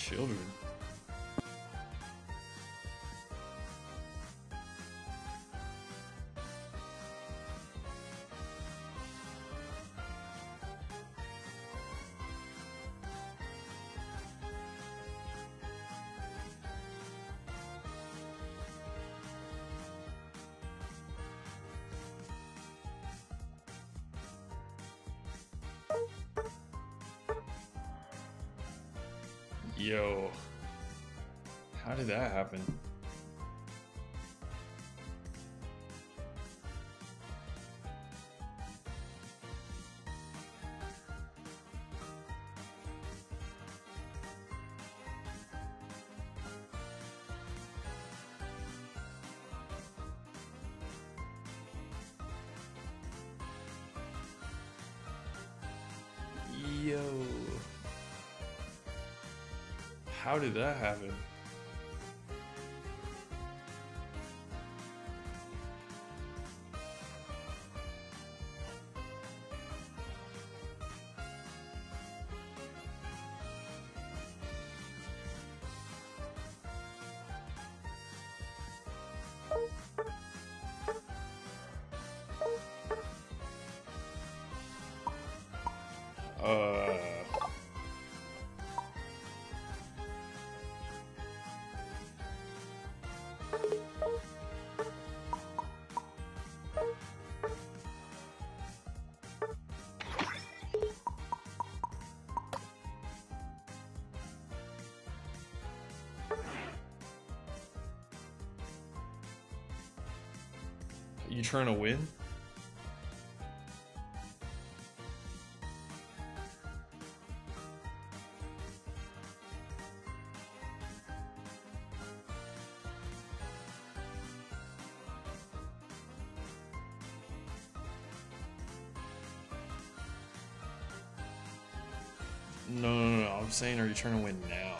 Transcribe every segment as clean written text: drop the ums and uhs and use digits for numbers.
children. Yo, how did that happen? Yo, how did that happen? Uh, you trying to win? No. I'm saying, are you trying to win now?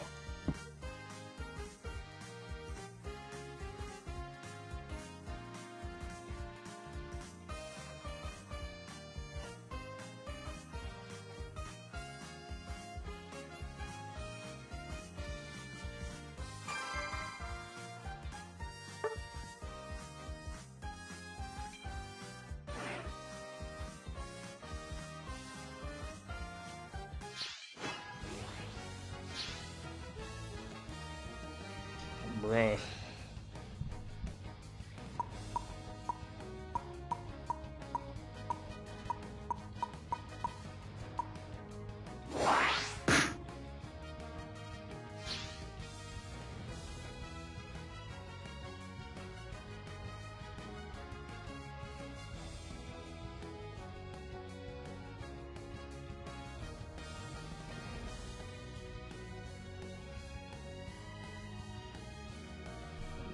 Bruh.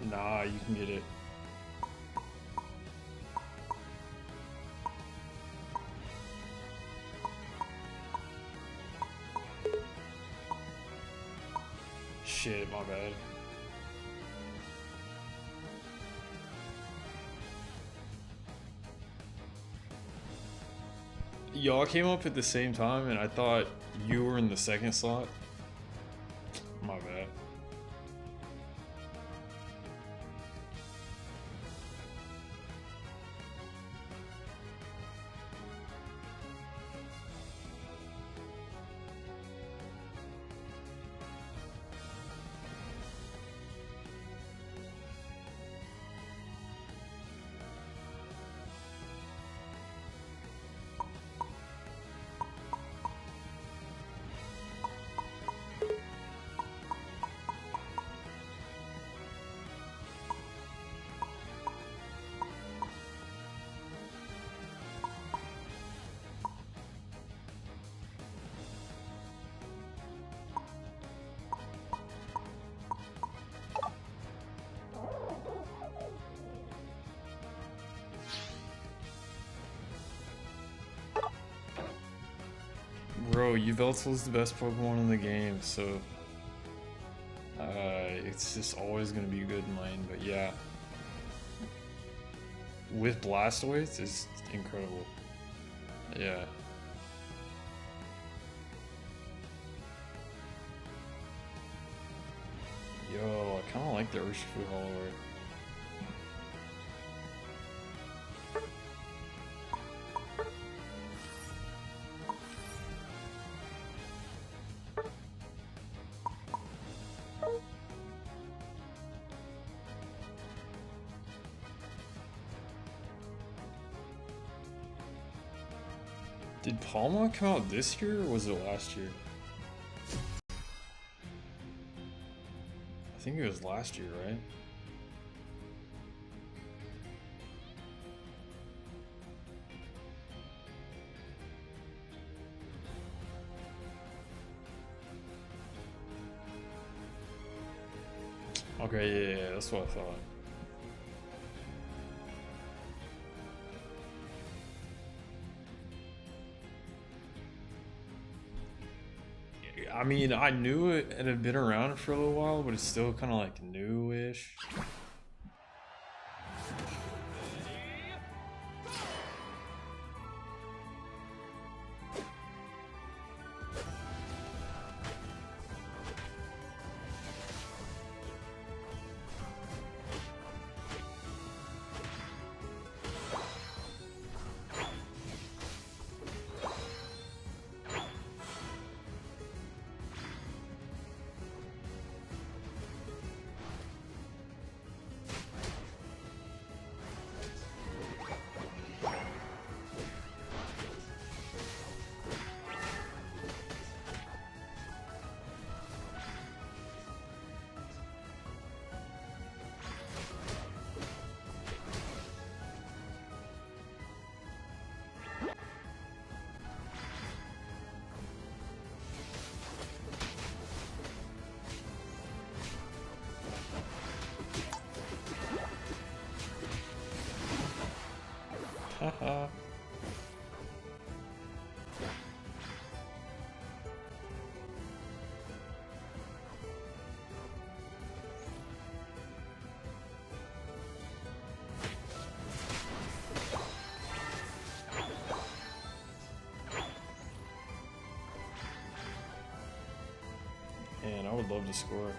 Nah, you can get it. Shit, my bad. Y'all came up at the same time and I thought you were in the second slot. My bad. Bro, Yveltal's the best Pokemon in the game, so it's just always gonna be good in lane, but yeah. With Blastoise, it's incredible. Yeah. Yo, I kind of like the Urshifu Hollow. Did Palma come out this year or was it last year? I think it was last year, right? Okay, yeah, that's what I thought. I mean, I knew it had been around for a little while, but it's still kind of like new-ish. Haha. Man, I would love to score.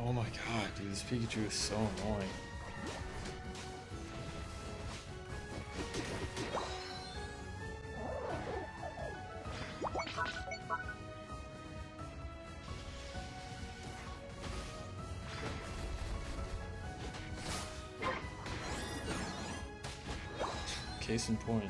Oh my god, dude, this Pikachu is so annoying. Case in point.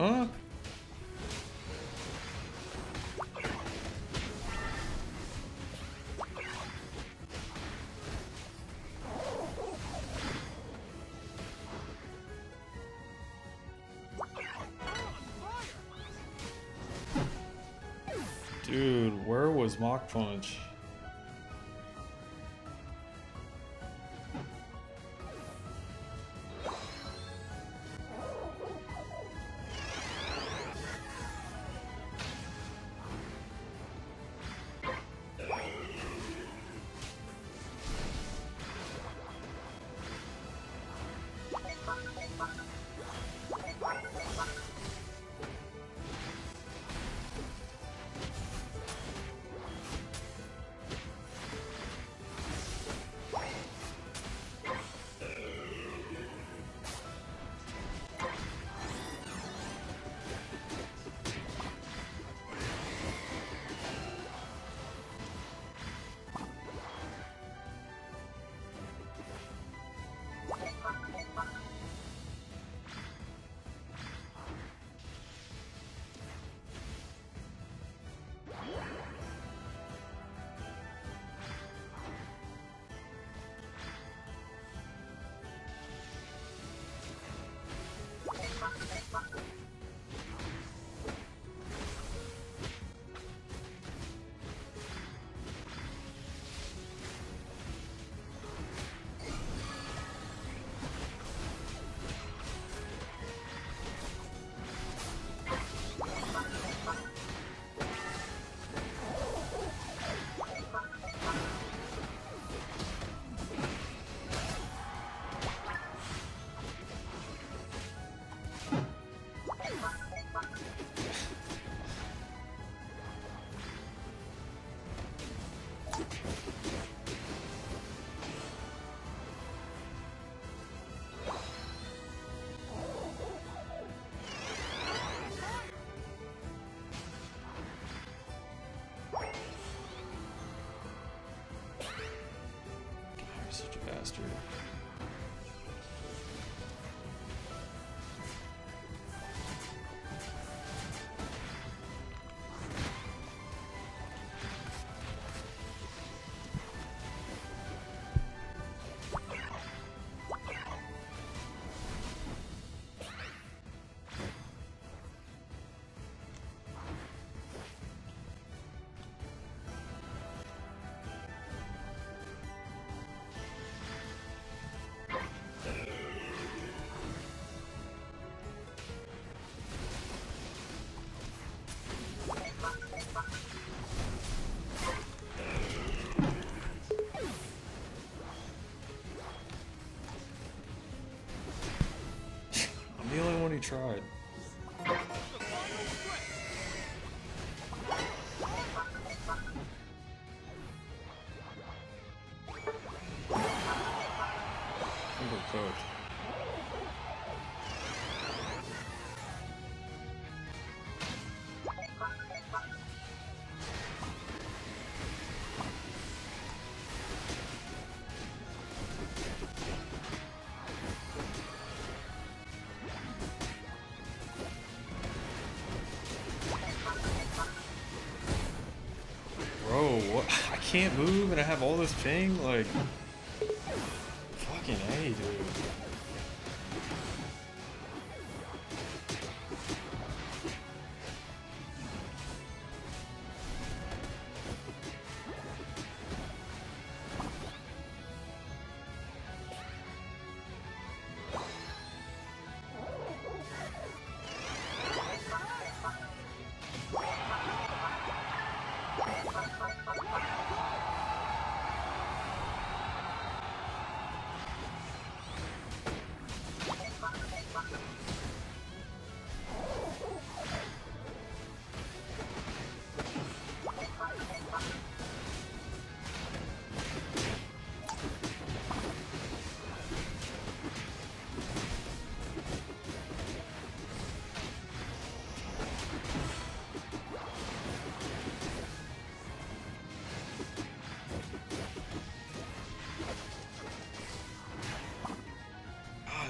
Huh? Dude, where was Mach Punch? Such a bastard. I'm the only one who tried. Overcooked. Bro, what? I can't move and I have all this ping? Like, fucking A, dude.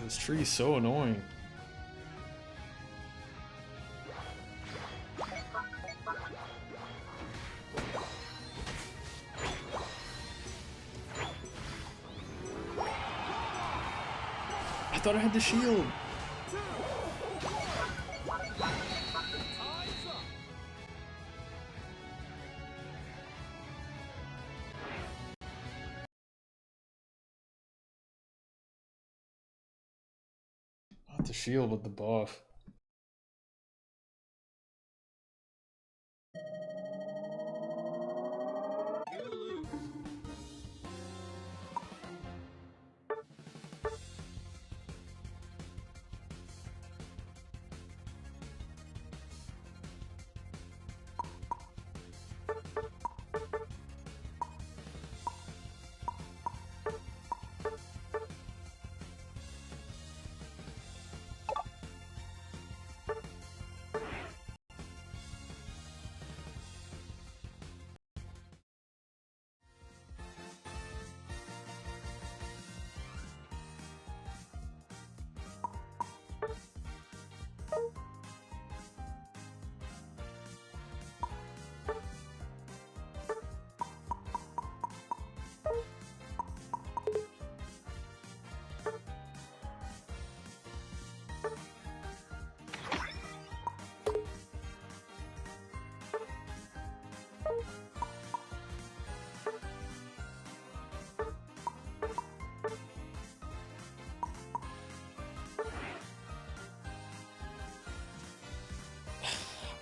This tree is so annoying. thought I had the shield. Not the shield, but the buff.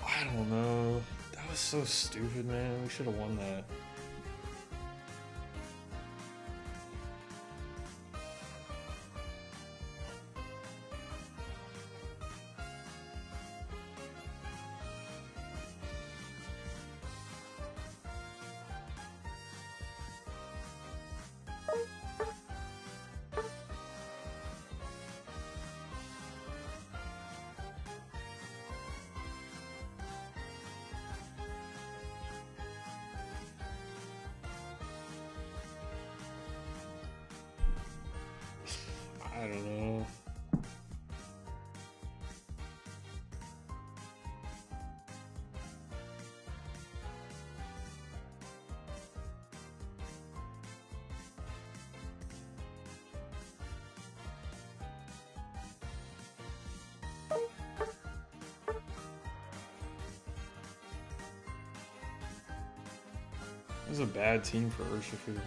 I don't know. That was so stupid, man. We should have won that. I don't know. This is a bad team for Urshifu.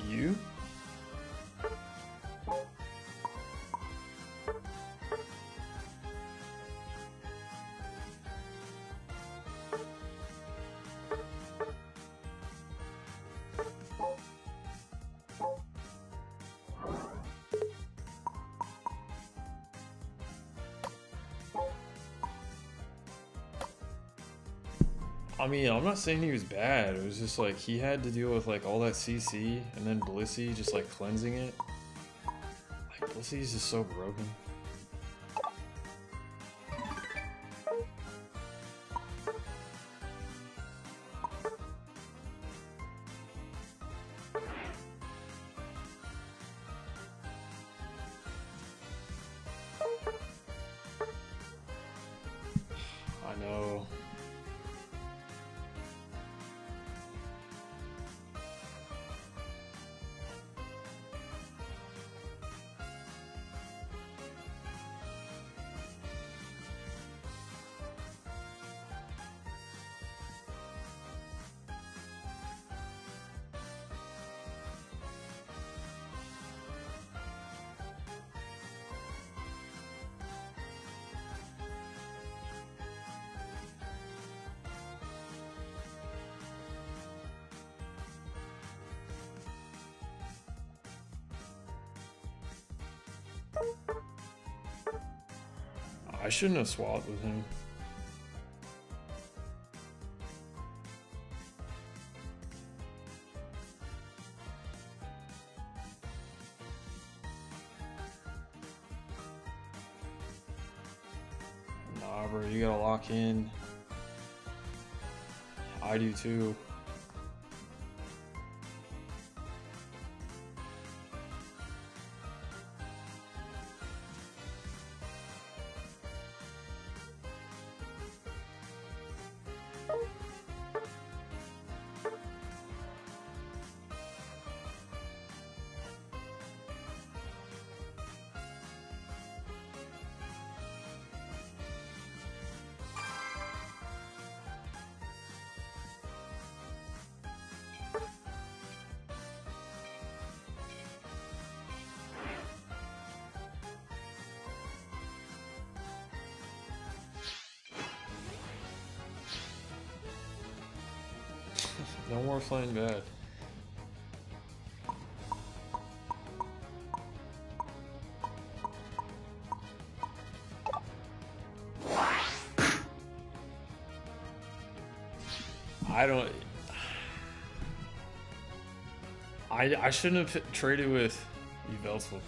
You? I mean, I'm not saying he was bad. It was just like he had to deal with like all that CC and then Blissey just like cleansing it. Like Blissey's just so broken. I know. I shouldn't have swapped with him. Nah, bro, you gotta lock in. I do too. No more playing bad. I don't. I shouldn't have traded with Yveltal.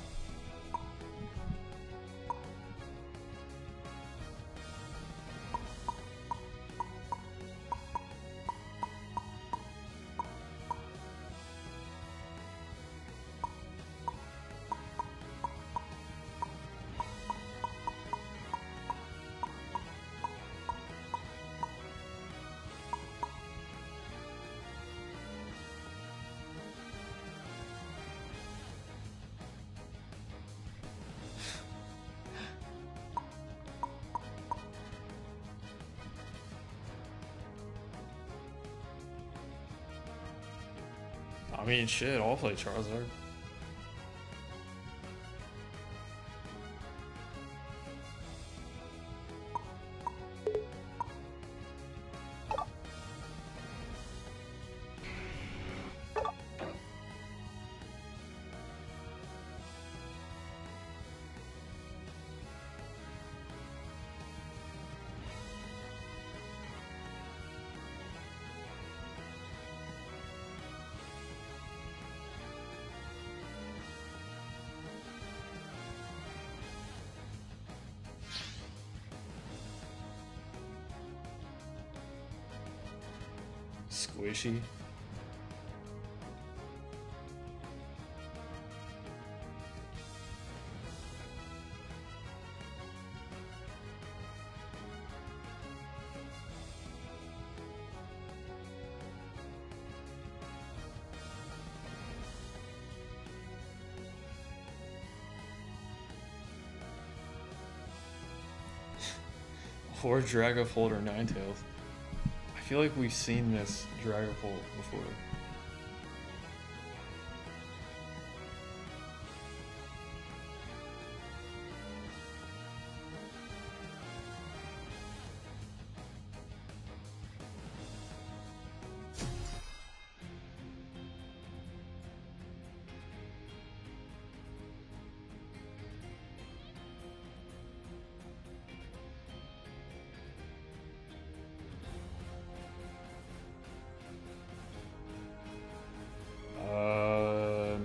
I mean, shit, I'll play Charizard. Squishy. Or Dragapult or Ninetales. I feel like we've seen this Dragapult before.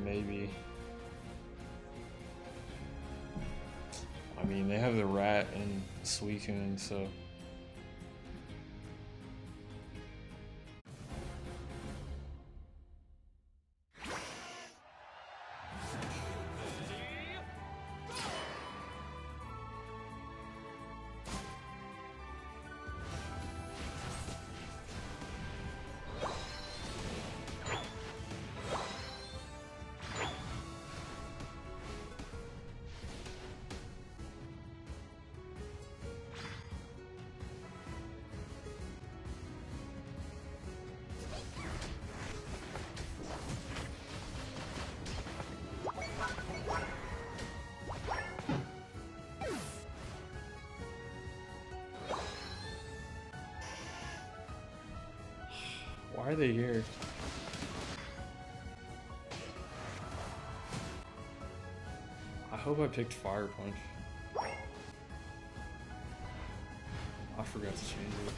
Maybe. I mean, they have the Rat and Suicune, so. Why are they here? I hope I picked Fire Punch. I forgot to change it.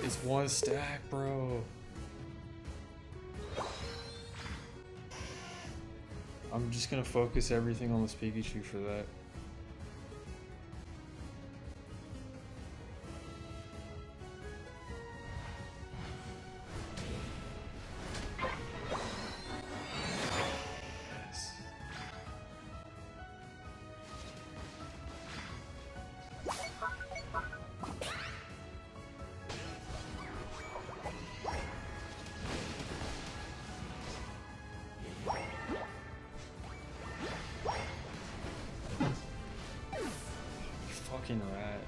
It's one stack, bro. I'm just gonna focus everything on this Pikachu for that. Yes. Fucking rat.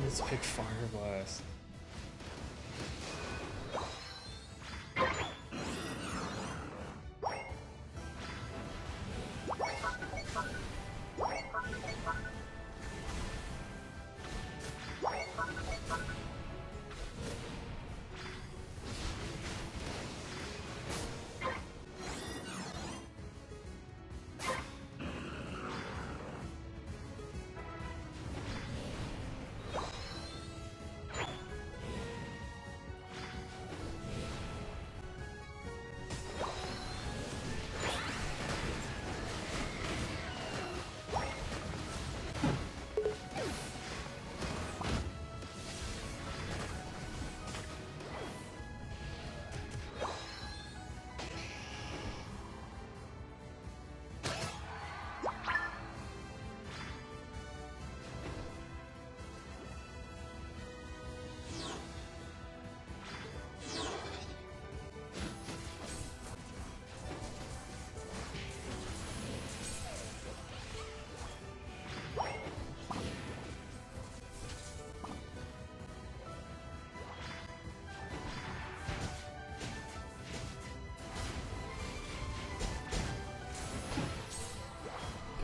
Let's pick Fire Blast.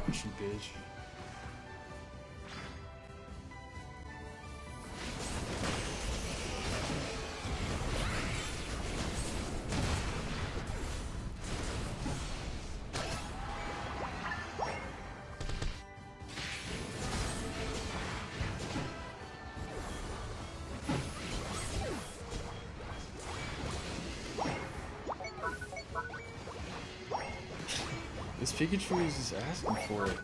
Gosh, you bitch. This Pikachu is just asking for it.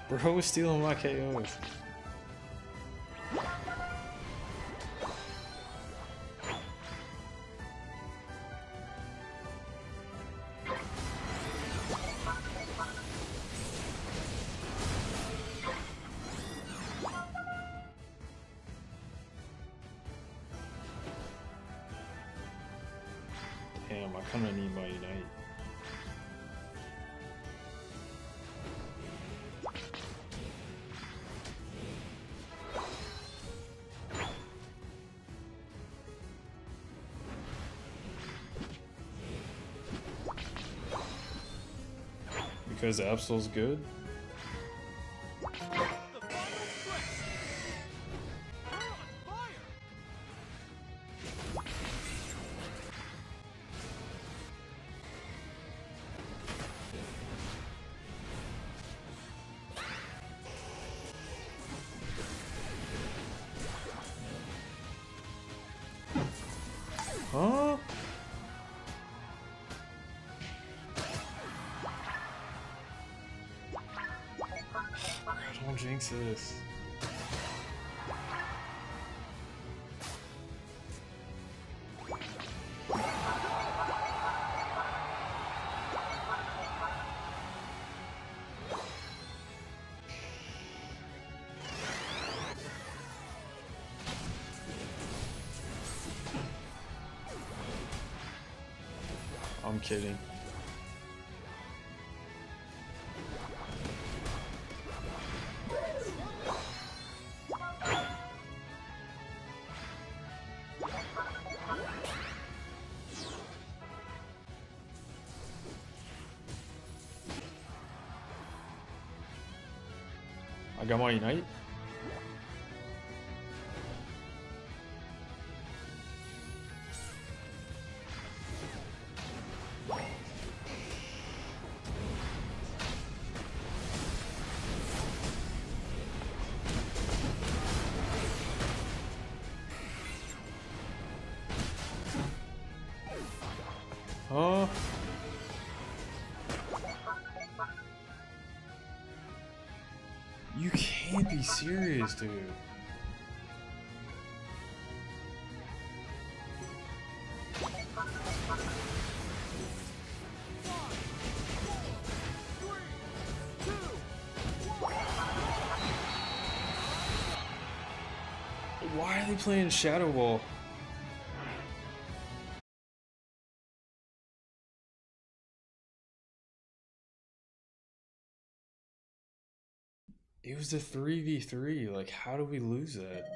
Bro was stealing my KOs. Damn, I kinda need my Unite. Because Absol's good? Huh? Don't jinx this. I'm kidding. I got my Unite. Huh? You can't be serious, dude. Why are they playing Shadow Ball? It was a 3v3. Like, how do we lose that?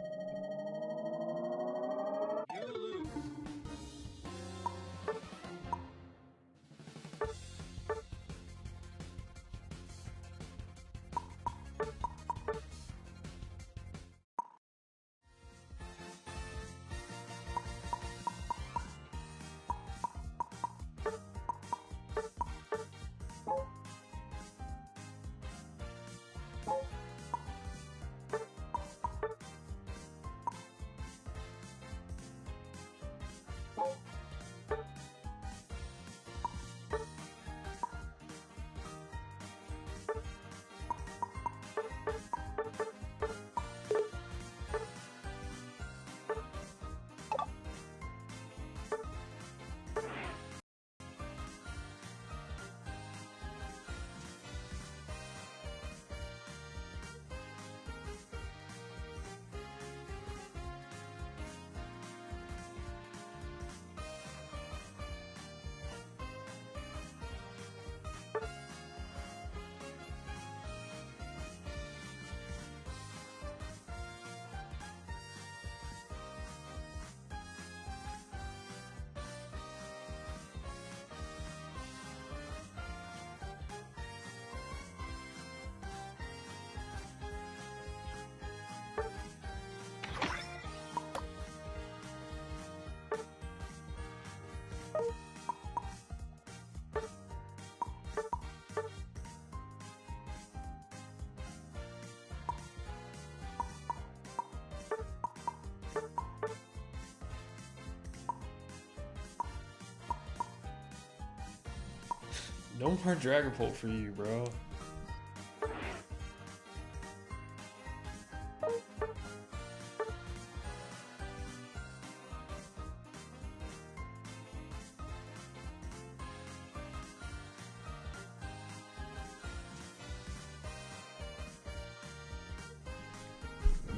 No more Dragapult for you, bro.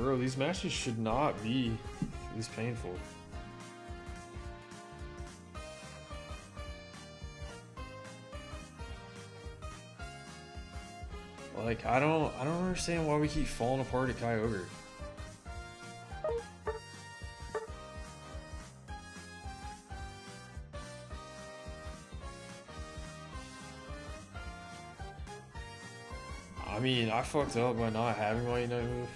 Bro, these matches should not be this painful. Like, I don't understand why we keep falling apart at Kyogre. I mean, I fucked up by not having my Unite move.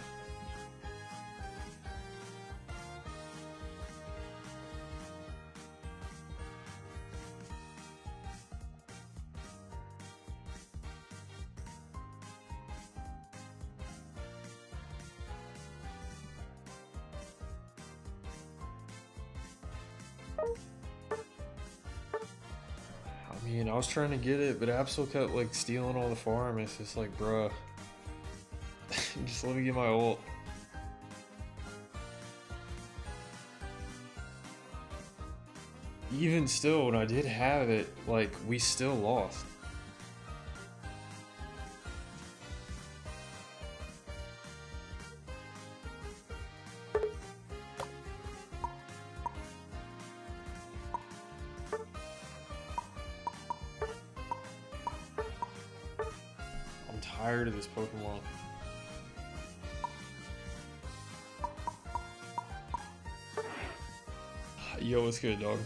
I mean, I was trying to get it, but Absol kept like stealing all the farm. It's just like, bruh, just let me get my ult. Even still, when I did have it, like, we still lost. I'm tired of this Pokemon. Yo, what's good, dog?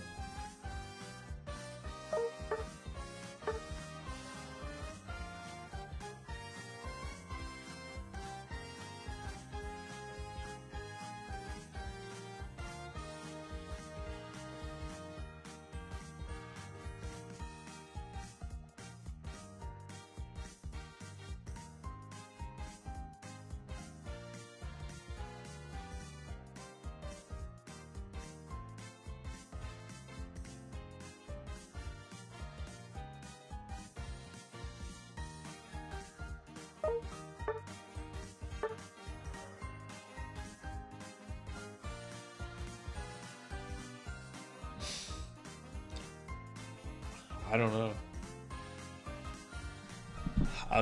I don't know.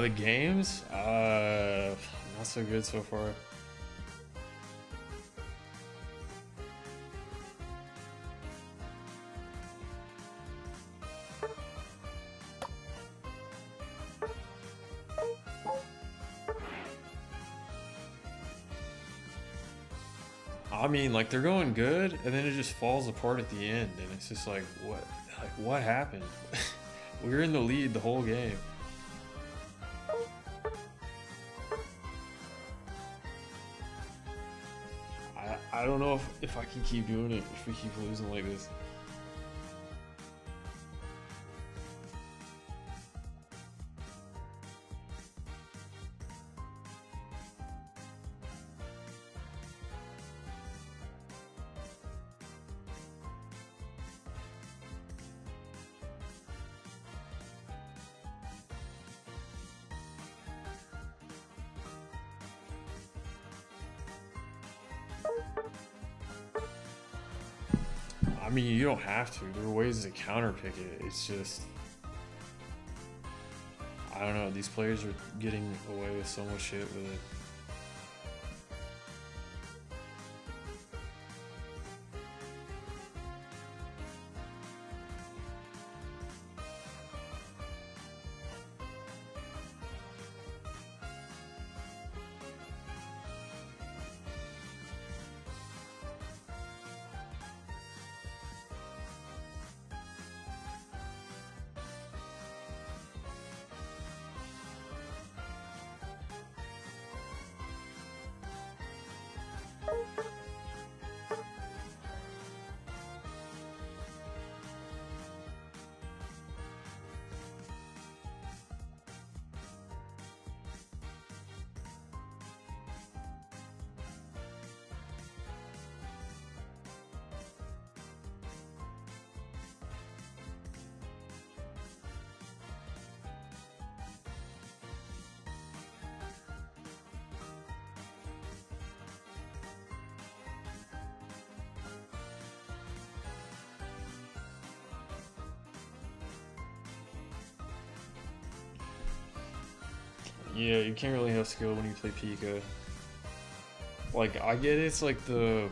The games? Not so good so far. I mean, like, they're going good, and then it just falls apart at the end, and it's just like, what happened? We were in the lead the whole game. I don't know if I can keep doing it if we keep losing like this. I mean, you don't have to. There are ways to counter pick it. It's just, I don't know. These players are getting away with so much shit with it. Yeah, you can't really have skill when you play Pika. Like, I get it's like the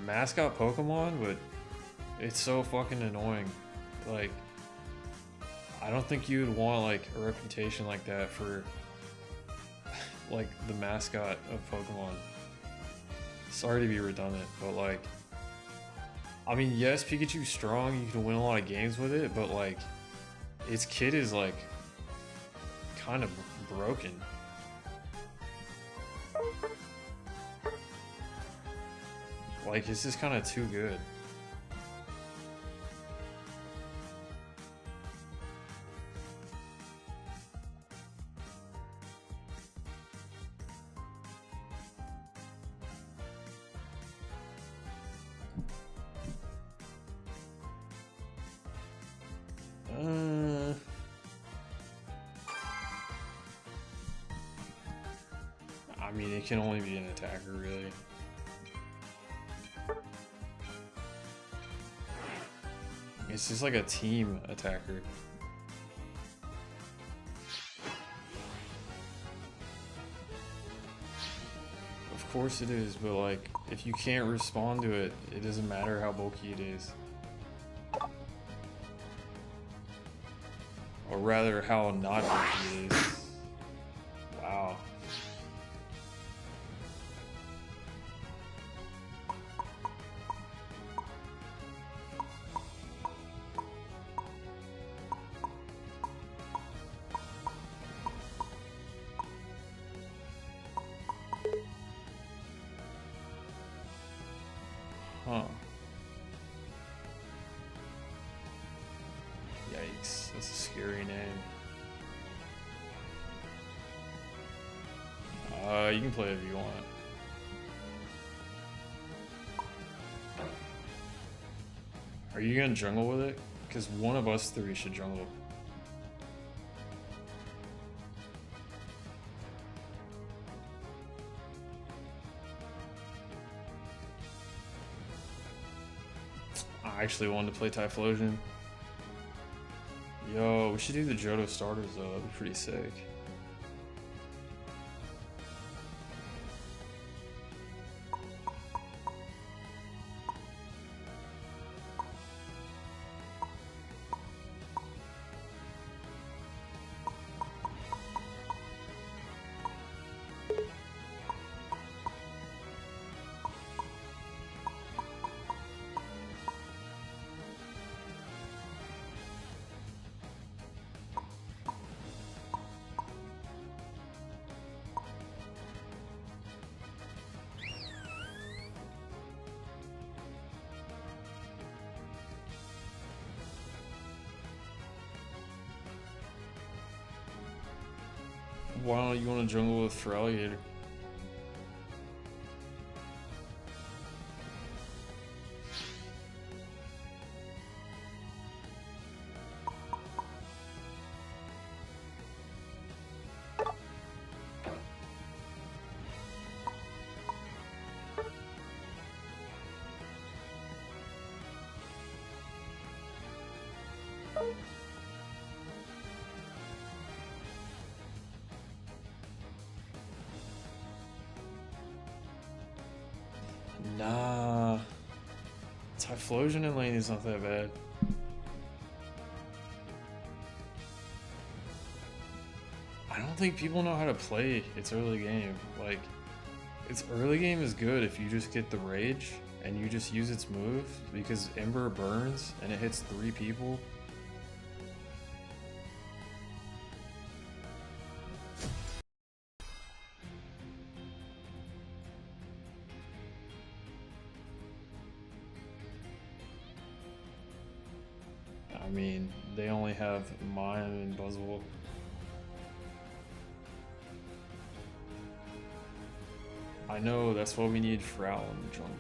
mascot Pokemon, but it's so fucking annoying. Like, I don't think you would want like a reputation like that for like the mascot of Pokemon. Sorry to be redundant, but like, I mean, yes, Pikachu's strong, you can win a lot of games with it, but like, its kit is like kind of broken. Like, it's just kind of too good. I mean, it can only be an attacker, really. It's just like a team attacker. Of course it is, but like, if you can't respond to it, it doesn't matter how bulky it is. Or rather, how not bulky it is. Wow. Huh. Yikes, that's a scary name. You can play if you want. Are you gonna jungle with it? Because one of us three should jungle. I actually wanted to play Typhlosion. Yo, we should do the Johto starters though, that'd be pretty sick. Why don't you want to jungle with Feraligatr? Nah. Typhlosion in lane is not that bad. I don't think people know how to play its early game. Like, its early game is good if you just get the Rage and you just use its move, because Ember burns and it hits 3 people. I mean, they only have Mime and Buzzwole. I know, that's why we need Frau in the jungle.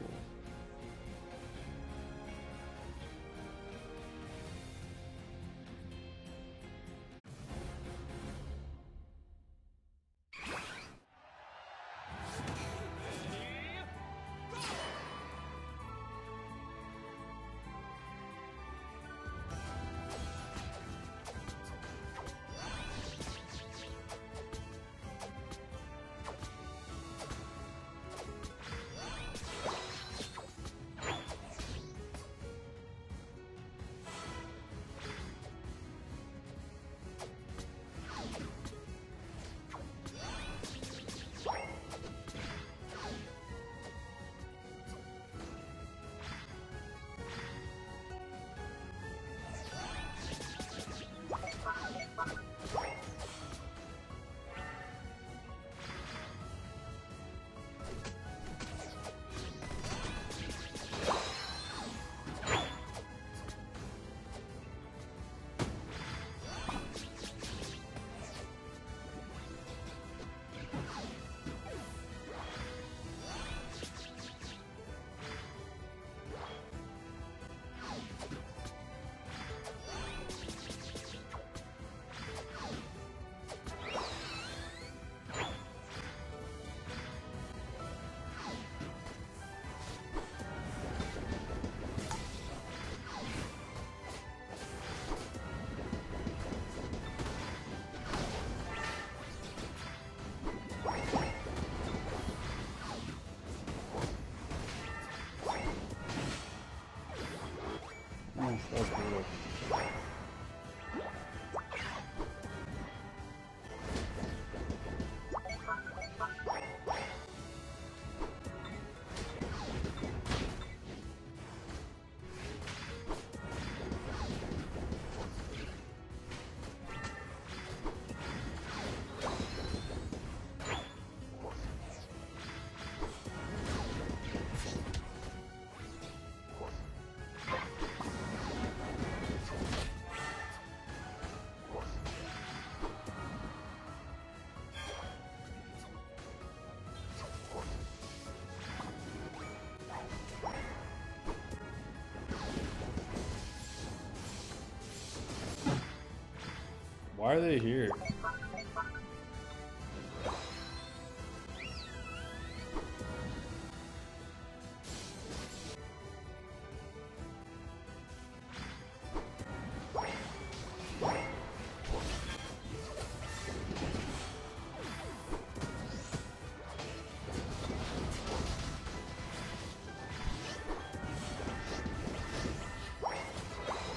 Why are they here?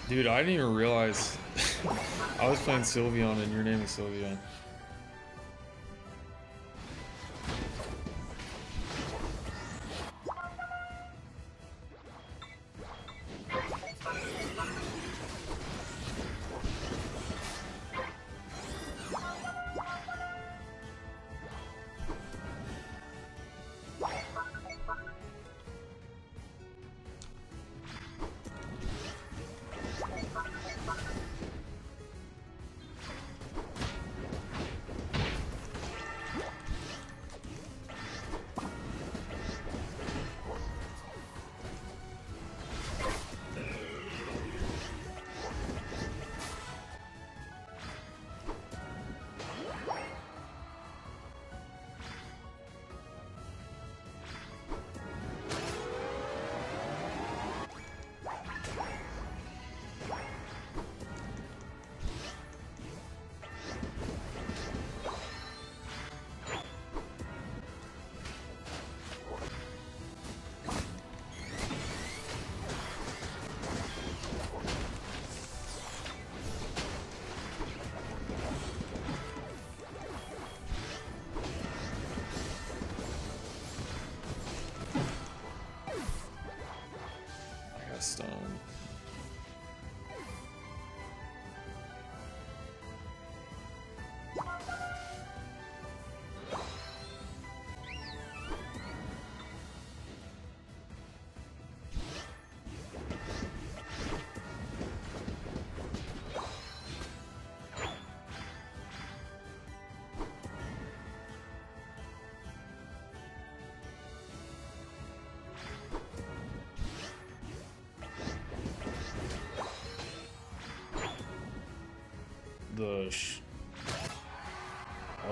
Dude, I didn't even realize I was playing Sylveon and your name is Sylveon. Stone.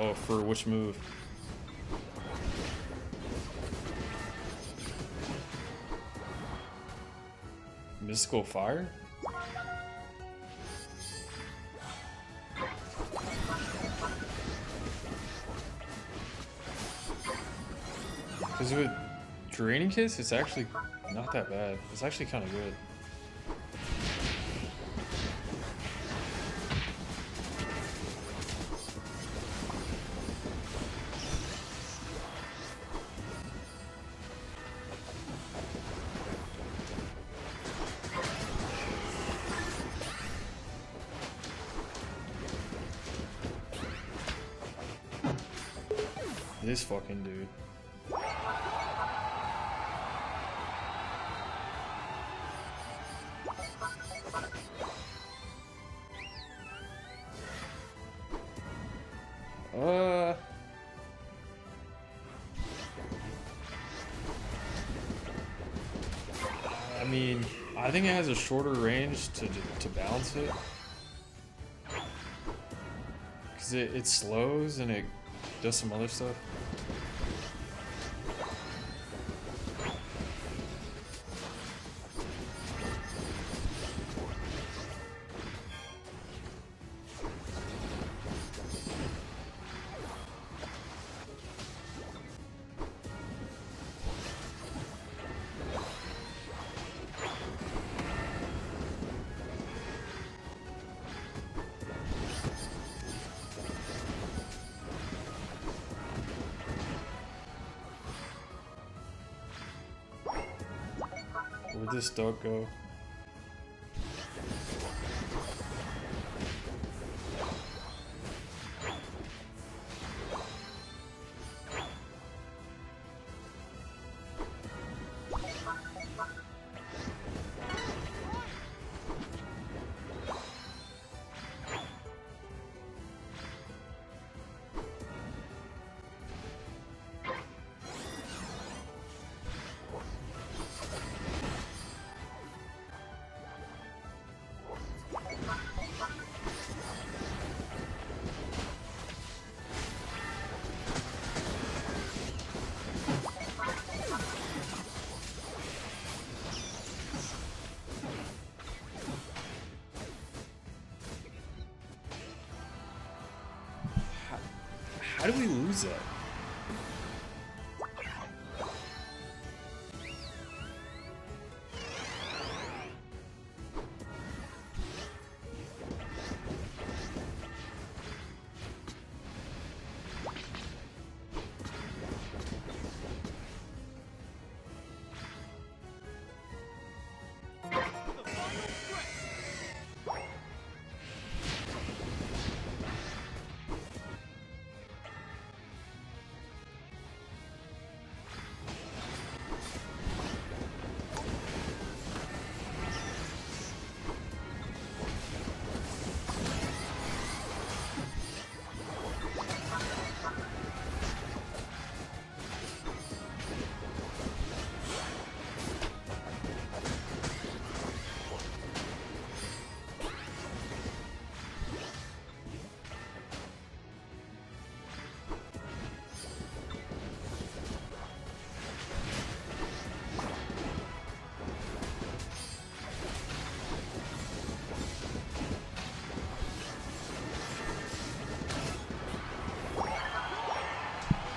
Oh, for which move? Mystical Fire? Because with Draining Kiss, it's actually not that bad. It's actually kind of good. This fucking dude. I mean, I think it has a shorter range to balance it. Because it slows and it does some other stuff. Where'd this duck go? How did we lose that?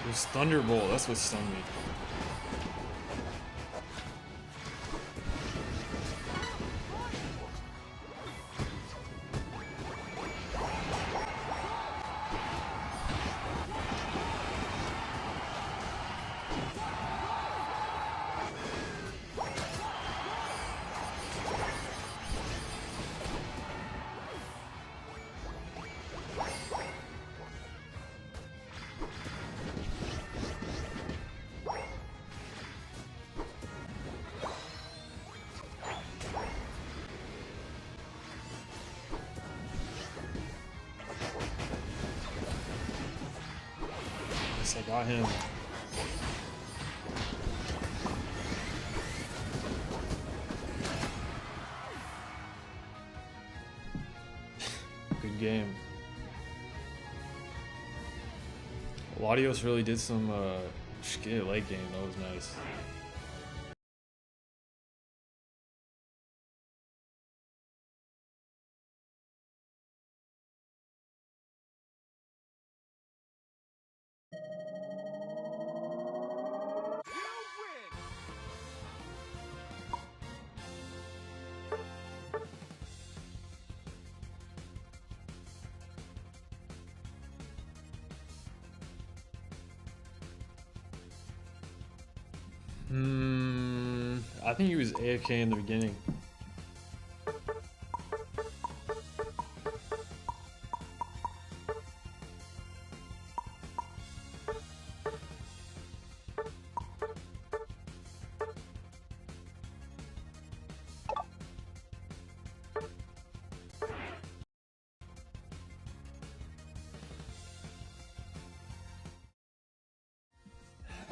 It was Thunderbolt, that's what stunned me. Yes, I got him. Good game. Latios really did some shit late game, that was nice. I think he was AFK in the beginning.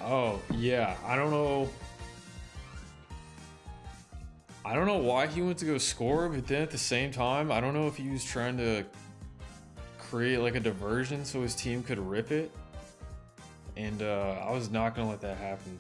Oh, yeah, I don't know why he went to go score, but then at the same time, I don't know if he was trying to create like a diversion so his team could rip it. And I was not gonna let that happen.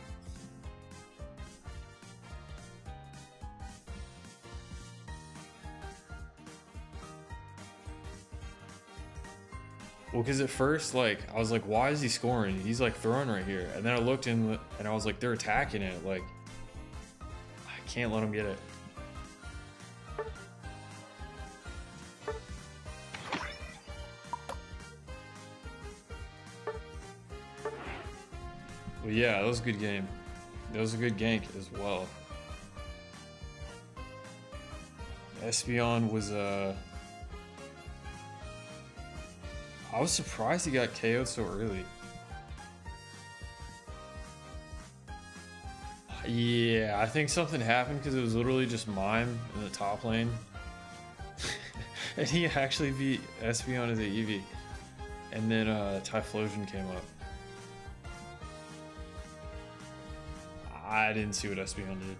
Well, because at first, like, I was like, why is he scoring? He's like throwing right here. And then I looked in and I was like, they're attacking it. Like, I can't let him get it. But yeah, that was a good game. That was a good gank as well. Espeon was I was surprised he got KO'd so early. Yeah, I think something happened because it was literally just Mime in the top lane. And he actually beat Espeon as an Eevee. And then Typhlosion came up. I didn't see what Espeon did.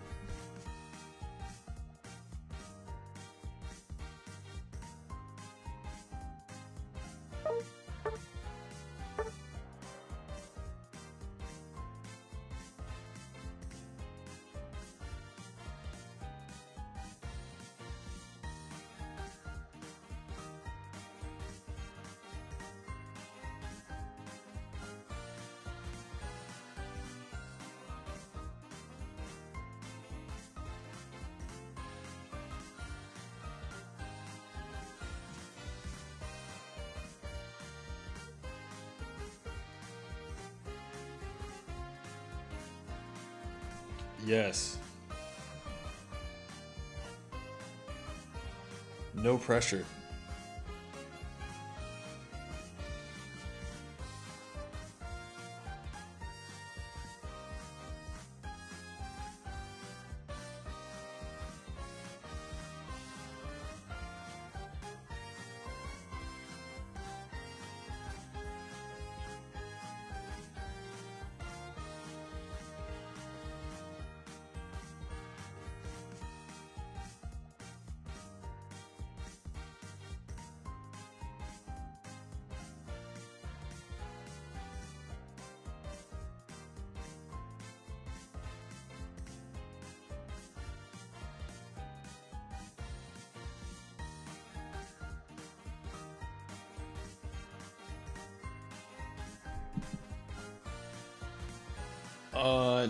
Yes. No pressure.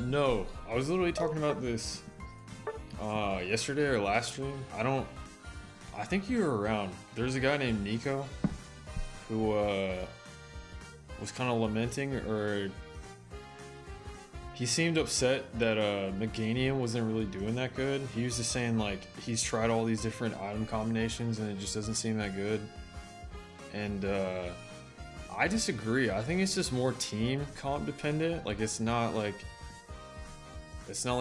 No. I was literally talking about this yesterday or last stream. I think you were around. There's a guy named Nico who was kind of lamenting, or he seemed upset that Meganium wasn't really doing that good. He was just saying like he's tried all these different item combinations and it just doesn't seem that good. And I disagree. I think it's just more team comp dependent. Like it's not like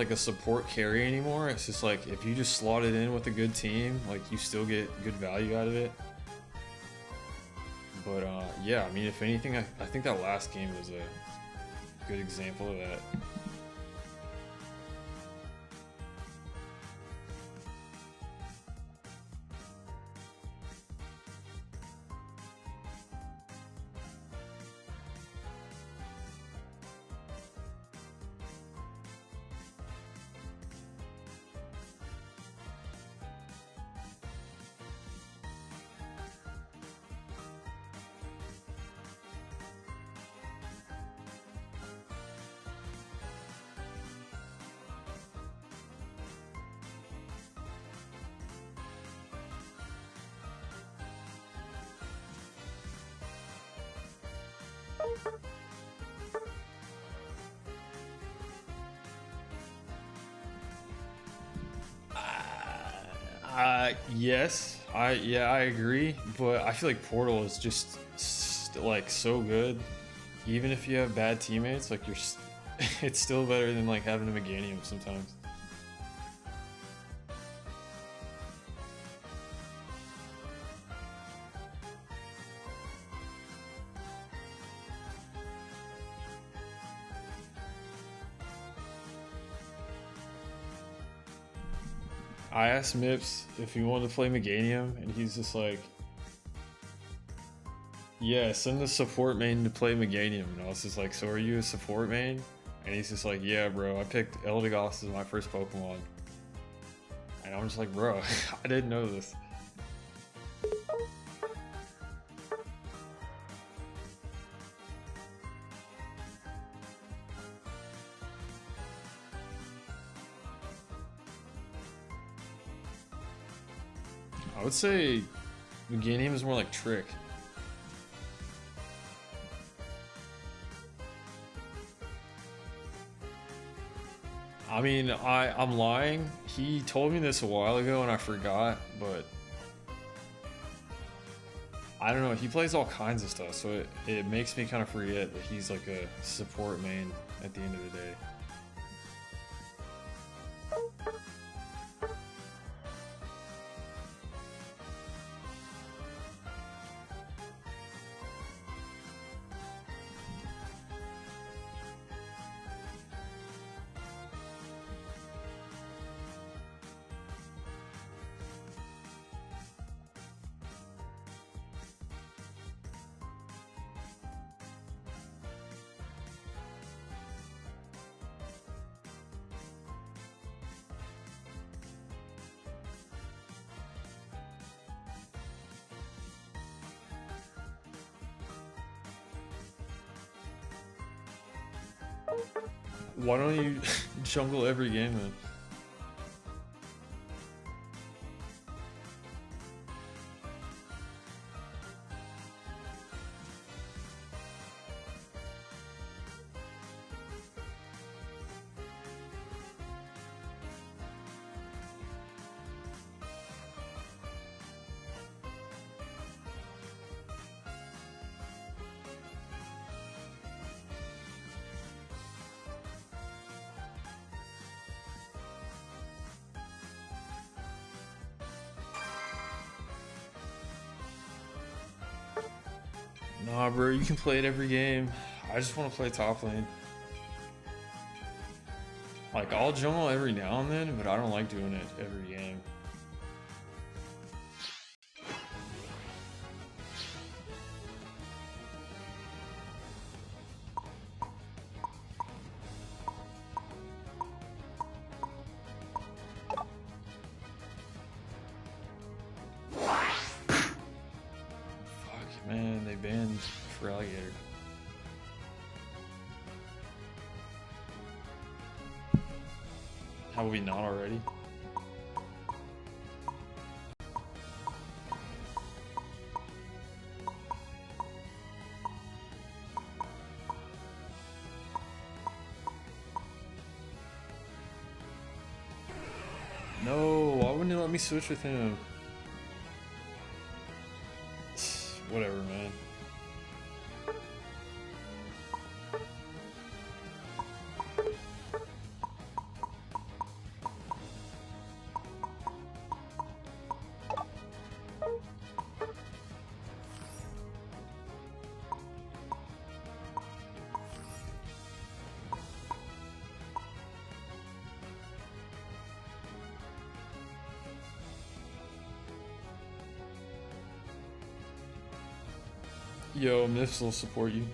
a support carry anymore. It's just like if you just slot it in with a good team, like you still get good value out of it. But yeah, I mean, if anything, I think that last game was a good example of that. Yes, I agree, but I feel like Portal is just like so good. Even if you have bad teammates, like it's still better than like having a Meganium sometimes. I asked Mips if he wanted to play Meganium, and he's just like, yeah, send the support main to play Meganium. And I was just like, so are you a support main? And he's just like, yeah, bro, I picked Eldegoss as my first Pokemon. And I'm just like, bro, I didn't know this. I would say Meganium is more like Trick. I mean, I'm lying. He told me this a while ago and I forgot, but I don't know. He plays all kinds of stuff, so it makes me kind of forget that he's like a support main at the end of the day. Why don't you jungle every game then? Nah, bro, you can play it every game. I just want to play top lane. Like, I'll jungle every now and then, but I don't like doing it every game. Fuck, man, they banned Feraligatr. Have we not already? No, why wouldn't it let me switch with him? Whatever, man. Yo, Myths will support you.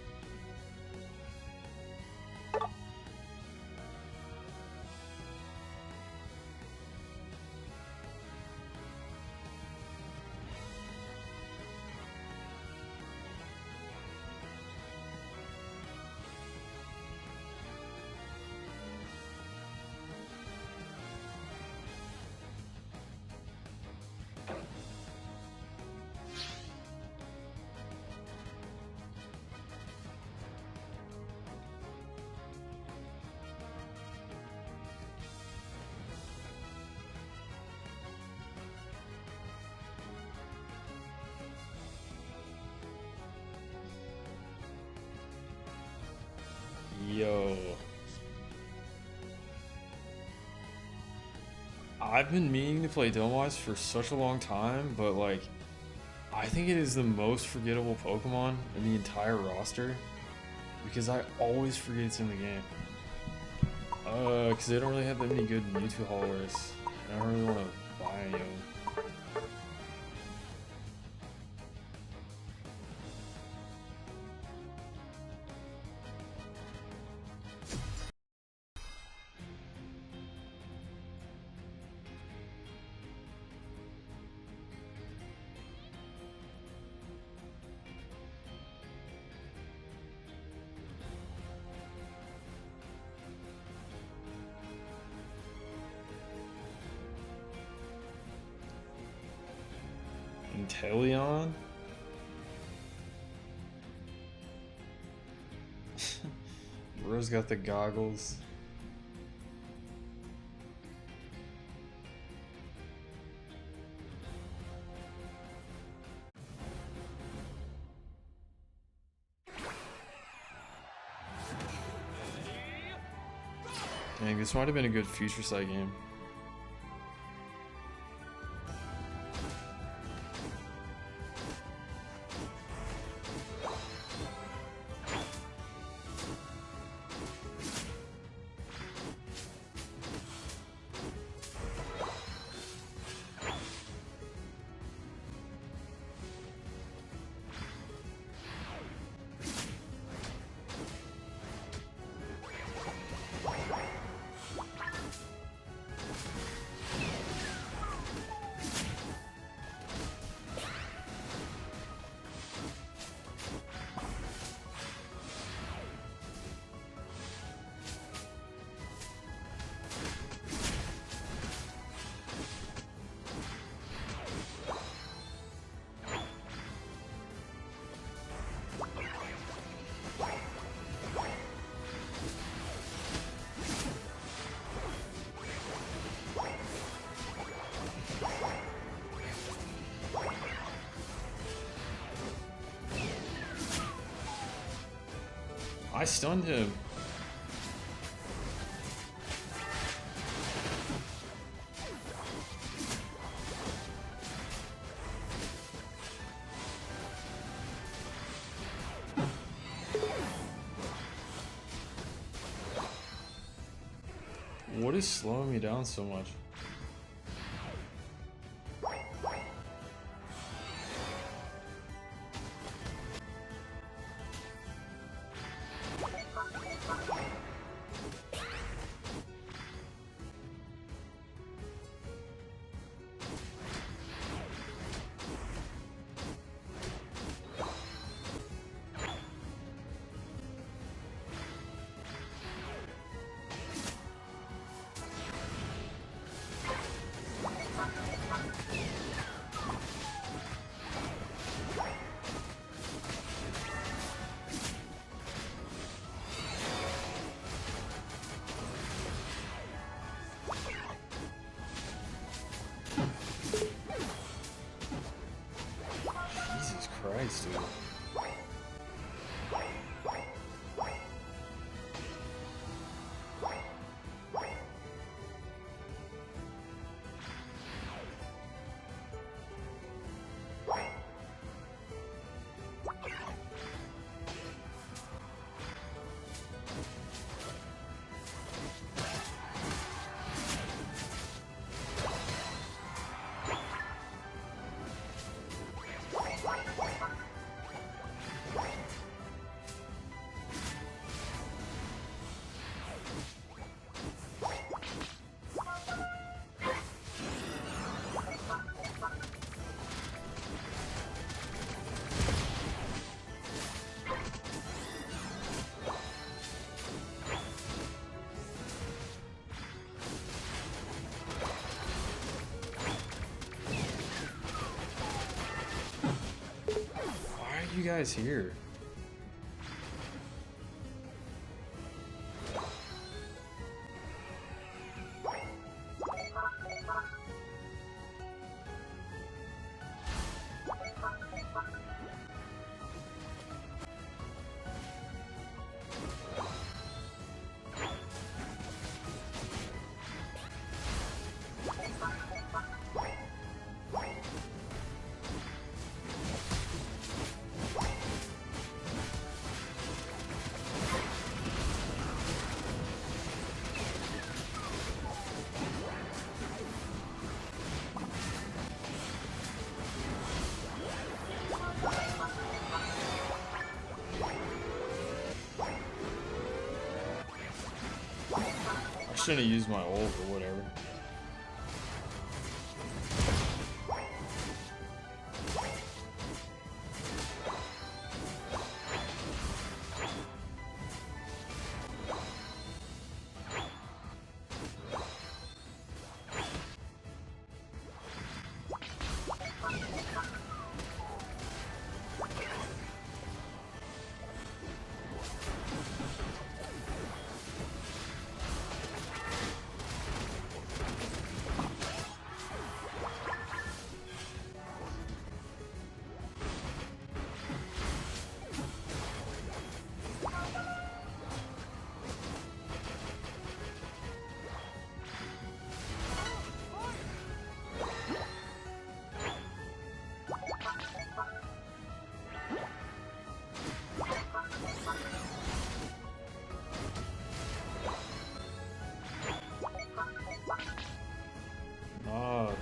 Yo. I've been meaning to play Domewise for such a long time, but like, I think it is the most forgettable Pokemon in the entire roster because I always forget it's in the game. Because they don't really have that many good Mewtwo haulers, and I don't really want to buy any of them. Inteleon? Bro's got the goggles. Dang, this might have been a good Future Sight game. I stunned him. What is slowing me down so much? Jesus Christ, dude. Why are you guys here? I shouldn't have used my ult or whatever.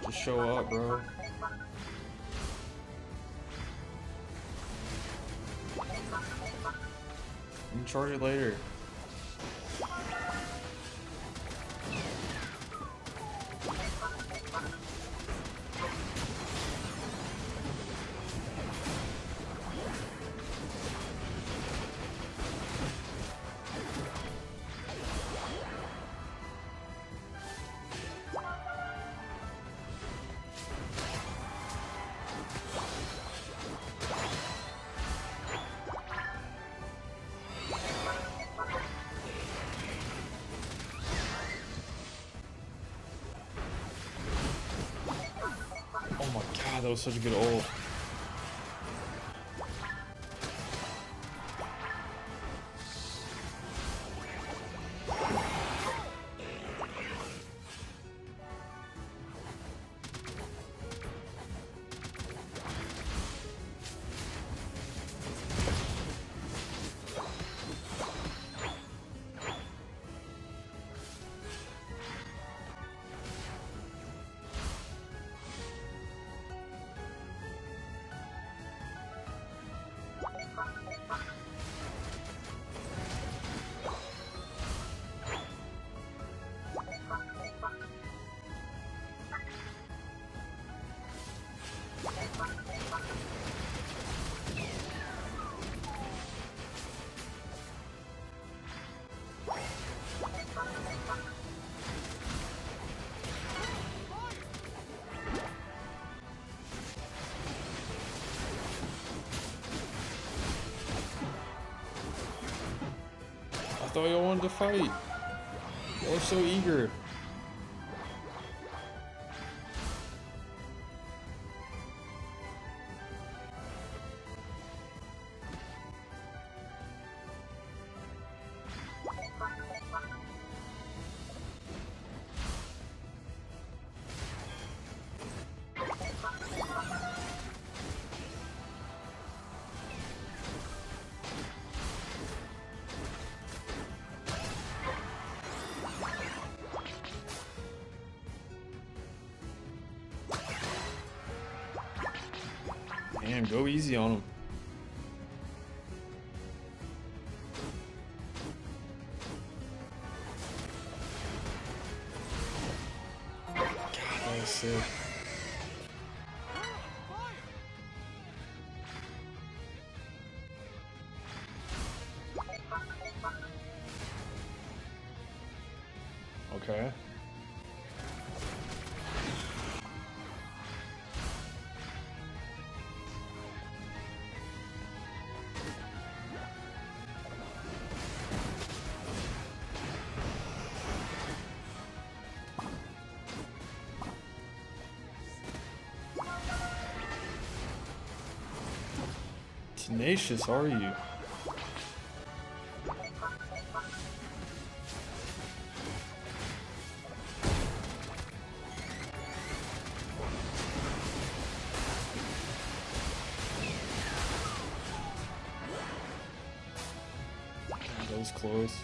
Just show up, bro. You can charge it later. Oh my god, that was such a good ult. thought y'all wanted to fight. Y'all are so eager. Damn, go easy on him. God, that was sick. Okay. Tenacious, are you? That was close.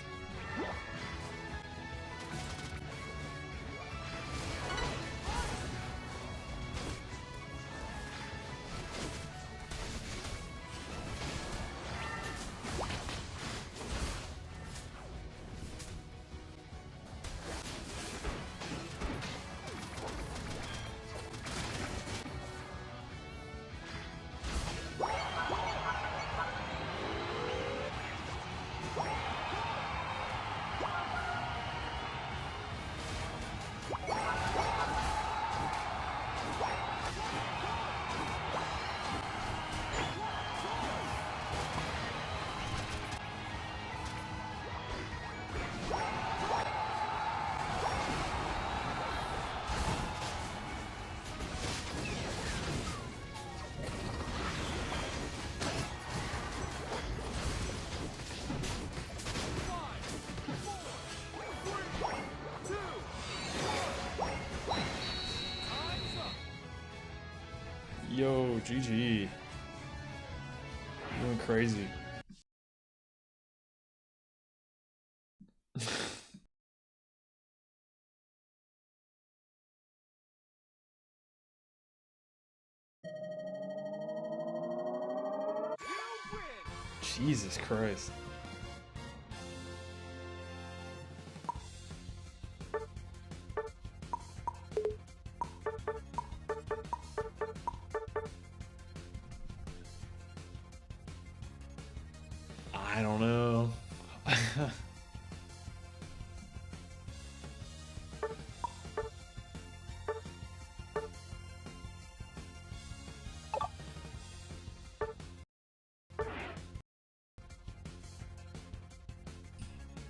Yo, GG. Going crazy. Jesus Christ. I don't know.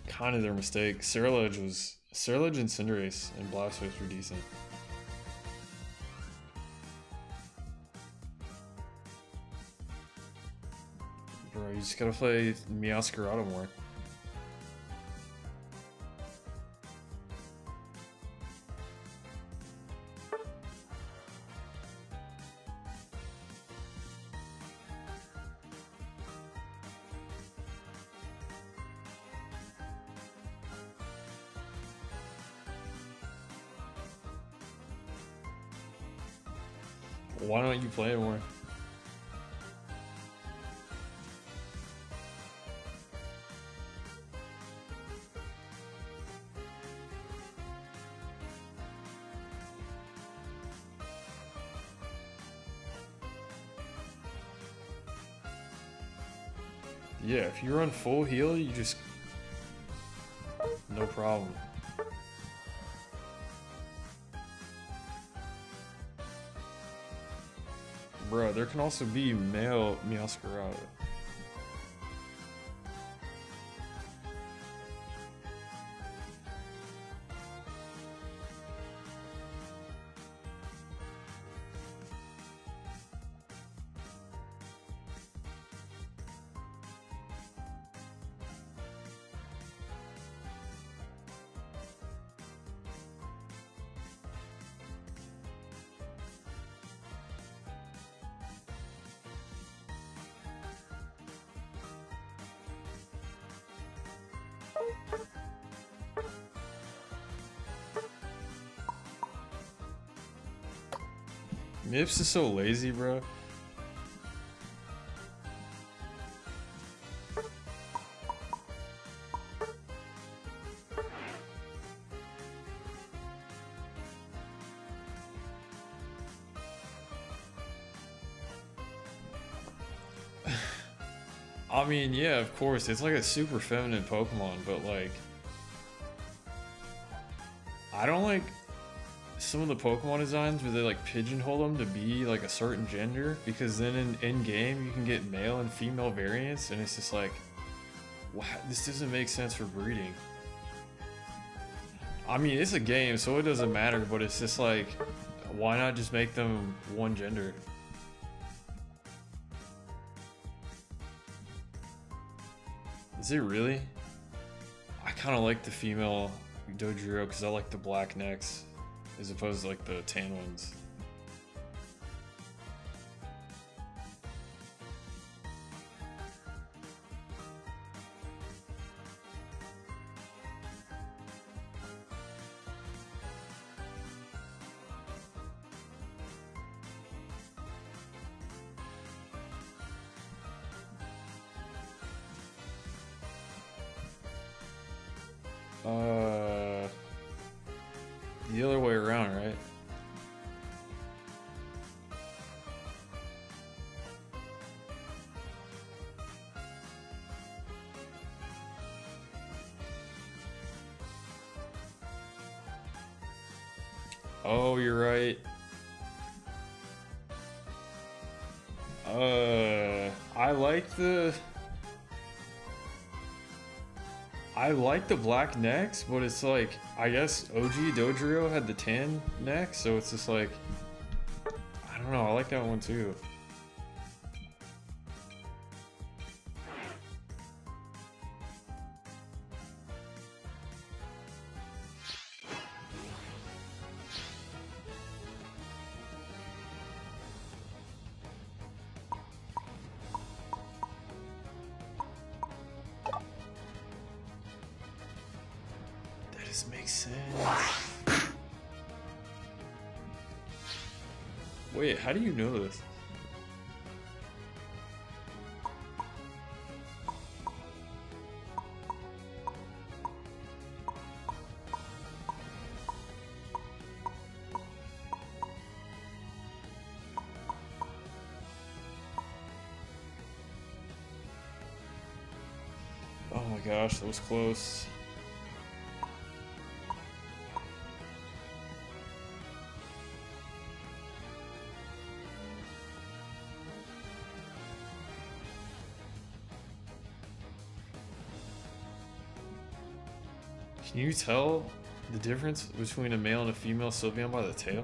Kind of their mistake. Ceruledge and Cinderace and Blastoise were decent. Bro, you just gotta play Meowscarada more. Why don't you play it more? Yeah, if you run full heal, you just... no problem. Bro, there can also be male Meowscarada. Mips is so lazy, bro. I mean, yeah, of course, it's like a super feminine Pokemon, but like, I don't like some of the Pokemon designs where they like pigeonhole them to be like a certain gender, because then in game you can get male and female variants, and it's just like, wow, this doesn't make sense for breeding. I mean, it's a game, so it doesn't matter, but it's just like, why not just make them one gender? Is it really? I kind of like the female Dodrio because I like the black necks as opposed to like the tan ones. The other way around, right? Oh, you're right. I like the black necks, but it's like, I guess OG Dodrio had the tan neck, so it's just like, I don't know, I like that one too. This makes sense. Wait, how do you know this? Oh my gosh, that was close. Can you tell the difference between a male and a female Sylveon by the tail?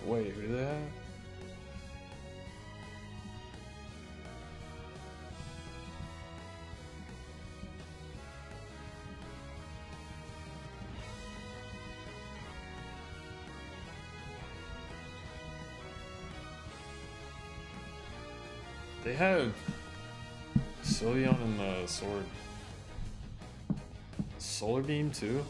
Wait, who did they have? They have Sylveon and the sword. Solar Beam too?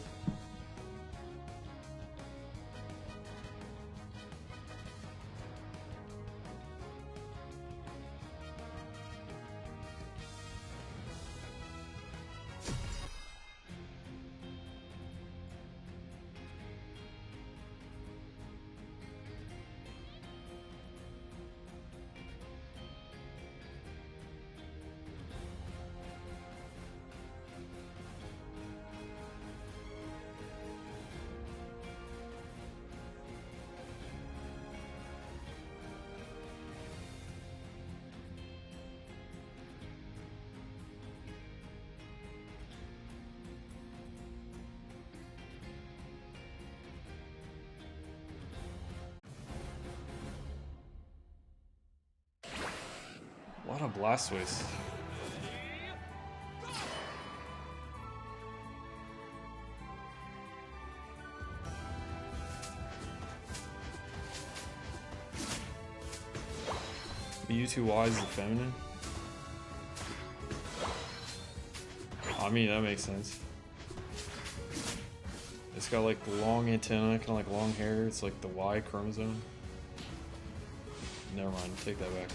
lot of Blastoise. U2Y is the feminine? I mean, that makes sense. It's got like the long antenna, kind of like long hair. It's like the Y chromosome. Never mind, take that back.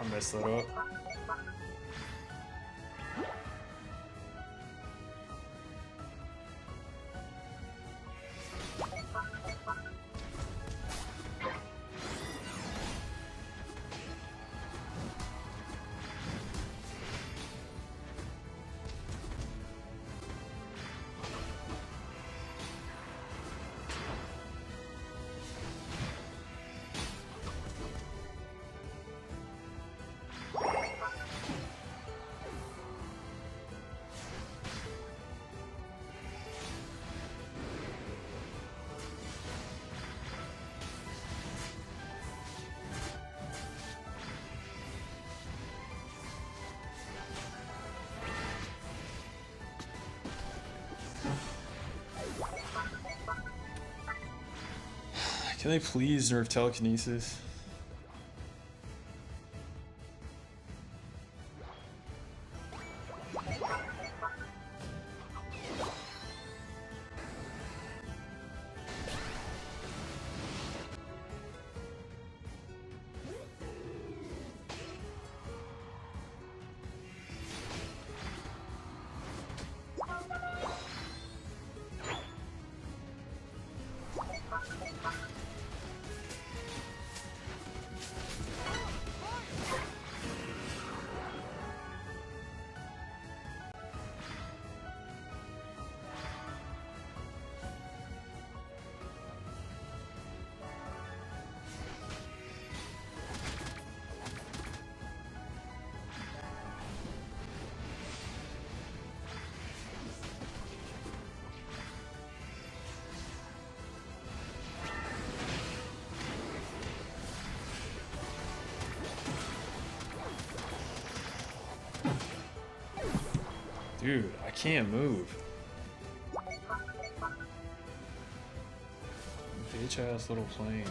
I messed that up. Can they please nerf telekinesis? Dude, I can't move. Bitch ass little plane.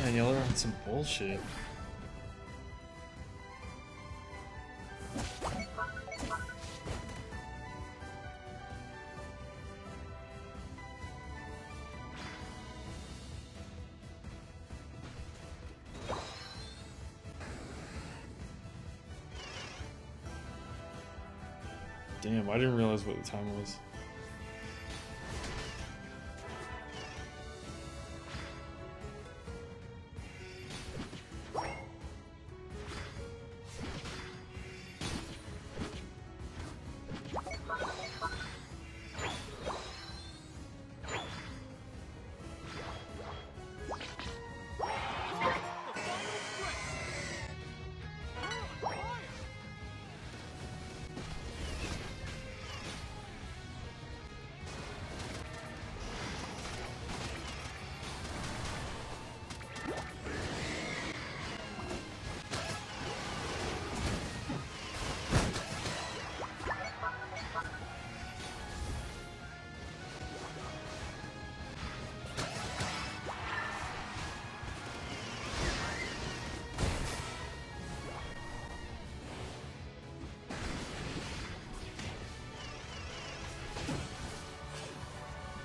Man, y'all are on some bullshit. Damn, I didn't realize what the time was.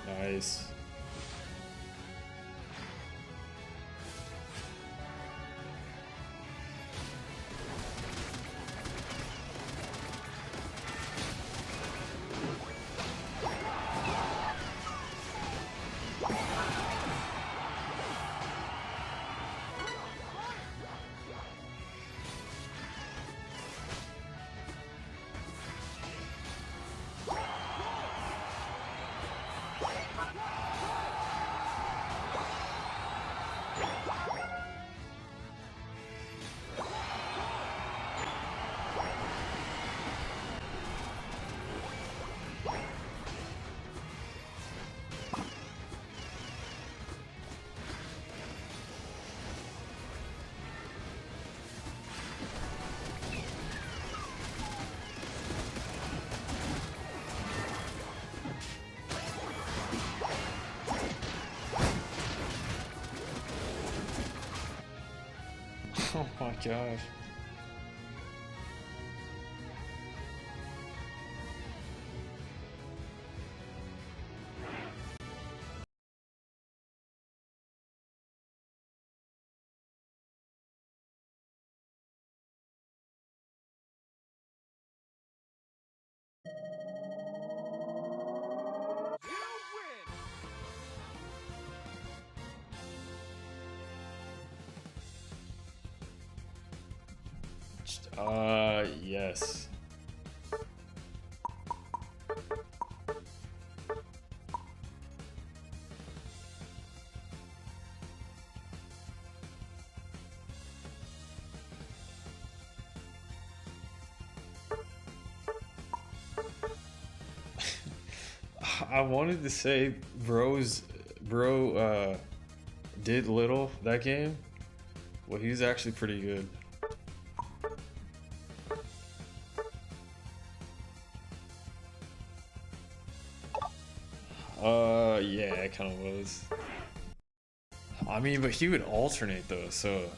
Nice. Oh my gosh. Yes. I wanted to say bro did little that game. Well, he's actually pretty good. Yeah, it kind of was. I mean, but he would alternate though, so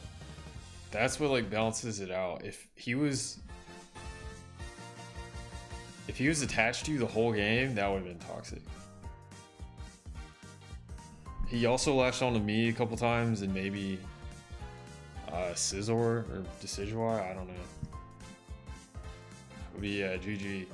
that's what like balances it out. If he was attached to you the whole game, that would have been toxic. He also latched onto me a couple times and maybe Scizor or Decidueye, I don't know. But yeah, GG.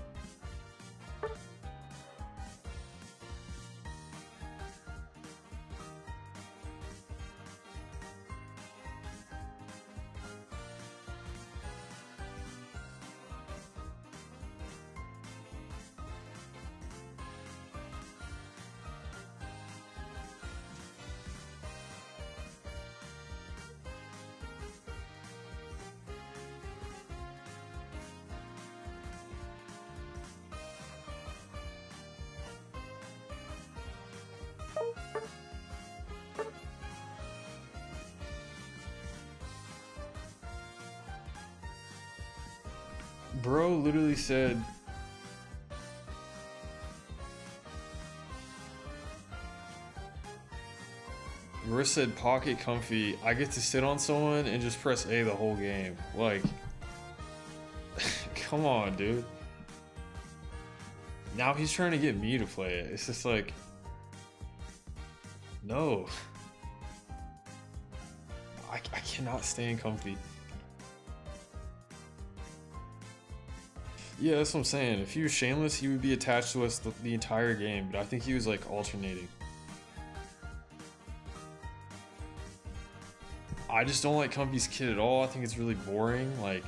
Bro literally said Riss said pocket comfy, I get to sit on someone and just press A the whole game. Like come on, dude. Now he's trying to get me to play it. It's just like no. I cannot stand comfy. Yeah, that's what I'm saying. If he was shameless, he would be attached to us the entire game, but I think he was like alternating. I just don't like Comfy's kit at all. I think it's really boring. Like,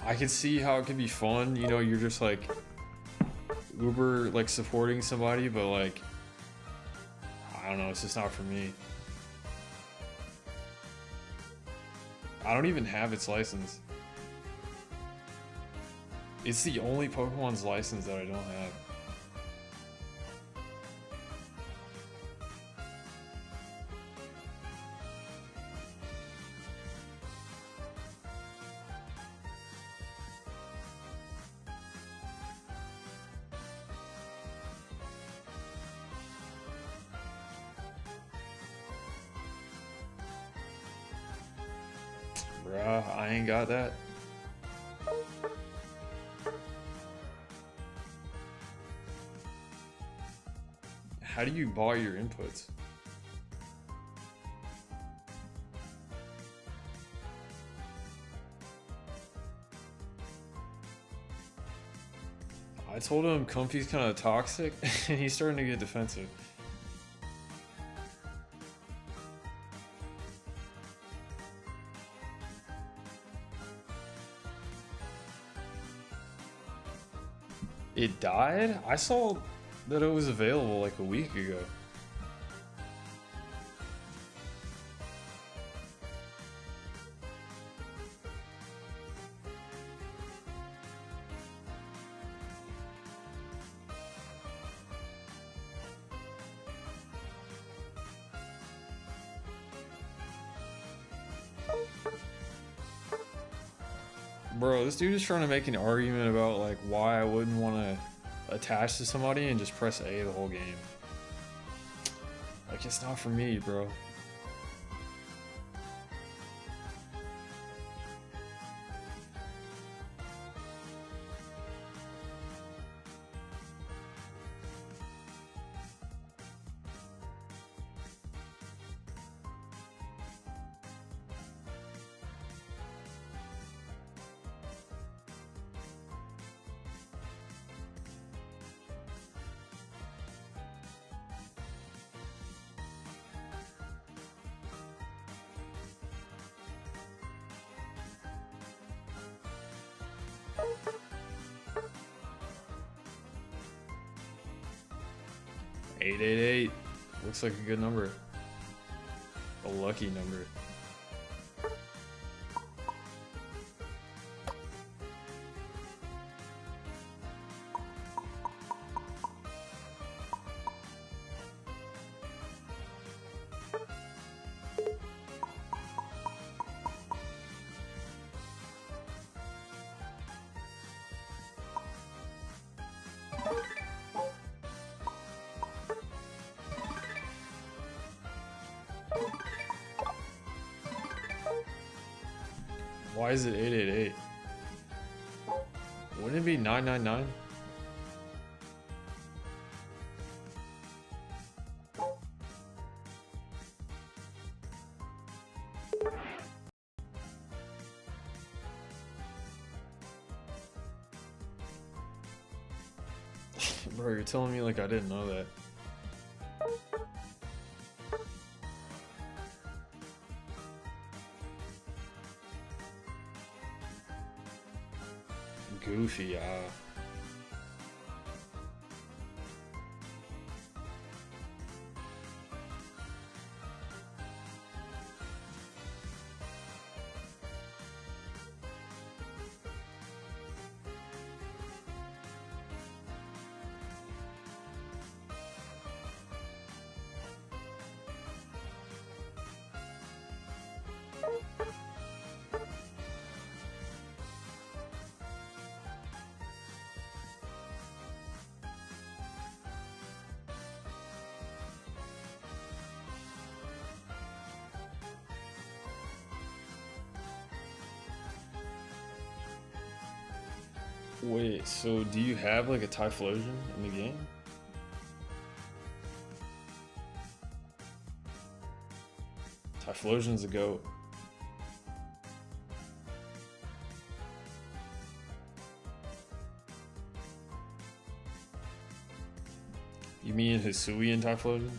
I could see how it could be fun. You know, you're just like uber like supporting somebody, but like, I don't know. It's just not for me. I don't even have its license. It's the only Pokemon's license that I don't have. Bruh, I ain't got that. How do you buy your inputs? I told him Comfy's kind of toxic, and he's starting to get defensive. It died? I saw that it was available like a week ago. Bro, this dude is trying to make an argument about like why I wouldn't want to attach to somebody and just press A the whole game. Like, it's not for me, bro. $888 looks like a good number. A lucky number. Why is it 888? Wouldn't it be 999? Bro, you're telling me like I didn't know that. Goofy, Wait, so do you have like a Typhlosion in the game? Typhlosion's a goat. You mean Hisuian Typhlosion?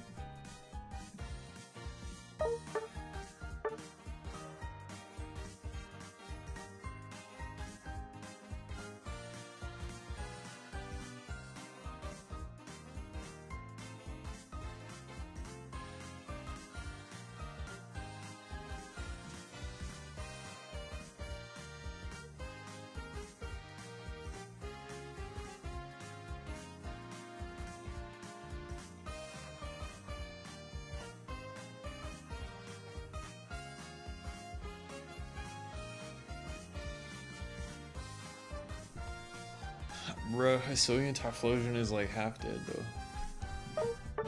Bruh, Hisuian Typhlosion is like half dead though.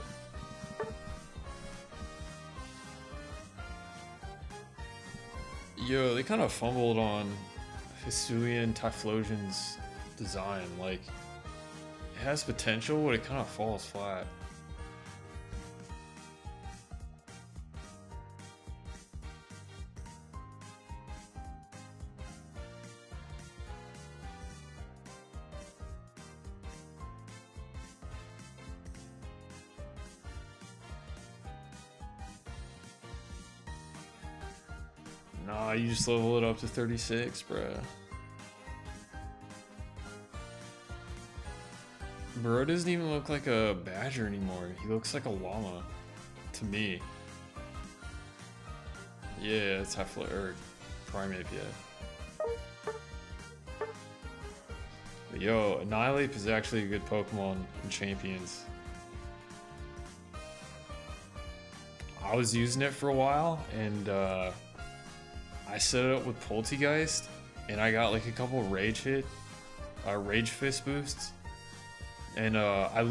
Yo, they kind of fumbled on Hisuian Typhlosion's design. Like, it has potential, but it kind of falls flat. Nah, you just level it up to 36, bruh. Bro doesn't even look like a badger anymore. He looks like a llama. To me. Yeah, it's or Primeape, yeah. But yo, Annihilape is actually a good Pokemon in Champions. I was using it for a while, and I set it up with Poltegeist, and I got like a couple Rage Fist boosts, and I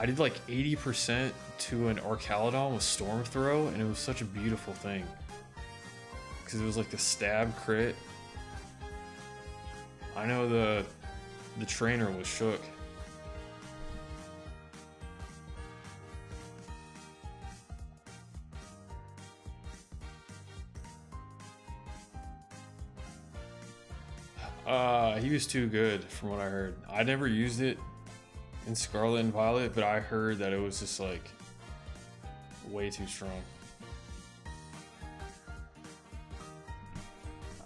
did like 80% to an Archaludon with Storm Throw, and it was such a beautiful thing, because it was like the stab crit. I know the trainer was shook. He was too good from what I heard. I never used it in Scarlet and Violet, but I heard that it was just like way too strong.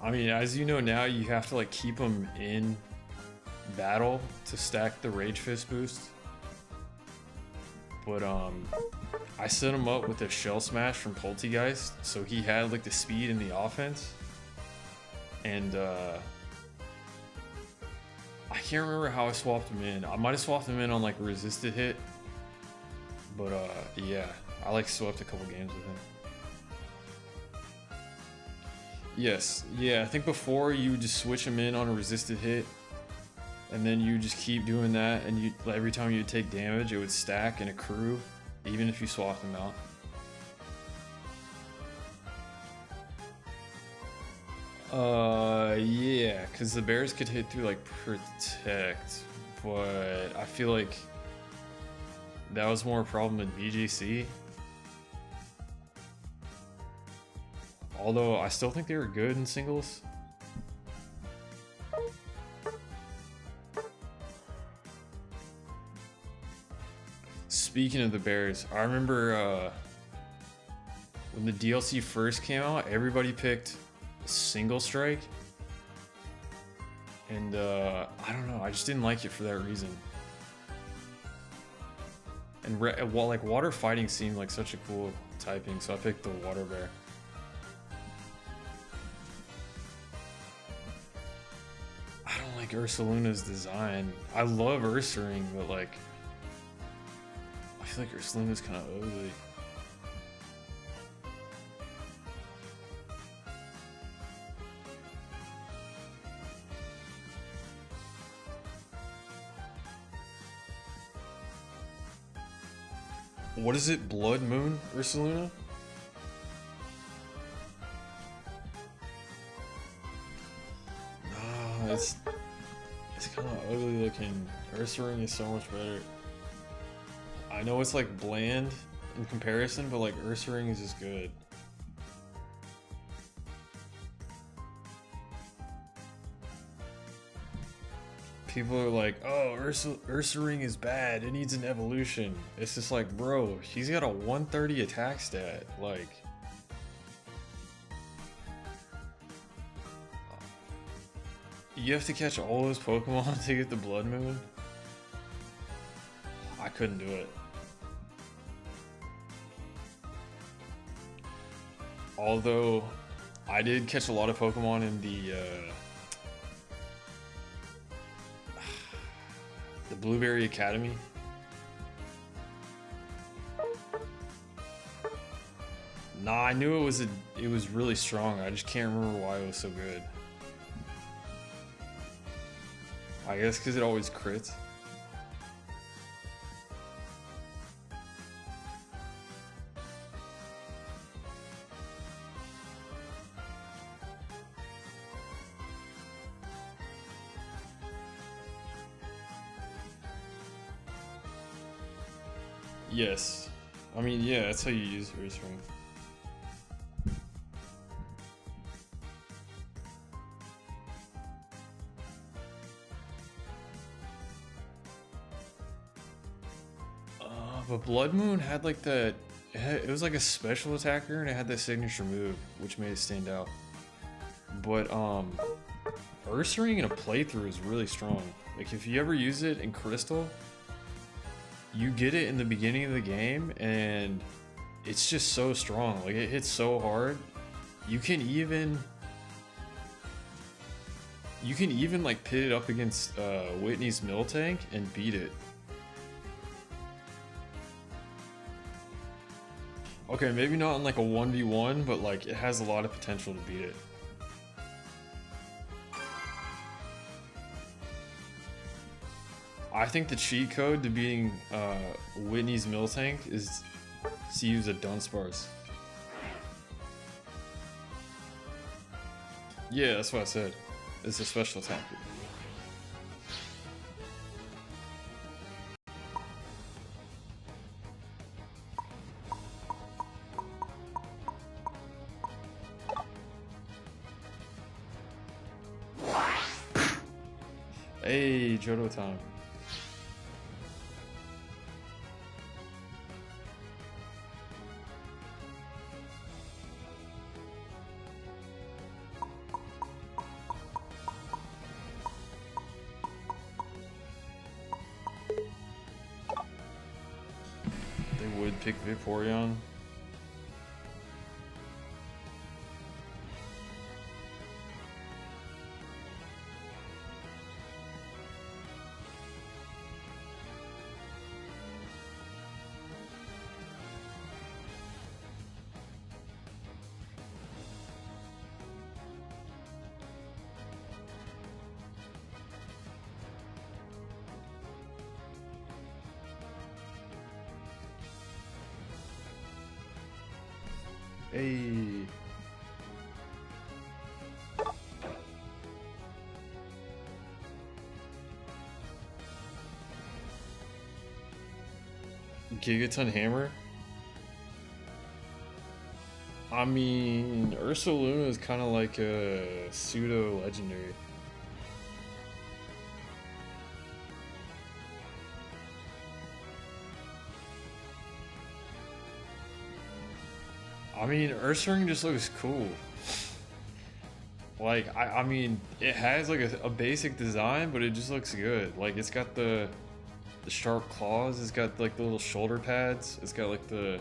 I mean, as you know now, you have to like keep them in battle to stack the Rage Fist boost. But I set him up with a Shell Smash from Poltegeist, so he had like the speed and the offense. And I can't remember how I swapped him in. I might have swapped him in on like a resisted hit. But yeah, I like swept a couple games with him. Yes, yeah, I think before you would just switch him in on a resisted hit, and then you just keep doing that, and you every time you take damage, it would stack and accrue, even if you swapped them out. Yeah, because the bears could hit through like protect, but I feel like that was more a problem in BGC. Although I still think they were good in singles. Speaking of the bears, I remember when the DLC first came out, everybody picked single strike. And I don't know, I just didn't like it for that reason. And like water fighting seemed like such a cool typing, so I picked the water bear. I don't like Ursaluna's design. I love Ursaring, but like I feel like Ursaluna's kind of ugly. What is it? Blood Moon Ursaluna? No, it's kind of ugly looking. Ursaring is so much better. I know it's like bland in comparison, but like Ursaring is just good. People are like, oh, Ursaring is bad, it needs an evolution. It's just like, bro, he's got a 130 attack stat. Like, you have to catch all those Pokemon to get the Blood Moon? I couldn't do it. Although, I did catch a lot of Pokemon in the Blueberry Academy. Nah, I knew it was really strong. I just can't remember why it was so good. I guess because it always crits. Yes. I mean, yeah, that's how you use Ursaring. But Blood Moon had like that. It was like a special attacker, and it had that signature move, which made it stand out. But Ursaring in a playthrough is really strong. Like if you ever use it in Crystal, you get it in the beginning of the game, and it's just so strong. Like it hits so hard. You can even like pit it up against Whitney's Miltank and beat it. Okay, maybe not in like a 1v1, but like it has a lot of potential to beat it. I think the cheat code to beating Whitney's Miltank is to use a Dunsparce. Yeah, that's what I said. It's a special attack. Hey, Johto time. They would pick Vaporeon. Hey. Gigaton Hammer? I mean, Ursaluna is kind of like a pseudo legendary. I mean, Ursaring just looks cool. Like, I mean, it has like a basic design, but it just looks good. Like, it's got the sharp claws, it's got like the little shoulder pads, it's got like the...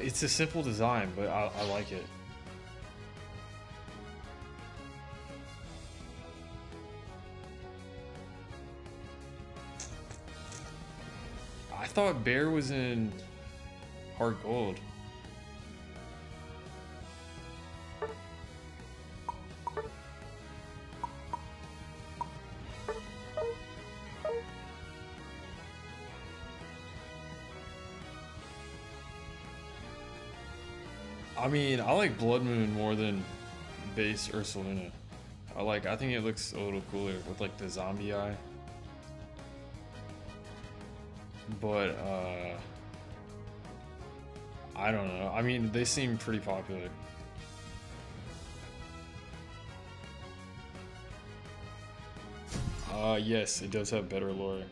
It's a simple design, but I like it. I thought Bear was in Heart Gold. I mean, I like Blood Moon more than base Ursaluna. I think it looks a little cooler with like the zombie eye. But I don't know. I mean, they seem pretty popular. Yes, it does have better lore.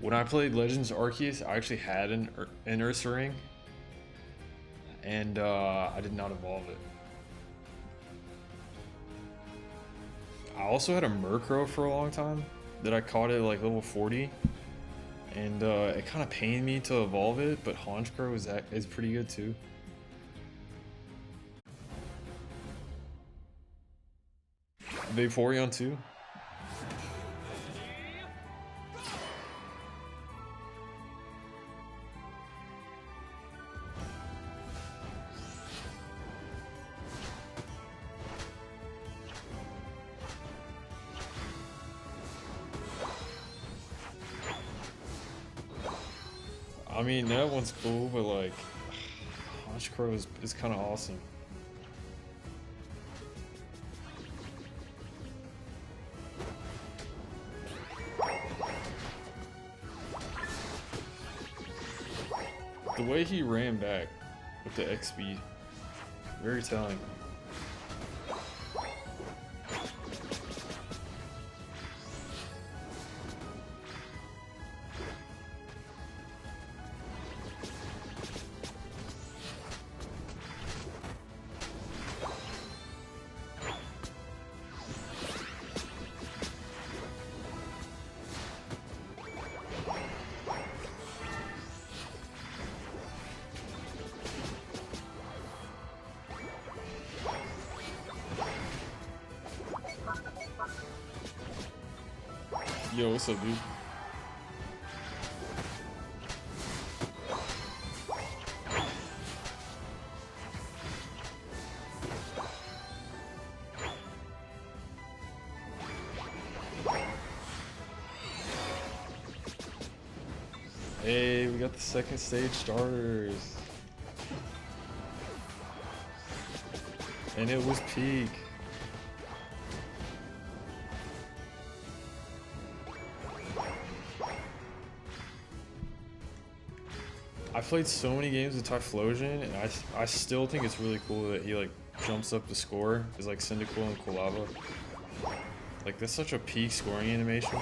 When I played Legends Arceus, I actually had an Ursaring, and I did not evolve it. I also had a Murkrow for a long time that I caught at like level 40, and it kind of pained me to evolve it, but Honchkrow is pretty good too. Vaporeon too? I mean, that one's cool, but like, Honchkrow is kind of awesome. The way he ran back with the X speed, very telling. Yo, what's up, dude? Hey, we got the second stage starters. And it was peak. I played so many games with Typhlosion, and I still think it's really cool that he like jumps up the score. Is like Cyndaquil and Quilava. Like that's such a peak scoring animation.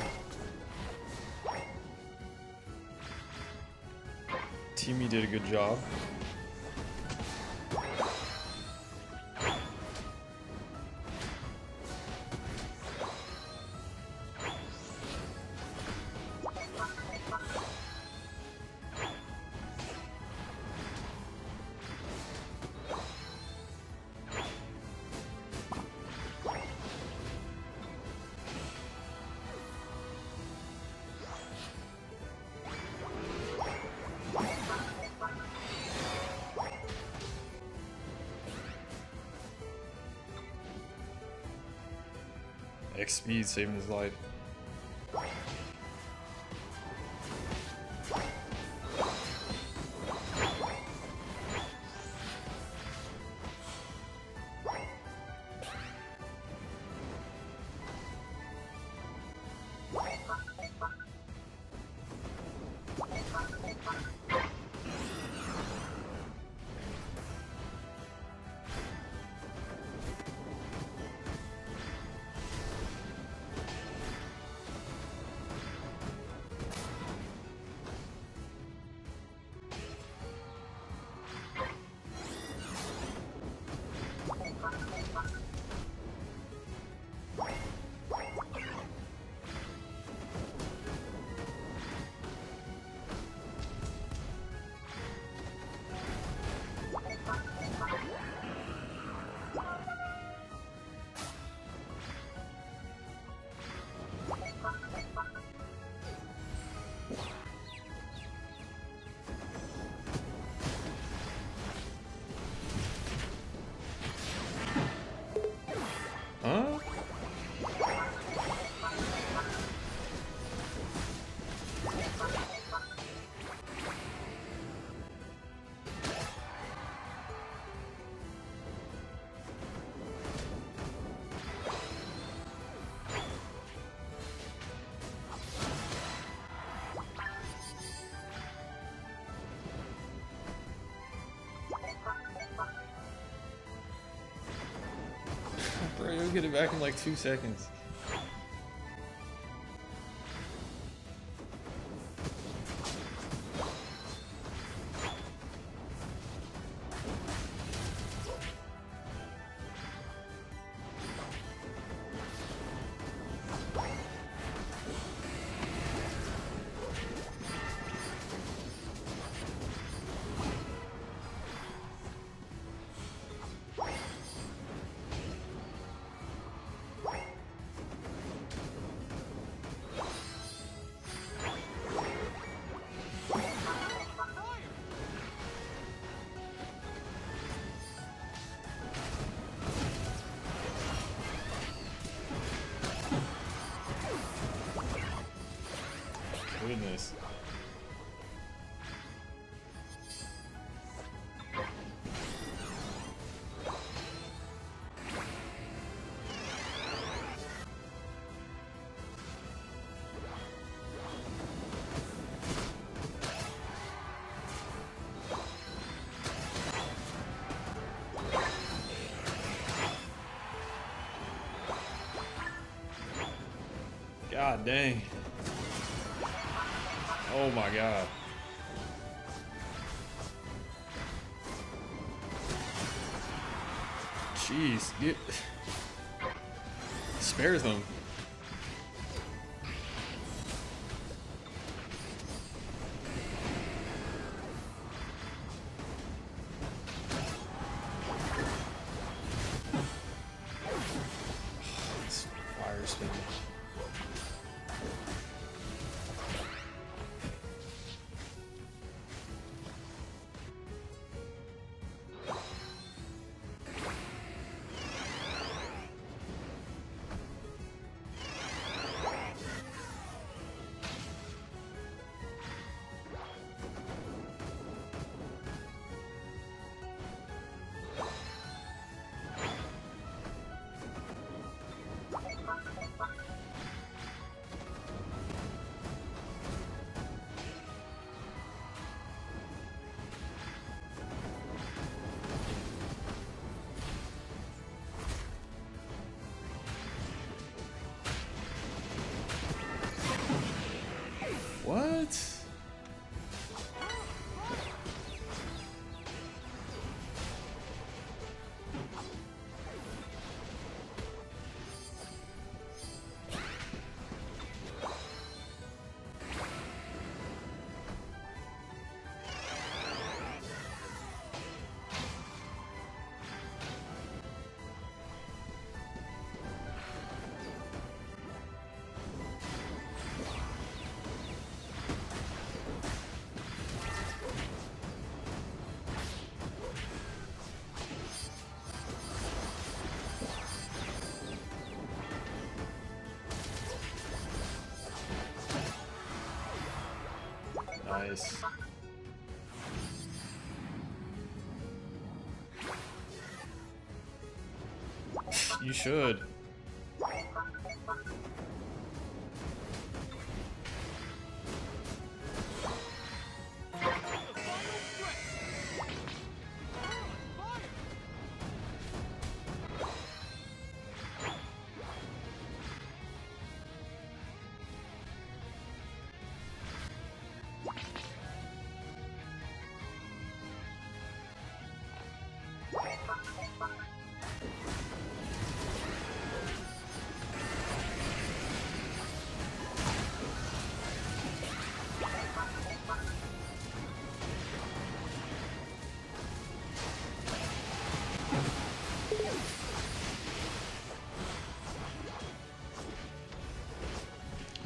Teamy did a good job. X speed saving his life. Bro, you'll get it back in like 2 seconds. Goodness. God dang. Oh my god. Jeez, get spares them. It's fire spinning. What? Nice. You should.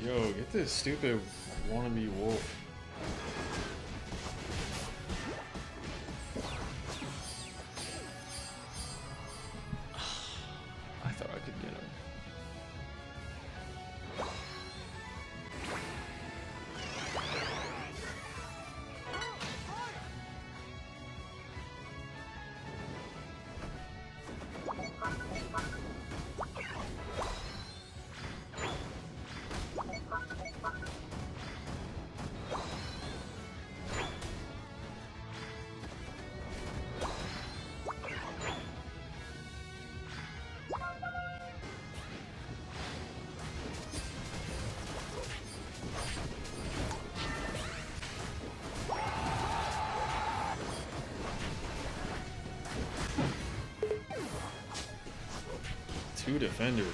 Yo, get this stupid wannabe wolf. I thought I could get him. 2 defenders.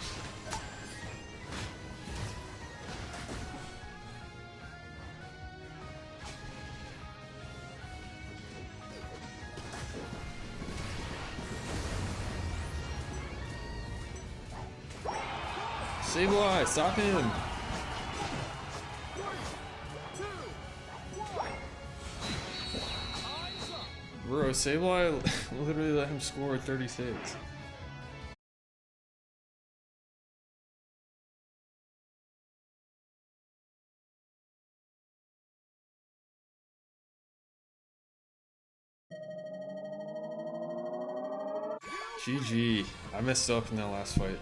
Sableye, stop him! Bro, Sableye literally let him score 36. GG. I messed up in that last fight.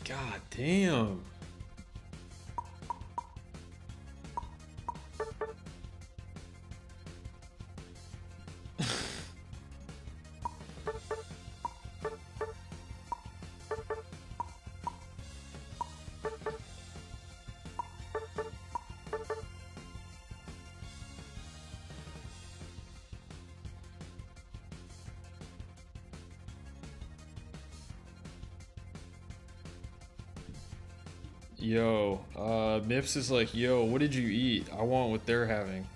God damn. Yo, Mips is like, yo, what did you eat? I want what they're having.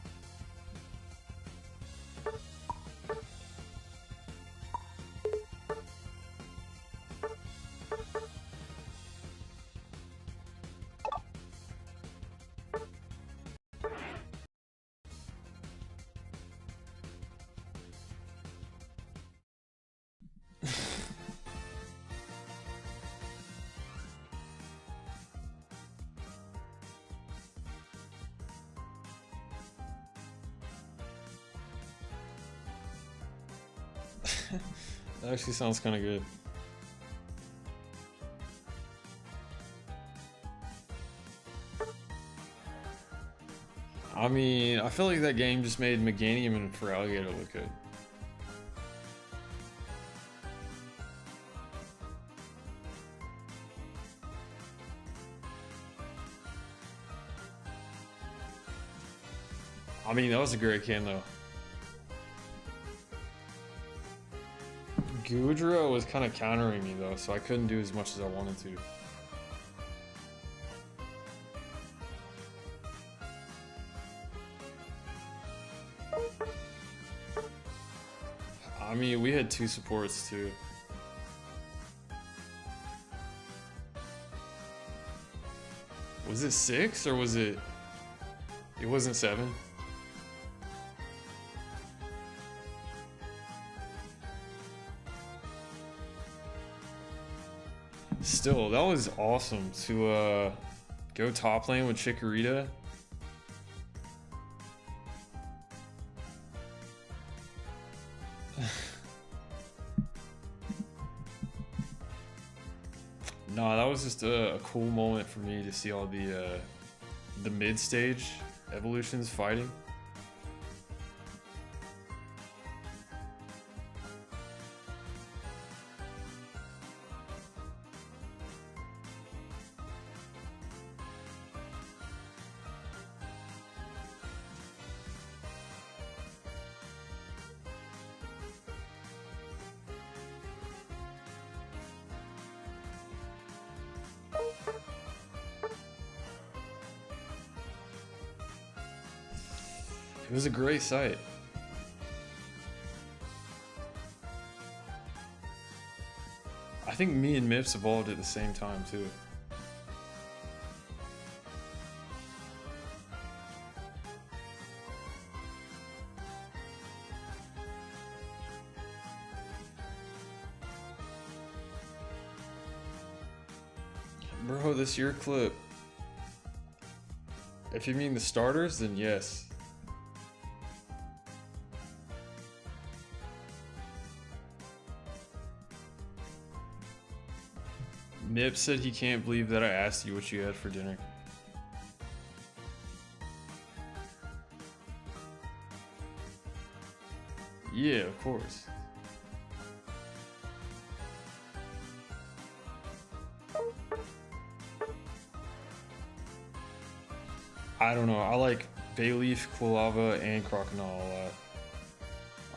That actually sounds kind of good. I mean, I feel like that game just made Meganium and Feraligatr look good. I mean, that was a great game though. Goodra was kind of countering me though, so I couldn't do as much as I wanted to. I mean, we had 2 supports too. Was it 6 or was it? It wasn't 7. Still, that was awesome to go top lane with Chikorita. No, that was just a cool moment for me to see all the mid-stage evolutions fighting. It was a great sight. I think me and Mips evolved at the same time too. Bro, this year clip. If you mean the starters, then yes. Nip said he can't believe that I asked you what you had for dinner. Yeah, of course. I don't know. I like Bayleaf, Quilava, and Croconaw a lot.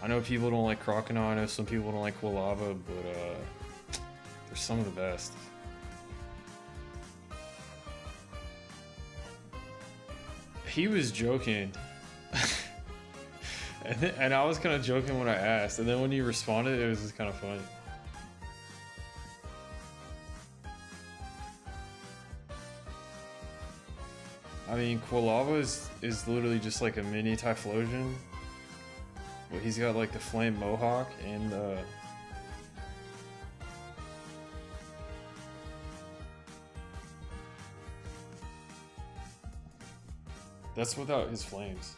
I know people don't like Crocodile, I know some people don't like Quilava, but they're some of the best. He was joking. and I was kind of joking when I asked, and then when you responded, it was just kind of funny. I mean, Quilava is literally just like a mini Typhlosion. But he's got like the Flame Mohawk and that's without his flames.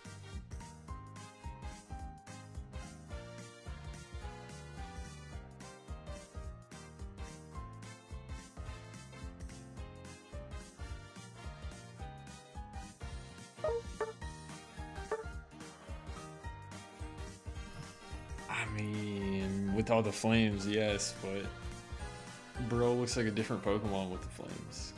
I mean, with all the flames, yes, but bro looks like a different Pokemon with the flames.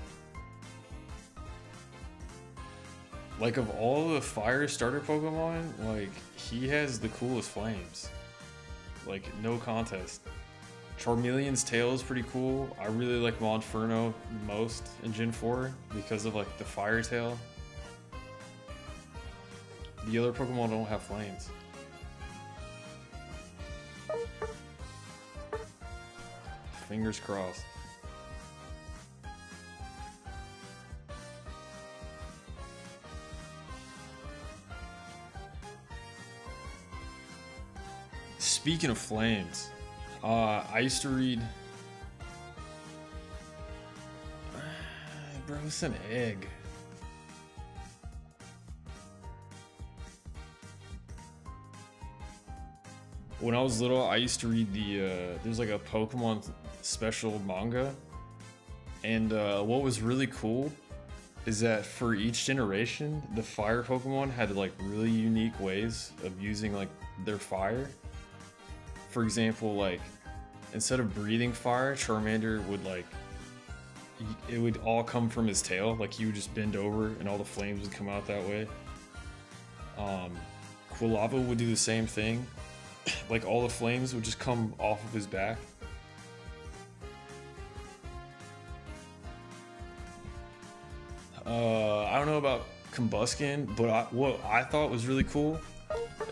Like, of all the fire starter Pokemon, like, he has the coolest flames. Like, no contest. Charmeleon's tail is pretty cool. I really like Monferno most in Gen 4 because of, like, the fire tail. The other Pokemon don't have flames. Fingers crossed. Speaking of flames, I used to read. Bro, it's an egg. When I was little, I used to read there's like a Pokemon special manga. And what was really cool is that for each generation, the fire Pokemon had like really unique ways of using like their fire. For example, like instead of breathing fire, Charmander would like, it would all come from his tail. Like he would just bend over and all the flames would come out that way. Quilava would do the same thing. Like all the flames would just come off of his back. I don't know about Combuskin, but what I thought was really cool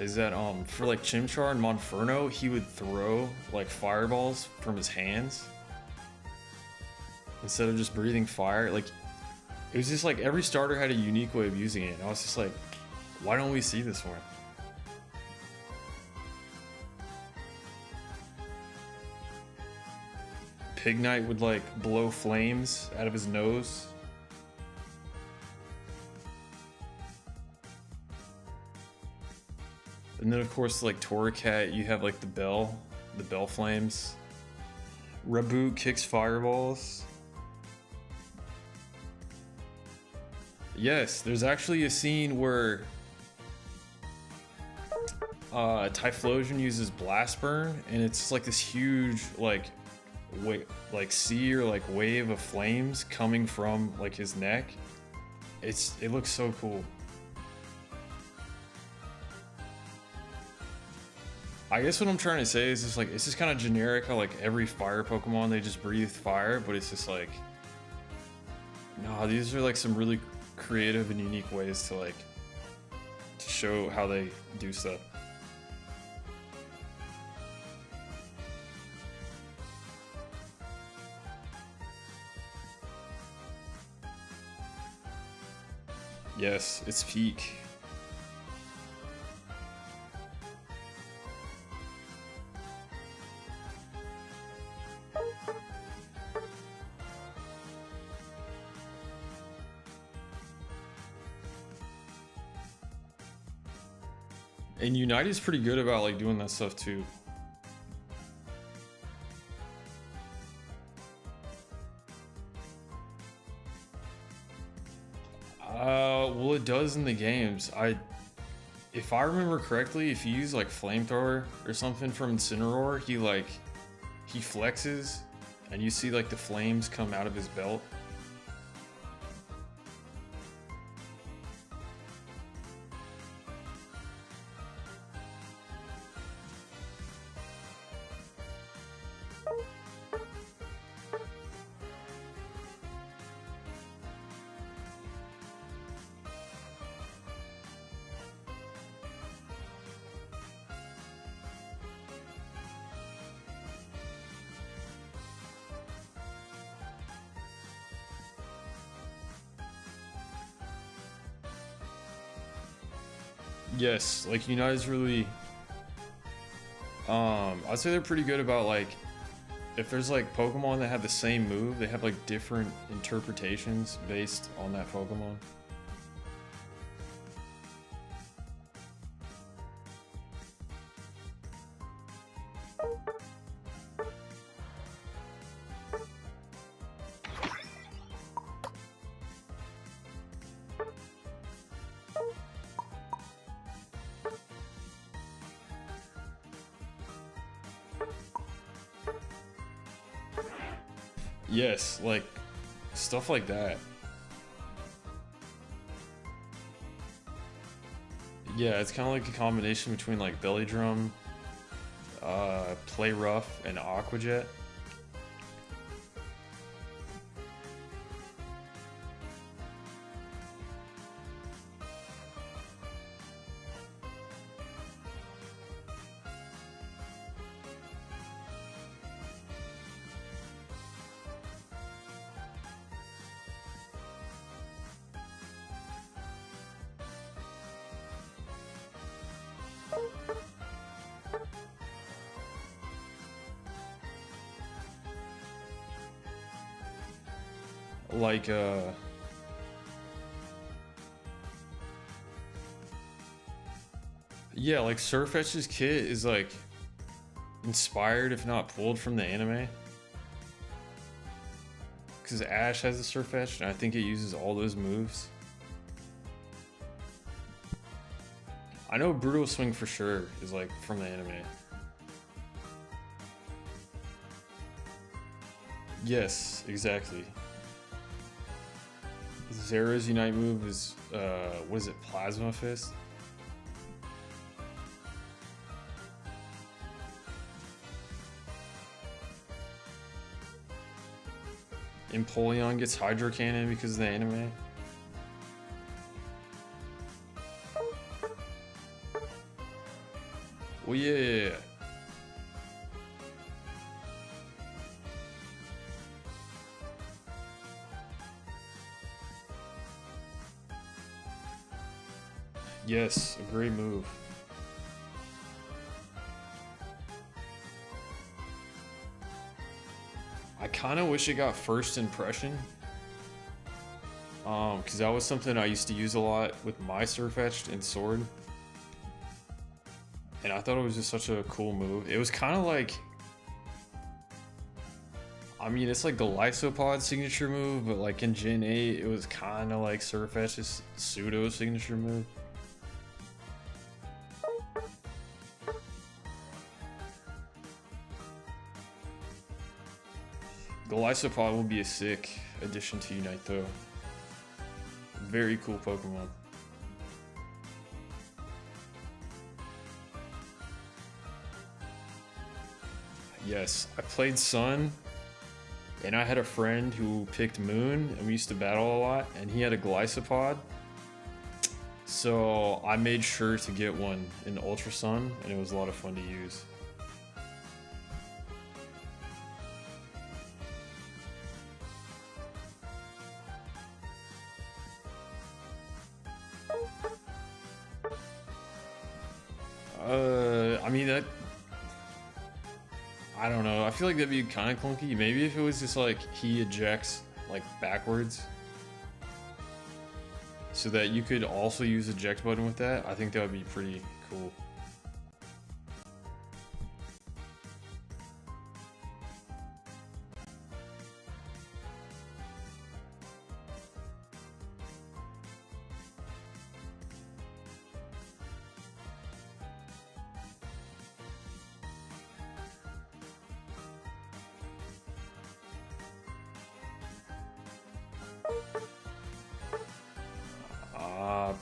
is that for like Chimchar and Monferno, he would throw like fireballs from his hands instead of just breathing fire. Like it was just like every starter had a unique way of using it. And I was just like, why don't we see this more? Pignite would like blow flames out of his nose. And then of course like Torracat, you have like the bell flames. Raboot kicks fireballs. Yes, there's actually a scene where Typhlosion uses Blast Burn, and it's like this huge like sea or like wave of flames coming from like his neck. It looks so cool. I guess what I'm trying to say is just like it's just kind of generic how like every fire Pokemon they just breathe fire, but it's just like no, these are like some really creative and unique ways to like to show how they do stuff. Yes, it's peak. And United's pretty good about like doing that stuff too. Well, it does in the games. If I remember correctly, if you use like Flamethrower or something from Incineroar, he flexes, and you see like the flames come out of his belt. Yes, like United's really I'd say they're pretty good about like if there's like Pokemon that have the same move, they have like different interpretations based on that Pokemon. Yes, like stuff like that. Yeah, it's kind of like a combination between like Belly Drum, Play Rough, and Aqua Jet. Like yeah, like Surfetch's kit is like inspired if not pulled from the anime. Because Ash has a Surfetch and I think it uses all those moves. I know Brutal Swing for sure is like from the anime. Yes, exactly. Zera's Unite move is, what is it, Plasma Fist? Empoleon gets Hydro Cannon because of the anime. Well, yeah. Yes, a great move. I kind of wish it got first impression. Because that was something I used to use a lot with my Surfetched and Sword. And I thought it was just such a cool move. It was kind of like... I mean, it's like the Lysopod signature move, but like in Gen 8, it was kind of like Surfetch's pseudo signature move. The Lysopod will be a sick addition to Unite though. Very cool Pokemon. Yes, I played Sun, and I had a friend who picked Moon, and we used to battle a lot, and he had a Glisopod. So I made sure to get one in Ultra Sun, and it was a lot of fun to use. I mean, that... I don't know. I feel like that'd be kind of clunky. Maybe if it was just like he ejects like backwards, so that you could also use eject button with that. I think that would be pretty cool.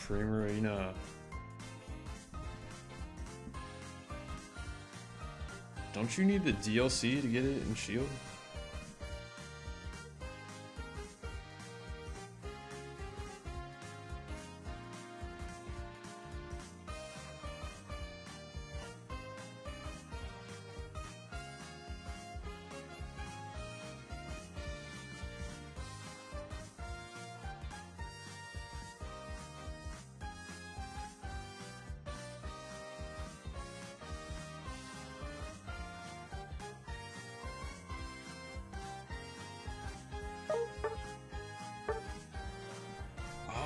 Primarina. Don't you need the DLC to get it in Shield?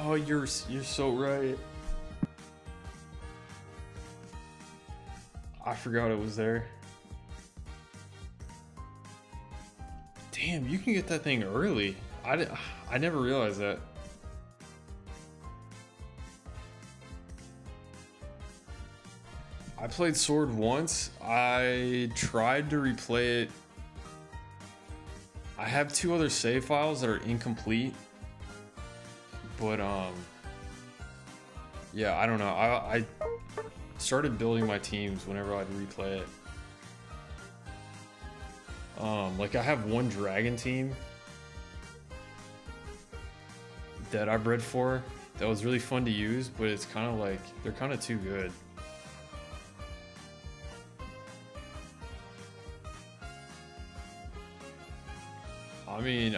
Oh, you're so right. I forgot it was there. Damn, you can get that thing early. I never realized that. I played Sword once. I tried to replay it. I have 2 other save files that are incomplete. But yeah, I don't know. I started building my teams whenever I'd replay it. Like I have one dragon team that I bred for that was really fun to use, but it's kind of like they're kind of too good. I mean,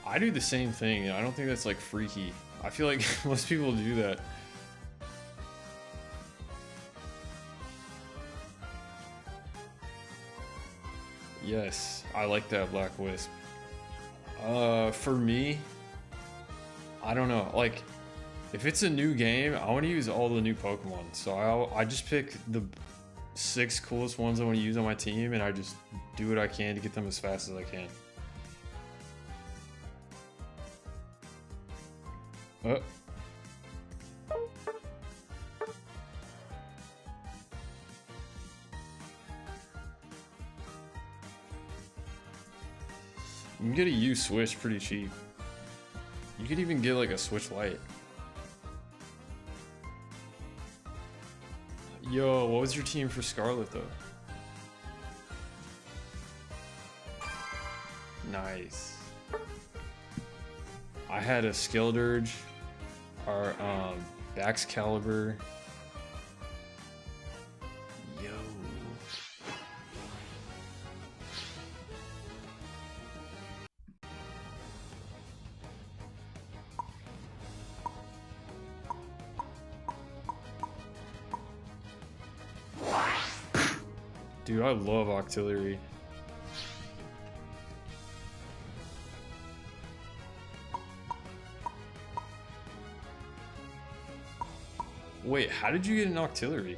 I do the same thing. I don't think that's like freaky. I feel like most people do that. Yes, I like that Black Wisp. For me, I don't know. Like, if it's a new game, I want to use all the new Pokemon. So I just pick the 6 coolest ones I want to use on my team, and I just do what I can to get them as fast as I can. You can get a U Switch pretty cheap. You could even get like a Switch Lite. Yo, what was your team for Scarlet though? Nice. I had a Skeledirge, or Baxcalibur. Yo. Dude, I love Octillery. Wait, how did you get an Octillery?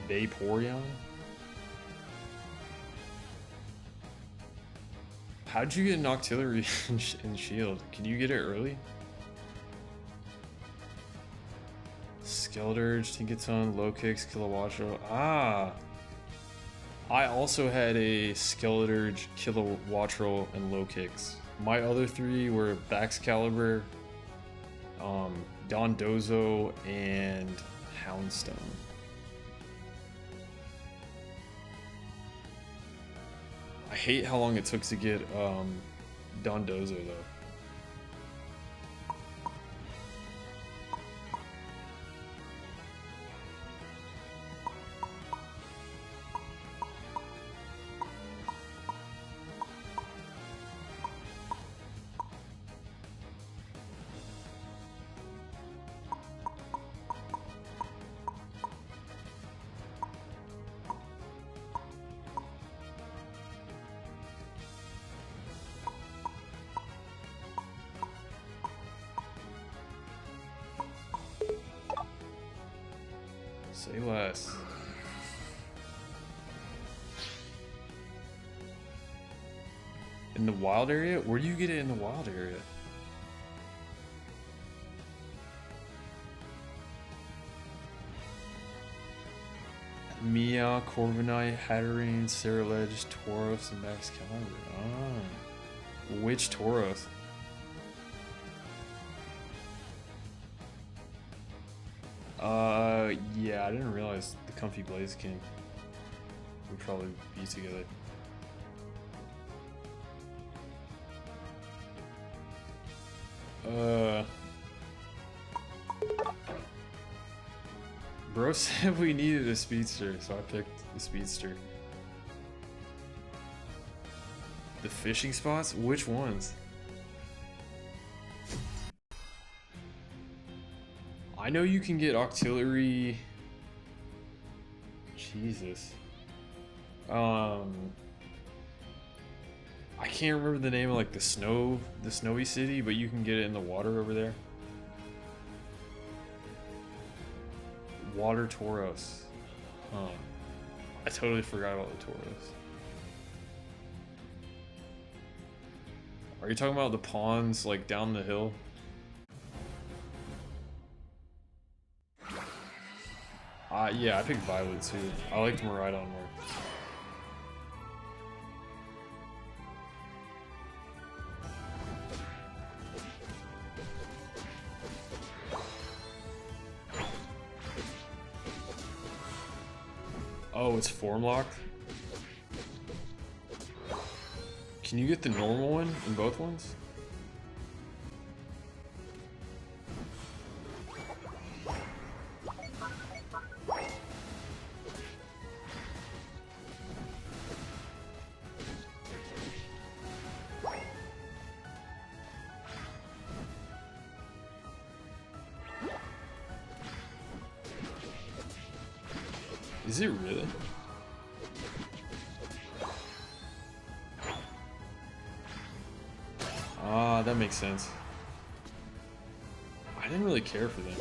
Vaporeon? How'd you get an Octillery in Shield? Can you get it early? Skeledirge, Tinkaton, Low Kicks, Kilowattrel. Ah! I also had a Skeledirge, Kilowattrel, and Low Kicks. My other 3 were Baxcalibur, Dondozo, and Houndstone. I hate how long it took to get Dondozo though. Say less. In the wild area? Where do you get it in the wild area? Mia, Corviknight, Hatterene, Ceruledge, Tauros, and Baxcalibur. Ah. Which Tauros? Yeah, I didn't realize the Comfy Blaziken would probably be together. Bro said we needed a speedster, so I picked the speedster. The fishing spots? Which ones? I know you can get auxiliary. Jesus. I can't remember the name of like the snowy city, but you can get it in the water over there. Water Tauros. Huh. I totally forgot about the Tauros. Are you talking about the ponds like down the hill? Yeah, I picked Violet too. I liked Miraidon more. Oh, it's form locked? Can you get the normal one in both ones? Is it really? Ah, that makes sense. I didn't really care for them.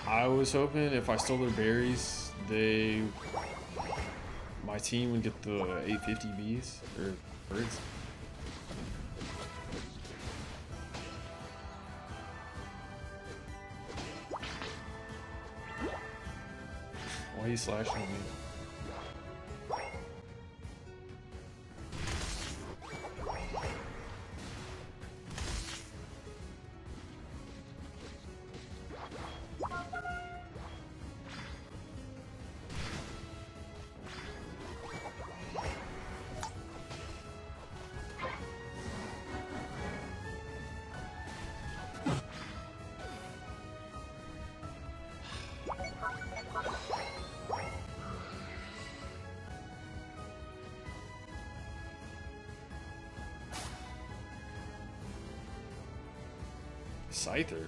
I was hoping if I stole their berries, my team would get the 850 bees or birds. Why are you slashing at me? Scyther?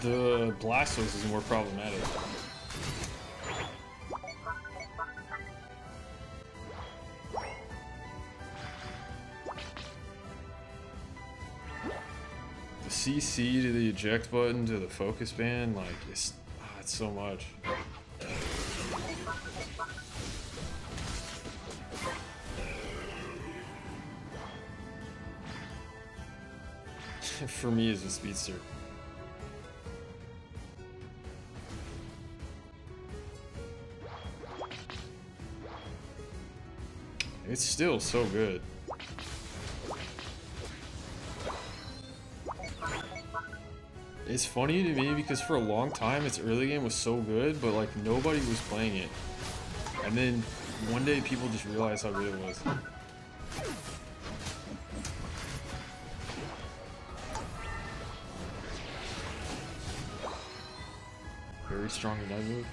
The Blastoise is more problematic. CC to the eject button to the focus band, like it's so much. For me, it's a speedster. It's still so good. It's funny to me because for a long time its early game was so good, but like nobody was playing it. And then one day people just realized how good it was. Very strong in that move.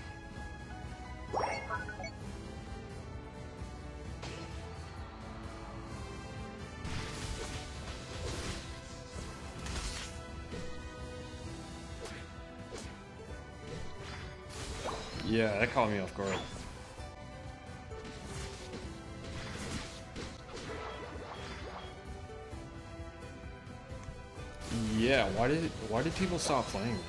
Yeah, that caught me off guard. yeah, why did people stop playing that?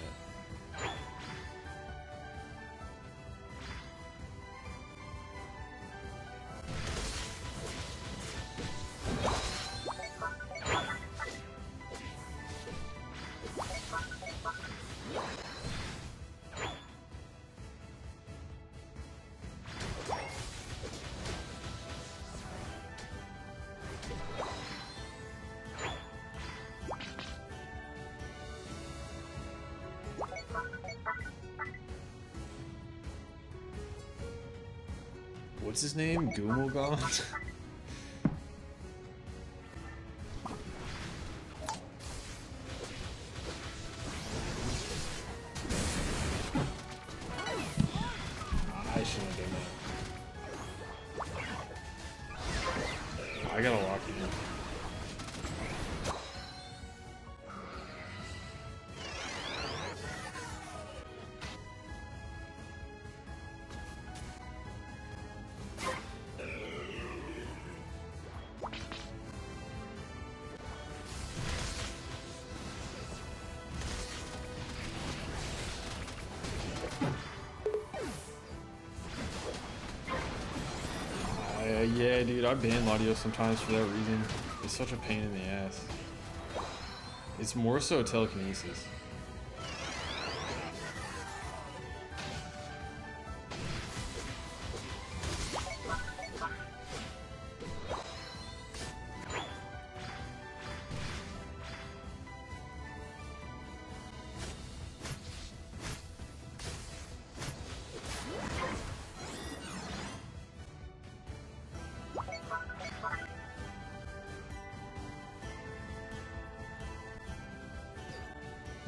What's his name? Goomogon? I shouldn't have done that. I gotta lock it in. Yeah, dude, I ban Latios sometimes for that reason. It's such a pain in the ass. It's more so telekinesis.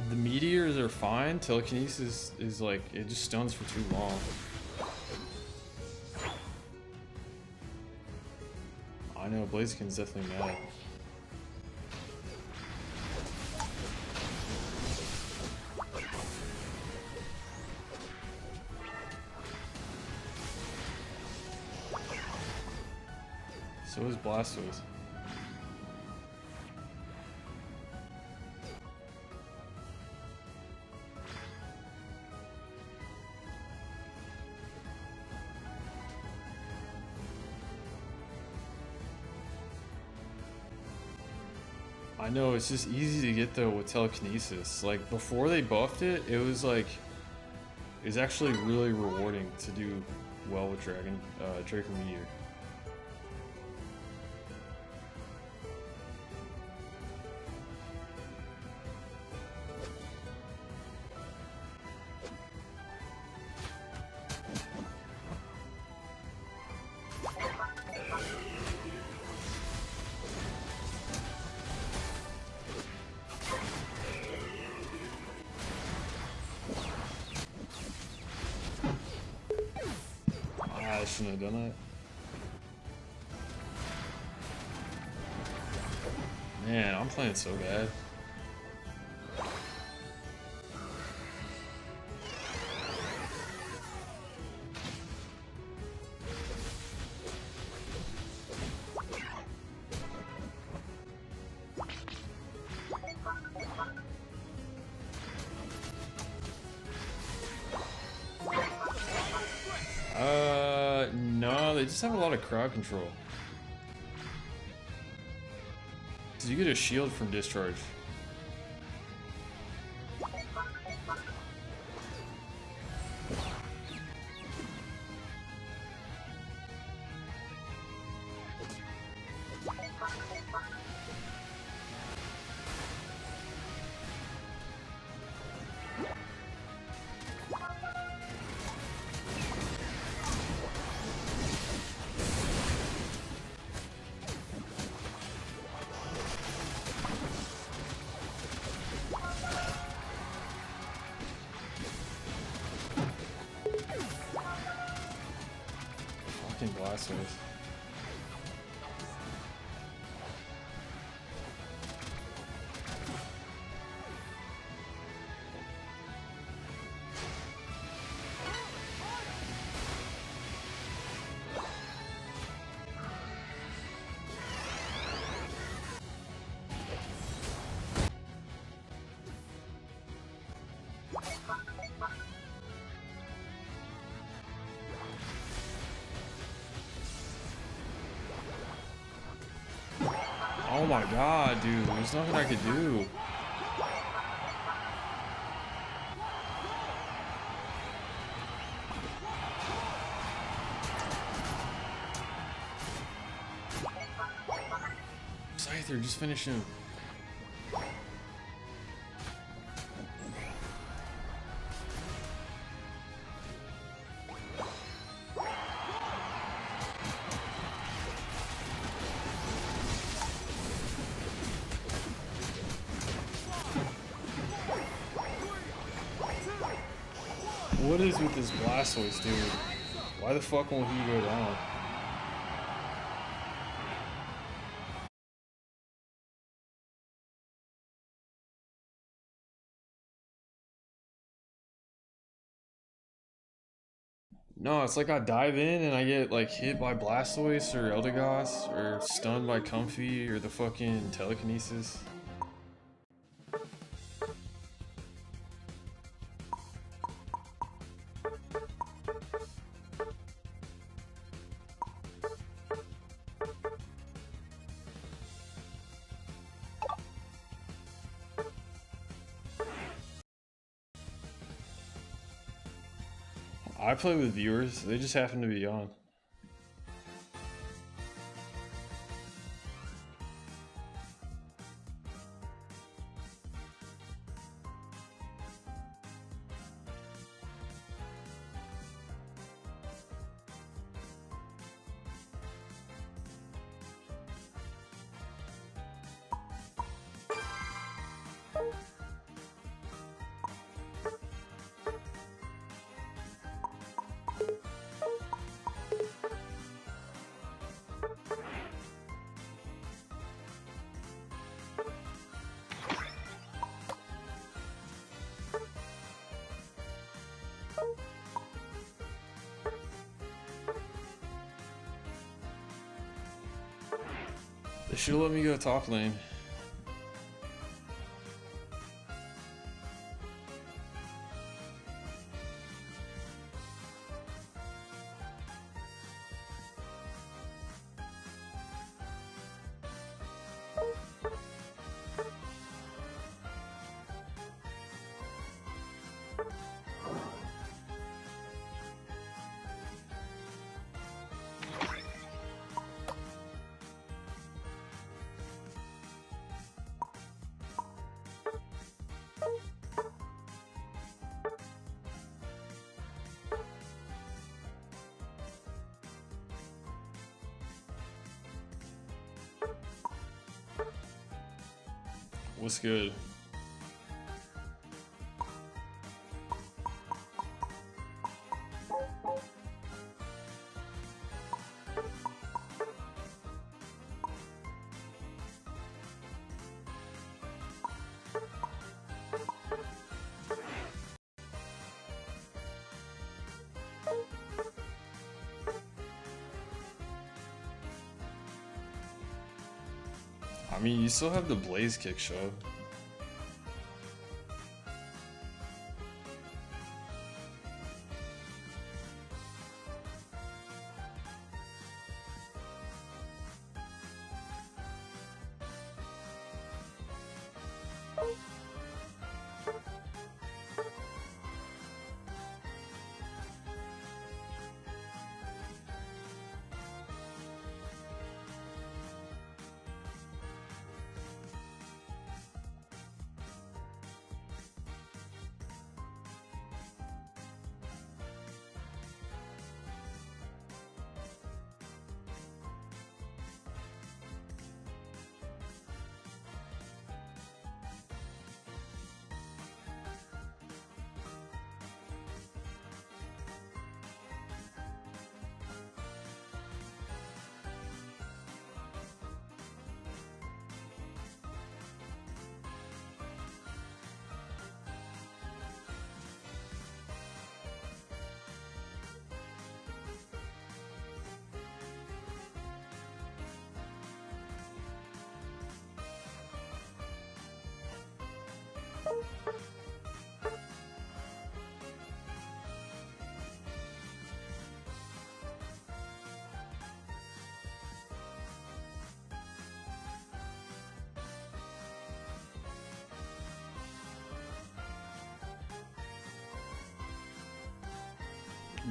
The meteors are fine. Telekinesis is like, it just stuns for too long. I know, Blaziken's definitely mad. So is Blastoise. I know, it's just easy to get though with telekinesis. Like before they buffed it, it was like, it was actually really rewarding to do well with Draco Meteor. I shouldn't have done that. Man, I'm playing so bad. No, they just have a lot of crowd control. So you get a shield from discharge. Blastoise. Oh my god, dude. There's nothing I could do. Scyther, just finish him. What is with this Blastoise, dude? Why the fuck won't he go down? No, it's like I dive in and I get like hit by Blastoise or Eldegoss or stunned by Comfy or the fucking telekinesis. I play with viewers, they just happen to be on. They should let me go top lane. What's good? I mean, you still have the Blaze Kick shove.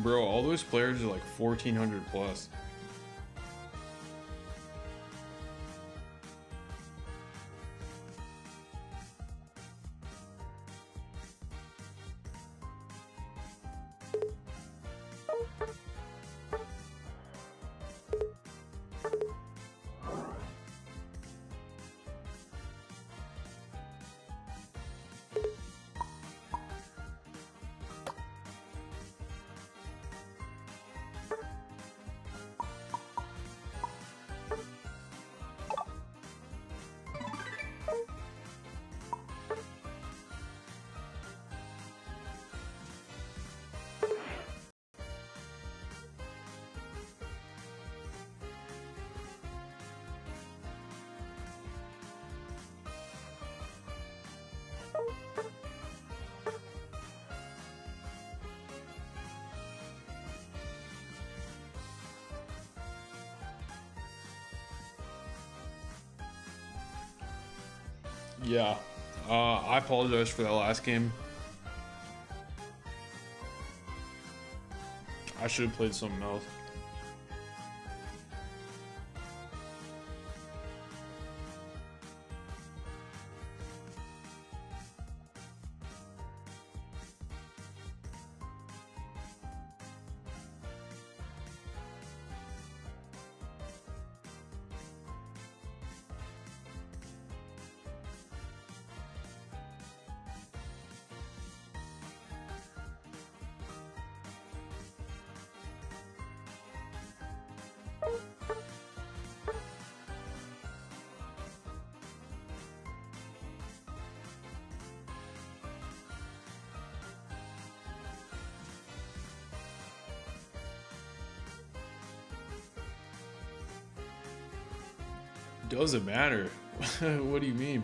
Bro, all those players are like 1400 plus. Yeah. I apologize for that last game. I should have played something else. Doesn't matter. What do you mean?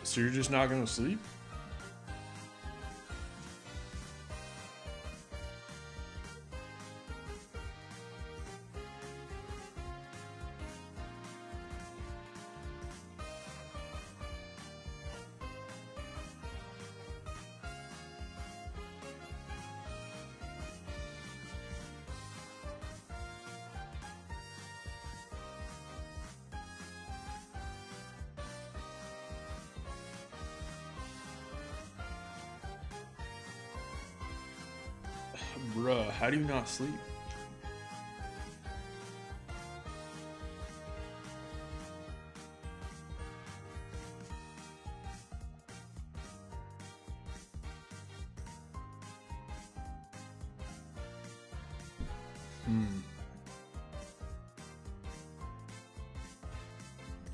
So you're just not gonna sleep? Bruh, how do you not sleep?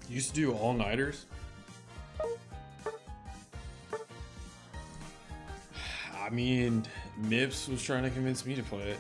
You used to do all-nighters? I mean, Mips was trying to convince me to play it.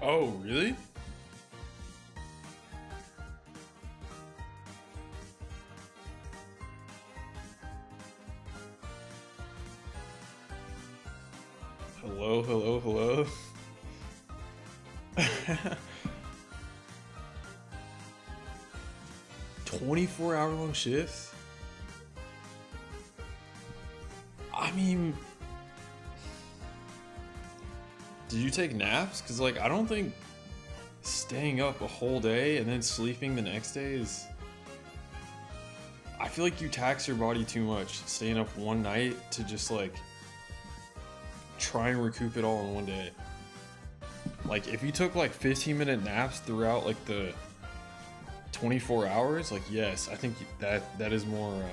Oh, really? Hello, hello, hello. 24-hour long shifts? I mean, did you take naps? Because, like, I don't think staying up a whole day and then sleeping the next day is... I feel like you tax your body too much staying up one night to just, like, try and recoup it all in one day. Like, if you took, like, 15-minute naps throughout, like, the 24 hours, like, yes, I think that is more,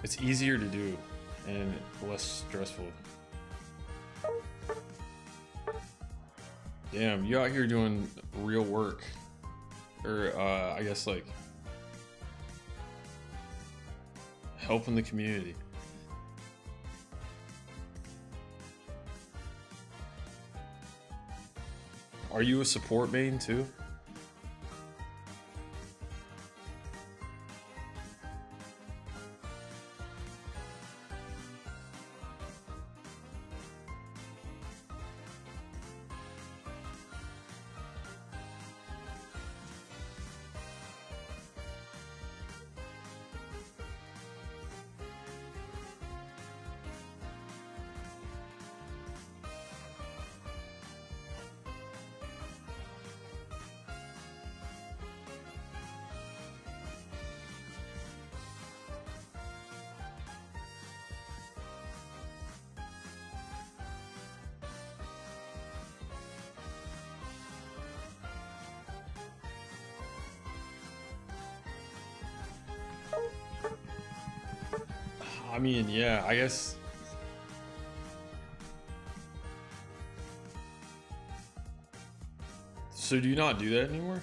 it's easier to do and less stressful. Damn, you out here doing real work. Or, I guess, like, helping the community. Are you a support main too? I mean, yeah, I guess. So do you not do that anymore?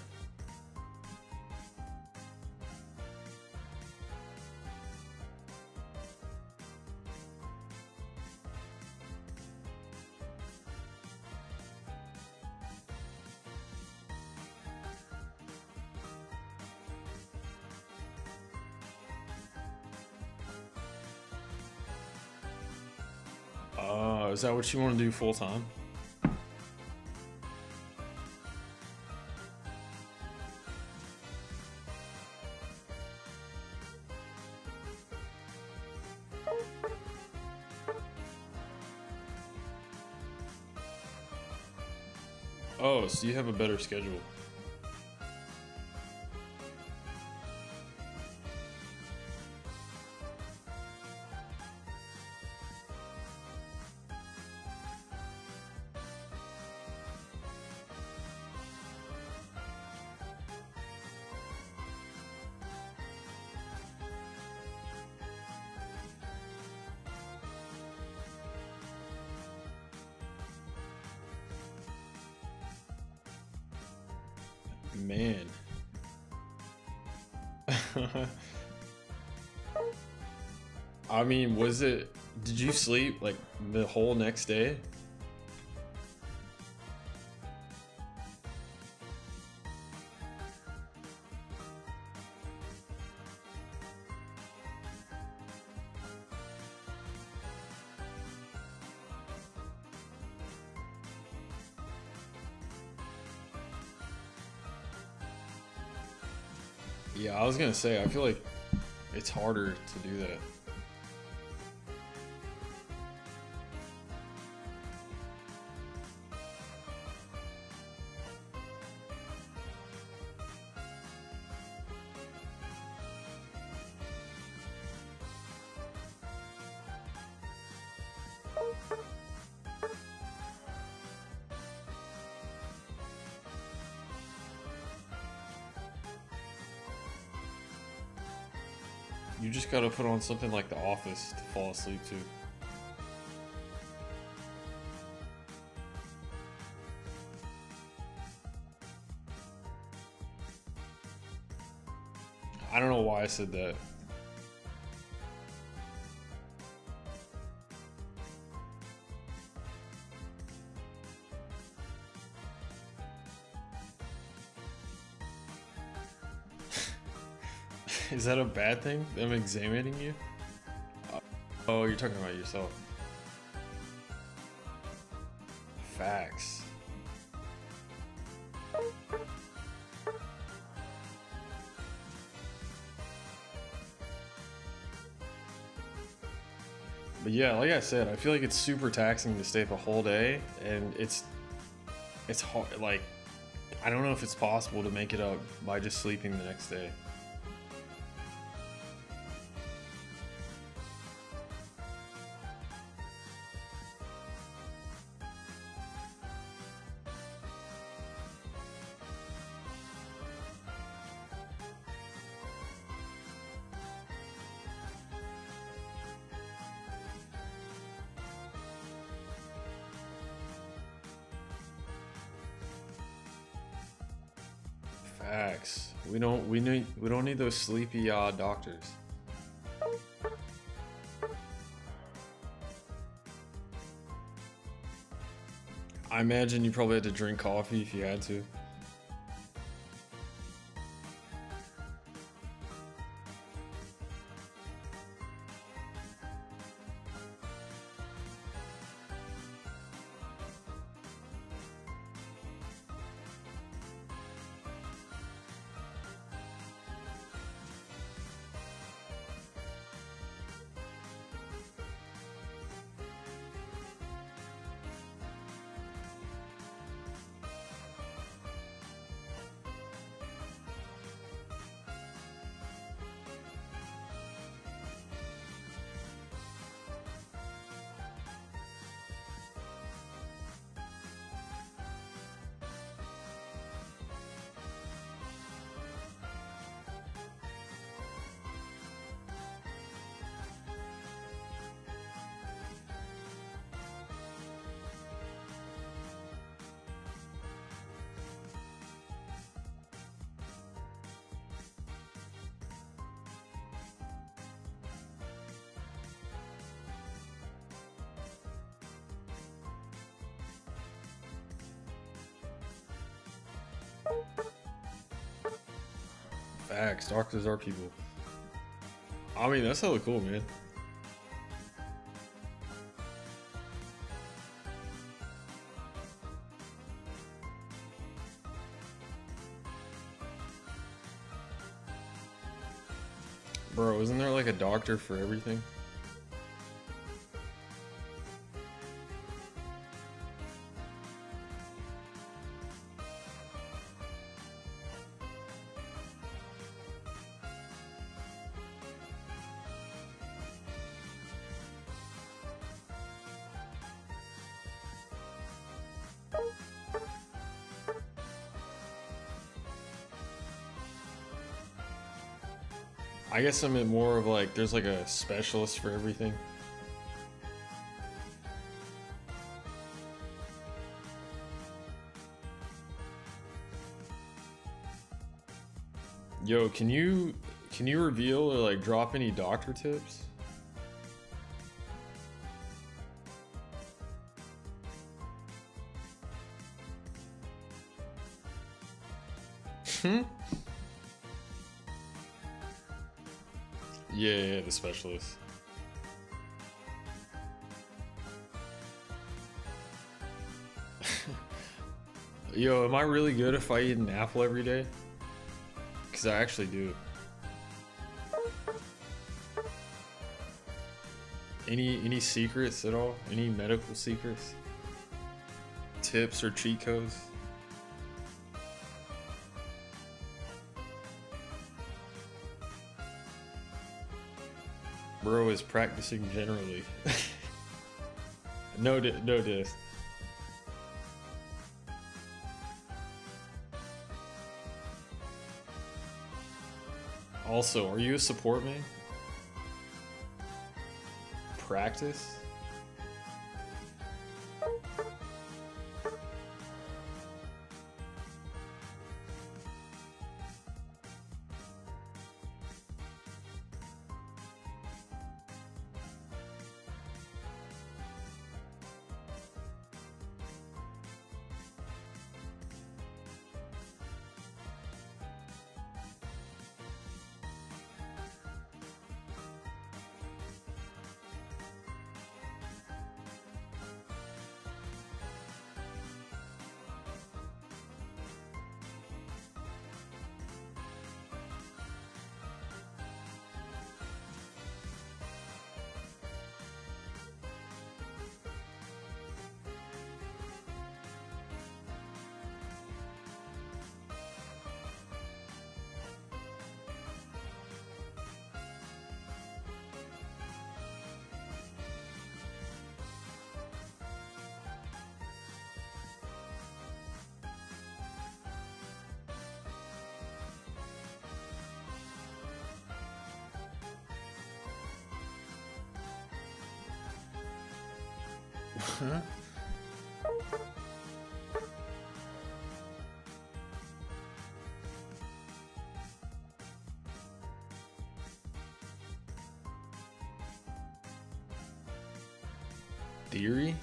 Is that what you want to do full time? Oh, so you have a better schedule. Man. I mean, did you sleep like the whole next day? Yeah, I was gonna say, I feel like it's harder to do that. You just gotta put on something like The Office to fall asleep to. I don't know why I said that. Is that a bad thing? Them examining you? Oh, you're talking about yourself. Facts. But yeah, like I said, I feel like it's super taxing to stay up a whole day, and it's hard. Like, I don't know if it's possible to make it up by just sleeping the next day. Facts. We don't need those sleepy doctors. I imagine you probably had to drink coffee if you had to. Facts. Doctors are people. I mean, that's hella cool, man. Bro, isn't there like a doctor for everything? I guess I meant more of like, there's like a specialist for everything. Yo, can you reveal or like drop any doctor tips? Hmm? Yeah, the specialist. Yo, am I really good if I eat an apple every day? Because I actually do. Any secrets at all? Any medical secrets? Tips or cheat codes? Bro is practicing generally. No diss. Also, are you a support man? Practice? Theory?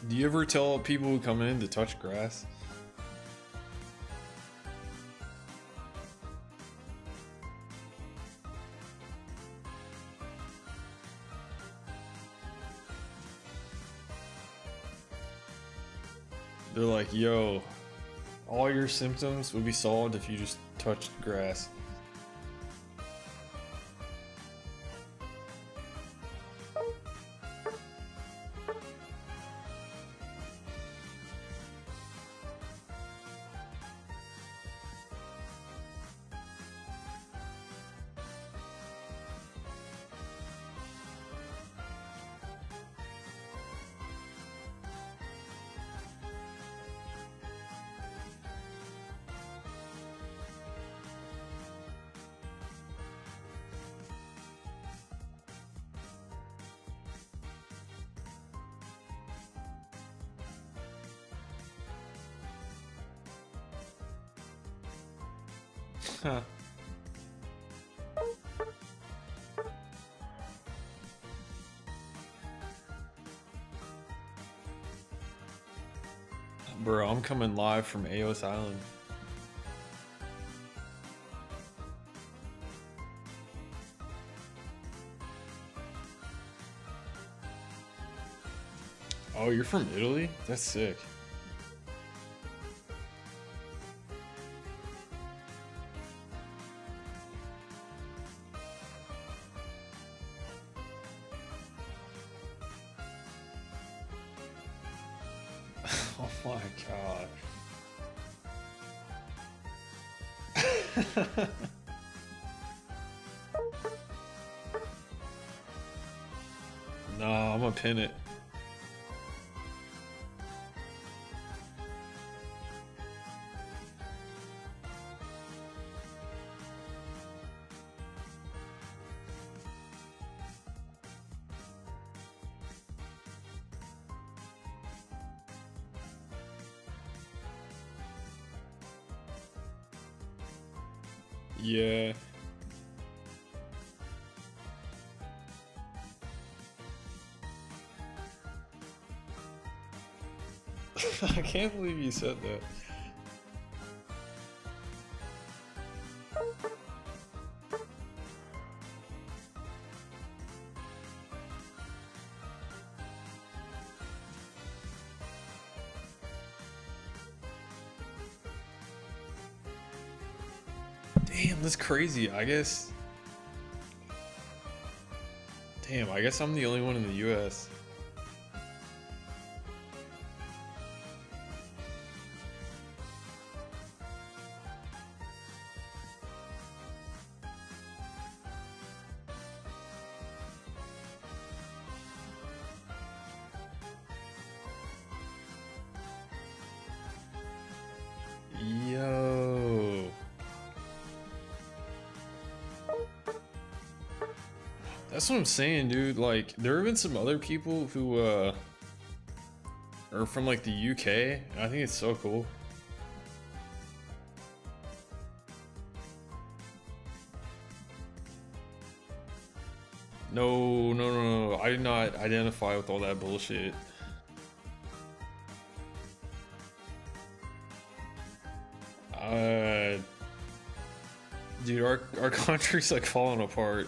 Do you ever tell people who come in to touch grass? They're like, yo, all your symptoms would be solved if you just touched grass. Huh. Bro, I'm coming live from Aos Island. Oh, you're from Italy? That's sick. Oh my god. Nah, I'm gonna pin it. Yeah. I can't believe you said that. Damn, that's crazy. I guess. Damn, I guess I'm the only one in the US. Yo. That's what I'm saying, dude. Like, there have been some other people who, are from, like, the UK. And I think it's so cool. No, no, no, no. I do not identify with all that bullshit. Dude, our country's like falling apart.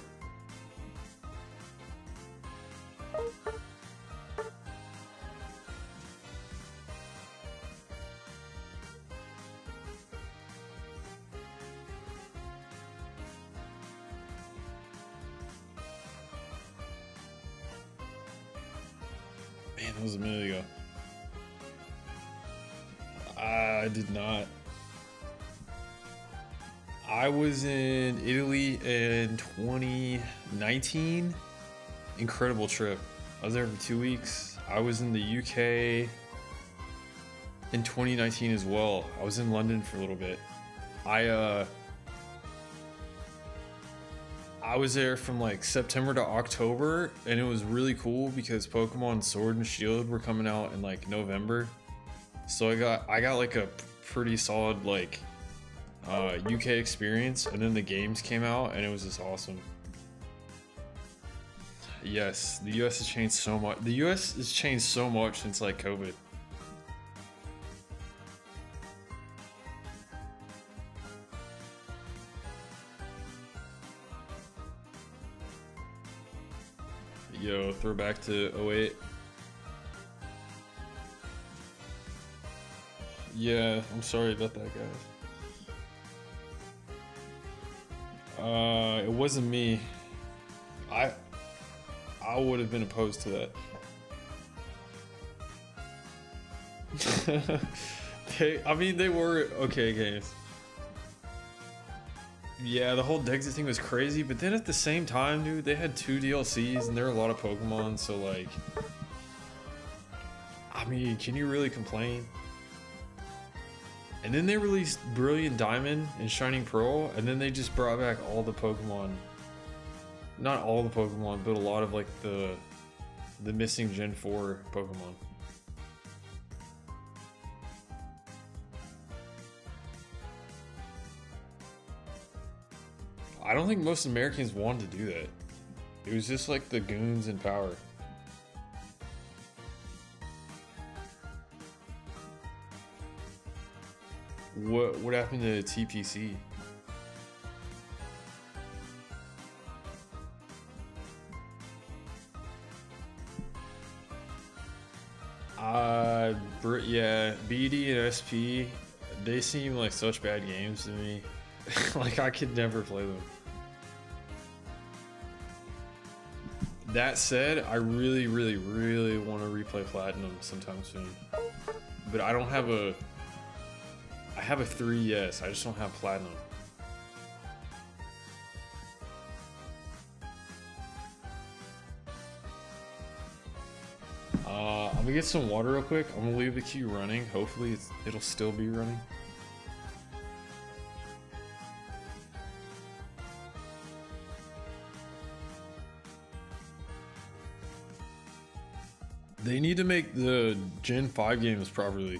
Man, that was a minute ago. I did not. I was in Italy in 2019. Incredible trip. I was there for 2 weeks. I was in the UK in 2019 as well. I was in London for a little bit. I was there from like September to October, and it was really cool because Pokemon Sword and Shield were coming out in like November. So I got like a pretty solid like UK experience, and then the games came out, and it was just awesome. Yes, the US has changed so much. The US has changed so much since like COVID. Yo, throwback to '08. Yeah, I'm sorry about that, guys. It wasn't me. I would have been opposed to that. I mean, they were okay games. Yeah, the whole Dexit thing was crazy, but then at the same time, dude, they had 2 DLCs and there were a lot of Pokemon, so like, I mean, can you really complain? And then they released Brilliant Diamond and Shining Pearl, and then they just brought back all the Pokemon. Not all the Pokemon, but a lot of like the missing Gen 4 Pokemon. I don't think most Americans wanted to do that. It was just like the goons in power. What happened to TPC? Yeah, BD and SP, they seem like such bad games to me. Like I could never play them. That said, I really, really, really want to replay Platinum sometime soon. But I don't have a... I have a 3DS, I just don't have Platinum. I'm gonna get some water real quick. I'm gonna leave the queue running. Hopefully it'll still be running. They need to make the Gen 5 games properly.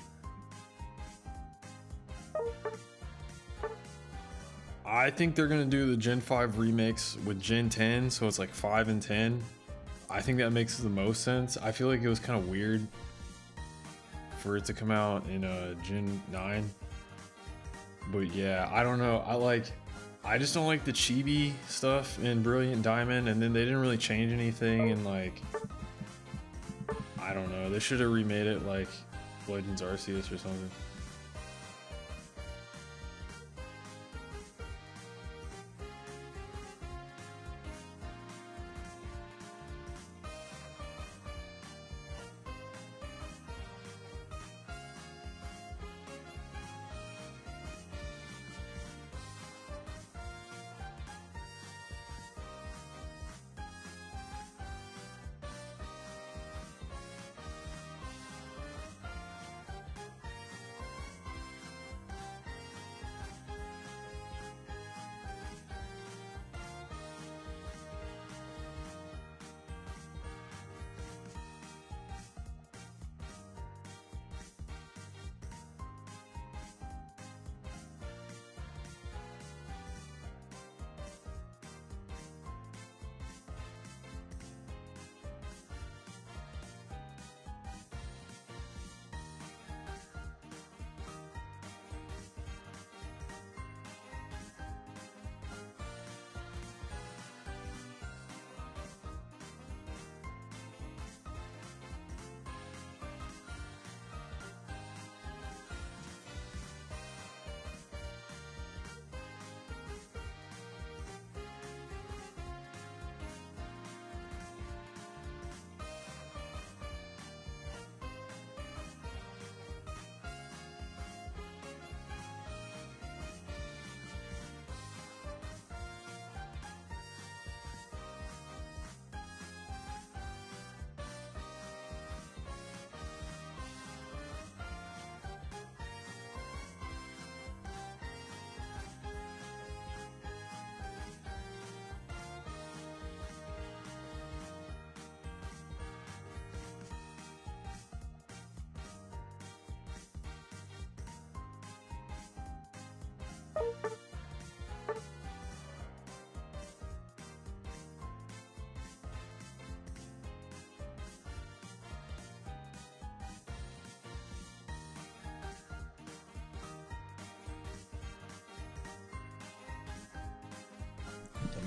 I think they're gonna do the Gen 5 remakes with Gen 10, so it's like 5 and 10. I think that makes the most sense. I feel like it was kind of weird for it to come out in Gen 9. But yeah, I don't know. I just don't like the chibi stuff in Brilliant Diamond, and then they didn't really change anything, and like, I don't know. They should have remade it like Legends Arceus or something.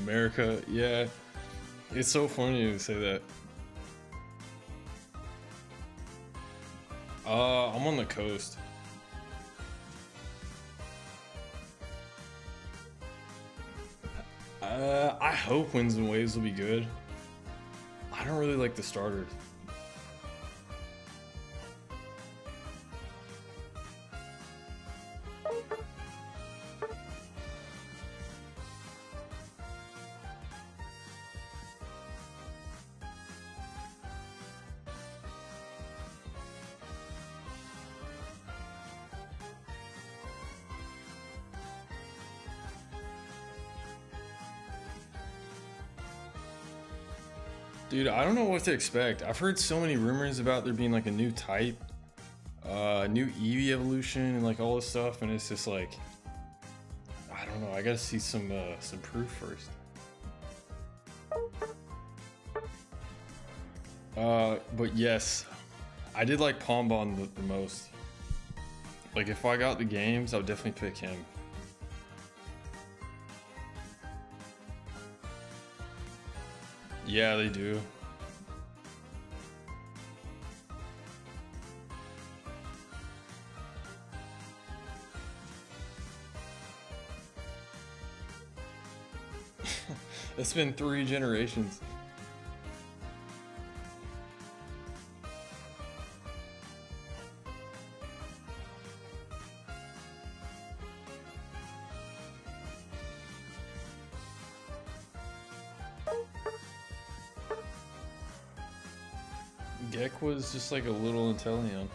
America, yeah. It's so funny to say that. I'm on the coast. I hope Winds and Waves will be good. I don't really like the starters. Dude, I don't know what to expect. I've heard so many rumors about there being like a new type, new Eevee evolution, and like all this stuff, and it's just like, I don't know. I gotta see some proof first. But yes, I did like Pombon the most. Like if I got the games, I would definitely pick him. Yeah, they do. It's been 3 generations. Gek was just like a little Inteleon.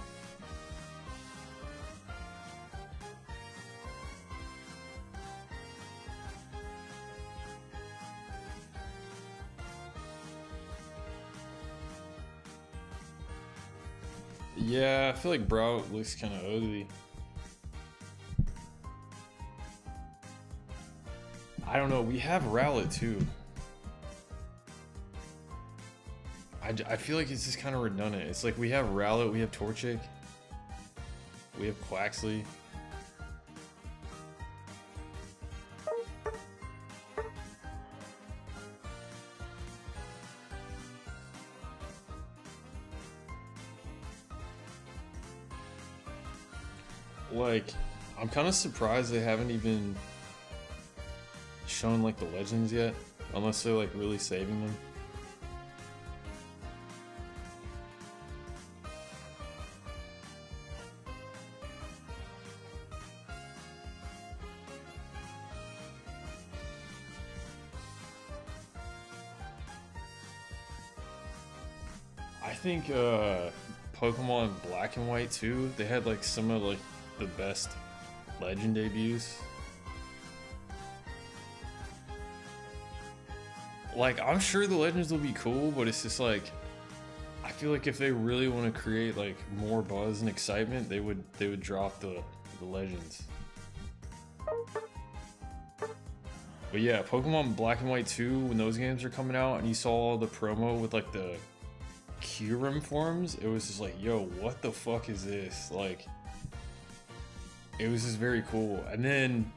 Yeah, I feel like Brow looks kind of ugly. I don't know, we have Rowlet too. I feel like it's just kind of redundant. It's like we have Rowlet, we have Torchic, we have Quaxley. Like, I'm kind of surprised they haven't even shown like the legends yet, unless they're like really saving them. I think Pokemon Black and White too, they had like some of like the best legend debuts. Like, I'm sure the legends will be cool, but it's just like, I feel like if they really want to create like more buzz and excitement, they would drop the legends. But yeah, Pokemon Black and White 2, when those games are coming out and you saw the promo with like the Kyurem forms, it was just like, yo, what the fuck is this? Like, it was just very cool. And then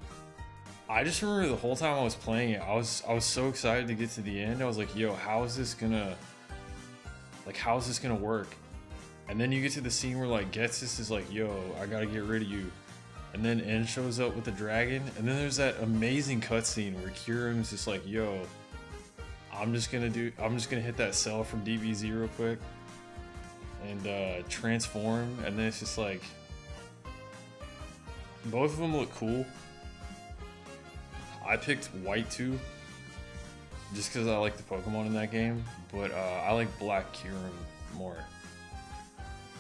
I just remember the whole time I was playing it, I was so excited to get to the end. I was like, yo, how is this gonna work? And then you get to the scene where like Getsis is like, yo, I gotta get rid of you. And then N shows up with the dragon, and then there's that amazing cutscene where Kyurem's just like, yo, I'm just gonna hit that cell from DBZ real quick and transform, and then it's just like, both of them look cool. I picked White 2 just because I like the Pokemon in that game, but I like Black Kyurem more.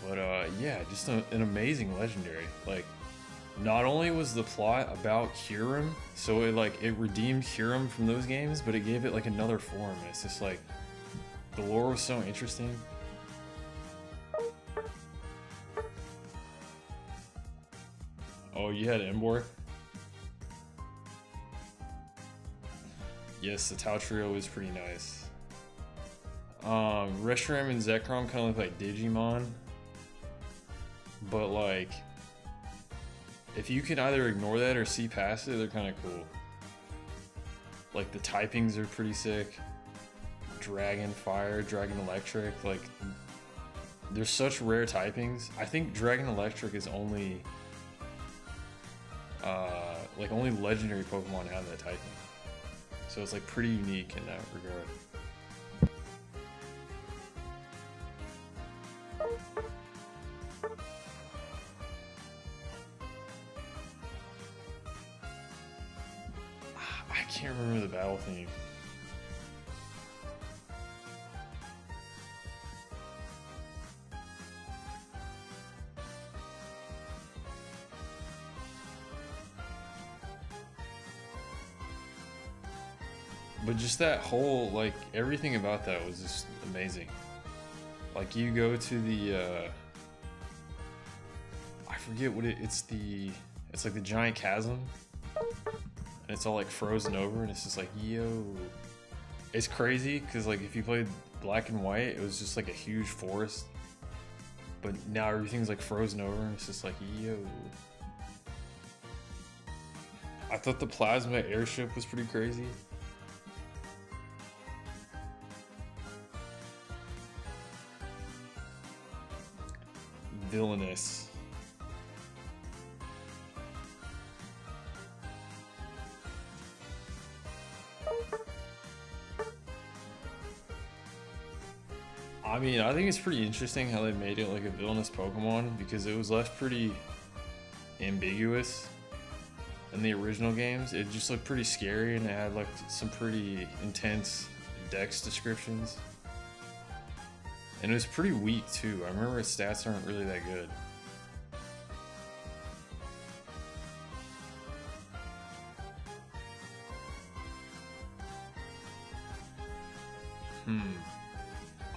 But yeah, just an amazing legendary. Like, not only was the plot about Kyurem, so it redeemed Kyurem from those games, but it gave it like another form. It's just like, the lore was so interesting. Oh, you had Emboar? Yes, the Tau Trio is pretty nice. Reshiram and Zekrom kind of look like Digimon, but like, if you can either ignore that or see past it, they're kind of cool. Like the typings are pretty sick. Dragon Fire, Dragon Electric, like there's such rare typings. I think Dragon Electric is only like only legendary Pokemon have that typing. So it's like pretty unique in that regard. I can't remember the battle theme. But just that whole, like, everything about that was just amazing. Like, you go to the, I forget what it's like the giant chasm. And it's all, like, frozen over, and it's just like, yo. It's crazy, because, like, if you played Black and White, it was just, like, a huge forest. But now everything's, like, frozen over, and it's just like, yo. I thought the plasma airship was pretty crazy. Villainous. I mean, I think it's pretty interesting how they made it like a villainous Pokemon, because it was left pretty ambiguous in the original games. It just looked pretty scary, and it had like some pretty intense dex descriptions. And it was pretty weak too. I remember its stats aren't really that good.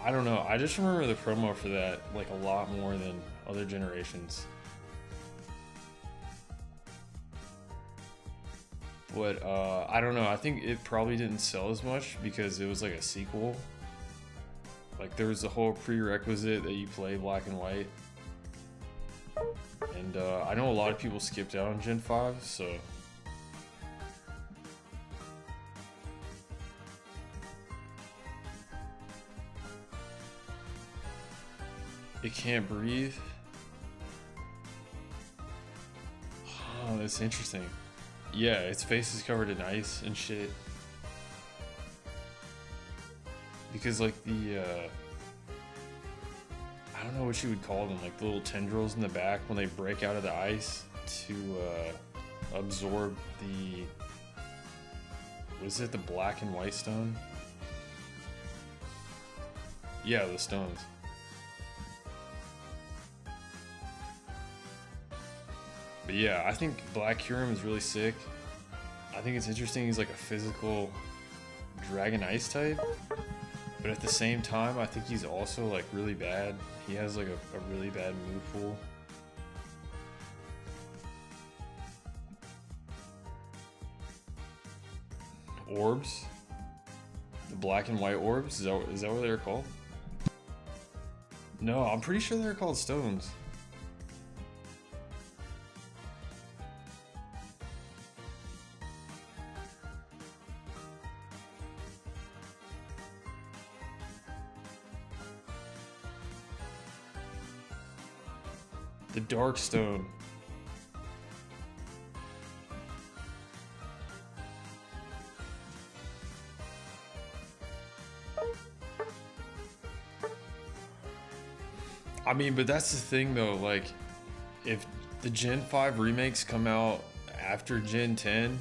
I don't know. I just remember the promo for that like a lot more than other generations. But I don't know. I think it probably didn't sell as much because it was like a sequel. Like there was a whole prerequisite that you play Black and White. And I know a lot of people skipped out on Gen 5, so... It can't breathe? Oh, that's interesting. Yeah, its face is covered in ice and shit. Because like the, I don't know what you would call them, like the little tendrils in the back when they break out of the ice to absorb the, was it the Black and White stone? Yeah, the stones. But yeah, I think Black Kyurem is really sick. I think it's interesting he's like a physical Dragon Ice type. But at the same time, I think he's also like really bad. He has like a really bad move pool. Orbs? The Black and White orbs? Is that what they're called? No, I'm pretty sure they're called stones. The Dark Stone. I mean, but that's the thing though, like, if the Gen 5 remakes come out after Gen 10,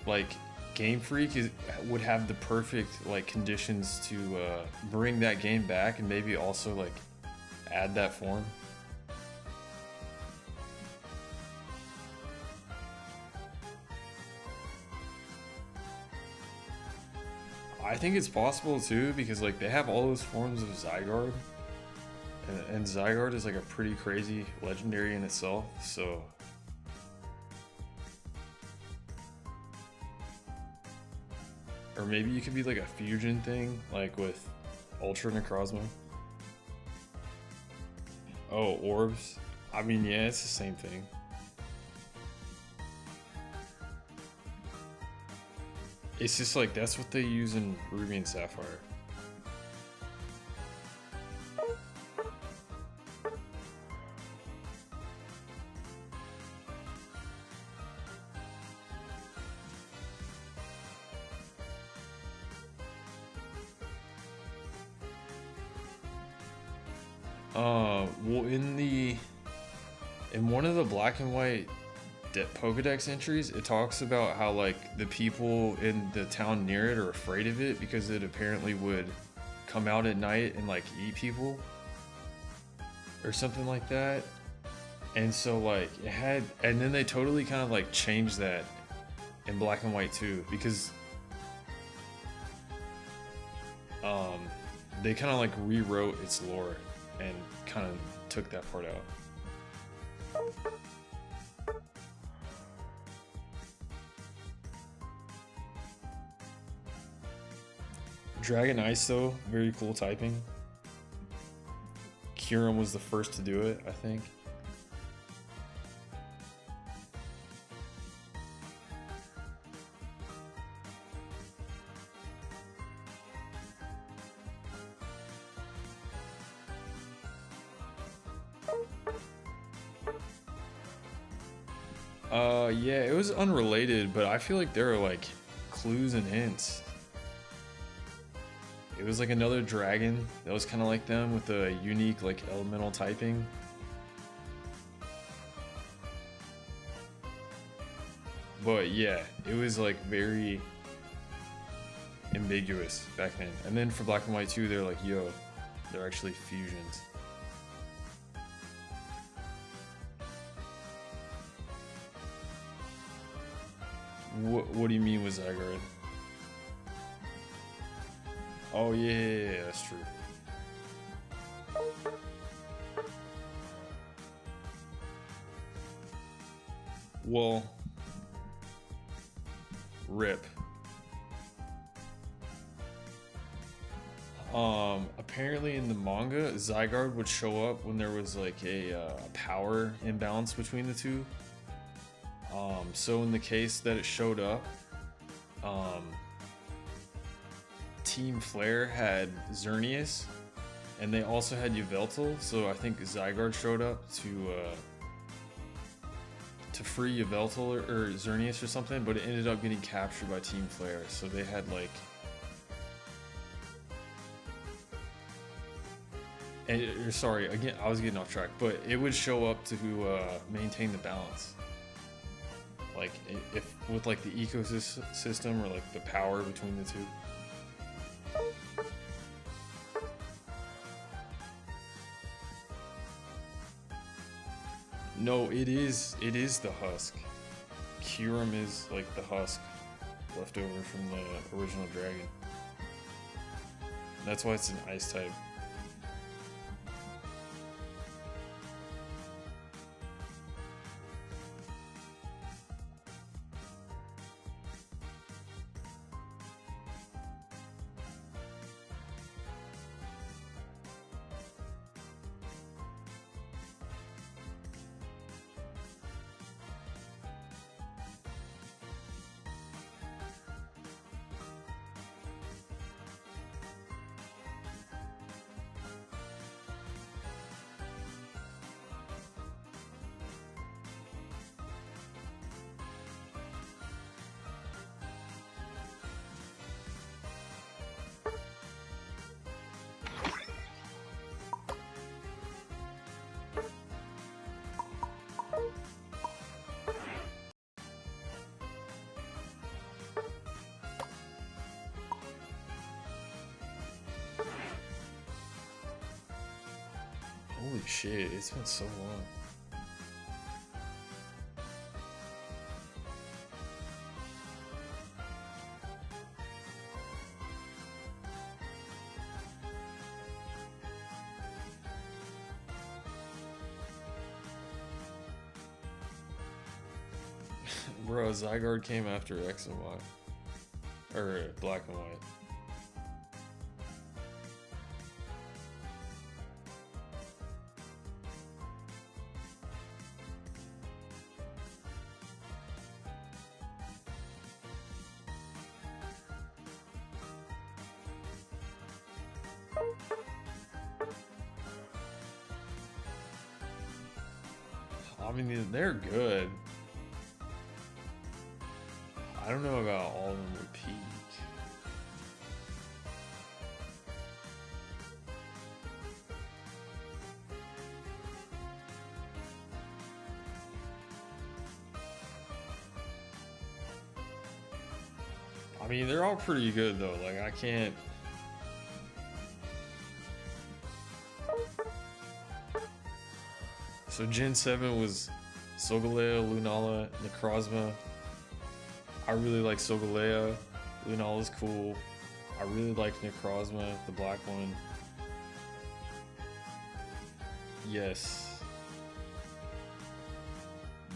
like, Game Freak would have the perfect, like, conditions to bring that game back and maybe also, like, add that form. I think it's possible too, because like they have all those forms of Zygarde, and Zygarde is like a pretty crazy legendary in itself, so or maybe you could be like a fusion thing, like with Ultra Necrozma. Oh, orbs. I mean, yeah, it's the same thing. It's just like that's what they use in Ruby and Sapphire. Well, in one of the black and white Pokedex entries, it talks about how like the people in the town near it are afraid of it because it apparently would come out at night and like eat people or something like that. And so like it had, and then they totally kind of like changed that in black and white too, because they kind of like rewrote its lore and kind of took that part out. Dragon Ice though, very cool typing. Kyurem was the first to do it, I think. Yeah, it was unrelated, but I feel like there are like clues and hints. It was like another dragon that was kind of like them with a unique like elemental typing. But yeah, it was like very ambiguous back then. And then for black and white too, they're like, yo, they're actually fusions. What do you mean with Zygarde? Oh yeah, that's true. Well, rip. Apparently in the manga, Zygarde would show up when there was like a power imbalance between the two. So in the case that it showed up, Team Flare had Xerneas, and they also had Yveltal, so I think Zygarde showed up to free Yveltal or Xerneas or something, but it ended up getting captured by Team Flare, so they had like... And, sorry, again, I was getting off track, but it would show up to maintain the balance. Like, if with like the ecosystem or like the power between the two. No, it is the husk. Kyurem is like the husk left over from the original dragon. That's why it's an ice type. Holy shit, it's been so long. Bro, Zygarde came after X and Y. Or Black and White. I mean, they're good. I don't know about all of them would peak. I mean, they're all pretty good though. Like, I can't. So Gen 7 was Solgaleo, Lunala, Necrozma. I really like Solgaleo. Lunala's cool. I really like Necrozma, the black one. Yes.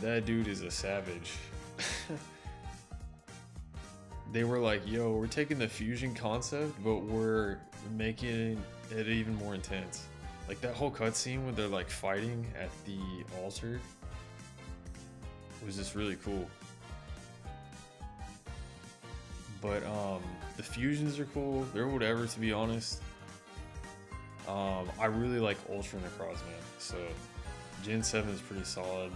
That dude is a savage. They were like, yo, we're taking the fusion concept, but we're making it even more intense. Like that whole cutscene where they're like fighting at the altar was just really cool. But the fusions are cool. They're whatever, to be honest. I really like Ultra Necrozma, so Gen 7 is pretty solid.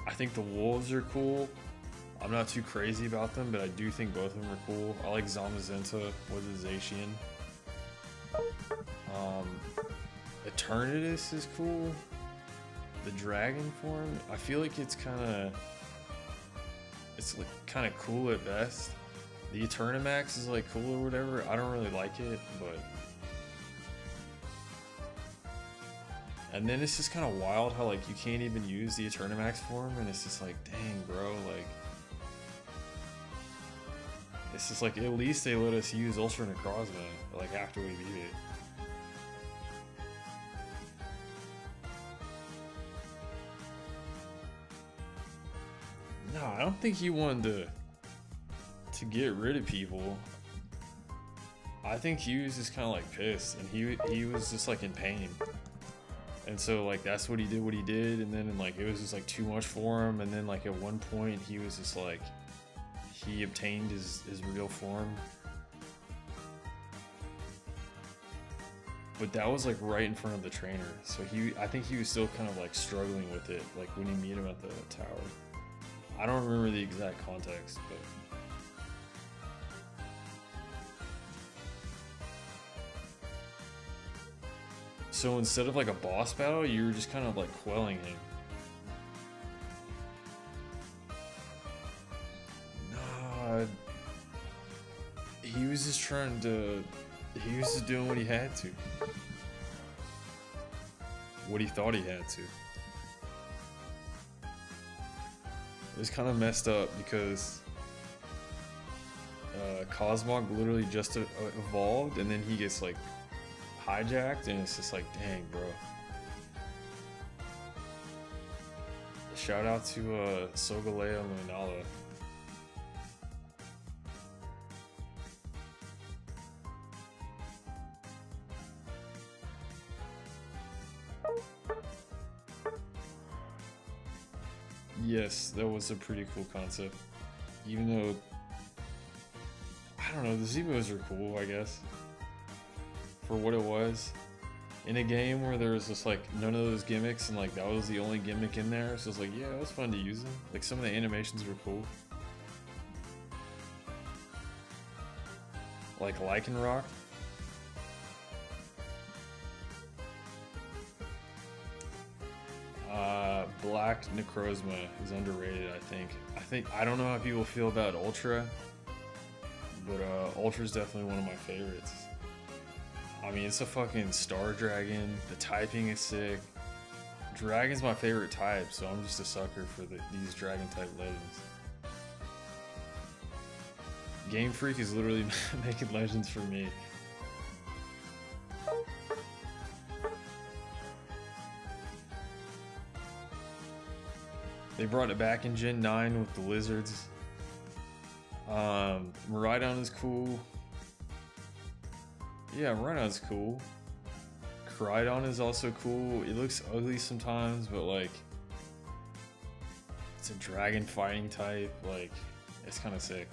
I think the wolves are cool. I'm not too crazy about them, but I do think both of them are cool. I like Zamazenta with the Zacian. Eternatus is cool. The dragon form, I feel like it's like kind of cool at best. The Eternamax is like cool or whatever. I don't really like it, but. And then it's just kind of wild how like you can't even use the Eternamax form, and it's just like, dang, bro, like. It's just like, at least they let us use Ultra Necrozma, like, after we beat it. No, I don't think he wanted to get rid of people. I think he was just kind of like pissed, and he was just like in pain. And so like that's what he did, and then like it was just like too much for him, and then like at one point he was just like, he obtained his real form. But that was like right in front of the trainer, so I think he was still kind of like struggling with it, like when you meet him at the tower. I don't remember the exact context, but so instead of like a boss battle, you were just kind of like quelling him. Nah, he was just doing what he had to. What he thought he had to. It was kind of messed up because Cosmog literally just evolved, and then he gets like hijacked, and it's just like, dang, bro. Shout out to Solgaleo and Lunala. Yes, that was a pretty cool concept. Even though, I don't know, the Zebos are cool, I guess. For what it was. In a game where there was just like none of those gimmicks, and like that was the only gimmick in there, so it's like, yeah, it was fun to use them. Like some of the animations were cool. Like Lycanroc. Black Necrozma is underrated, I think. I don't know how people feel about Ultra, but Ultra is definitely one of my favorites. I mean, it's a fucking star dragon. The typing is sick. Dragon's my favorite type, so I'm just a sucker for these dragon type legends. Game Freak is literally making legends for me. They brought it back in Gen 9 with the lizards. Miraidon is cool. Yeah, Miraidon's cool. Koraidon is also cool. It looks ugly sometimes, but like, it's a dragon fighting type. Like, it's kind of sick.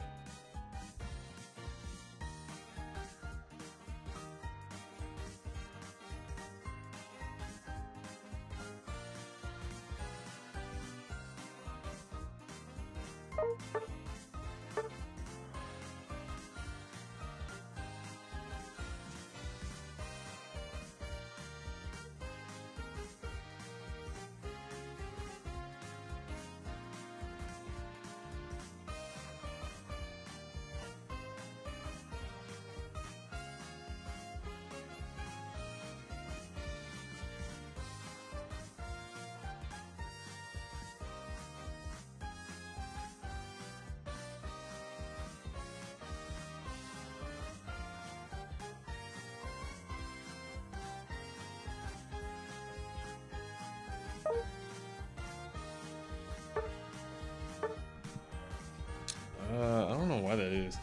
I don't know why that is.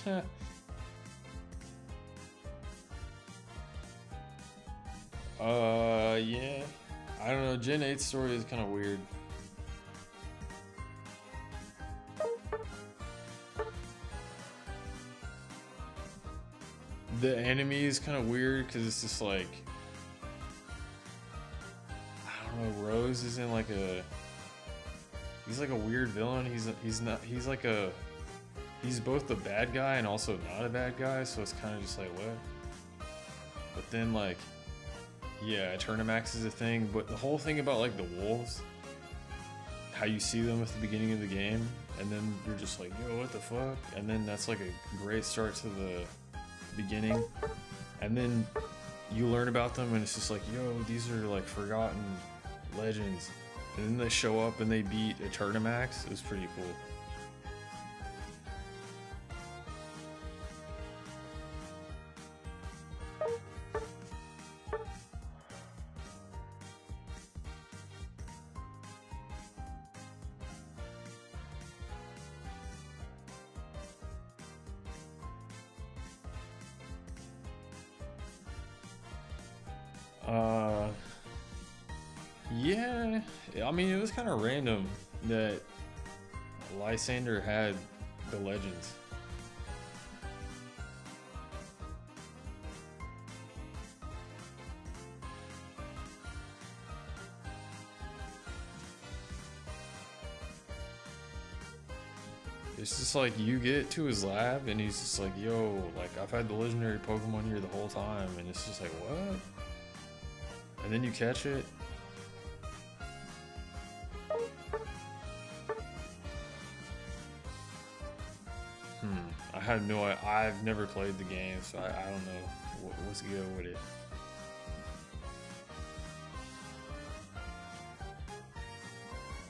Yeah. I don't know. Gen 8's story is kind of weird. The enemy is kind of weird because it's just like, I don't know. Rose isn't like a. He's like a weird villain. He's like a. He's both the bad guy and also not a bad guy. So it's kind of just like what. But then like, yeah, Eternamax is a thing. But the whole thing about like the wolves, how you see them at the beginning of the game, and then you're just like, yo, what the fuck? And then that's like a great start to the beginning, and then you learn about them and it's just like, yo, these are like forgotten legends, and then they show up and they beat Eternamax. It was pretty cool. Yeah, I mean, it was kind of random that Lysander had the legends. It's just like you get to his lab and he's just like, yo, like I've had the legendary Pokemon here the whole time, and it's just like, what? And then you catch it. I have no. I've never played the game, so I don't know what's good with it.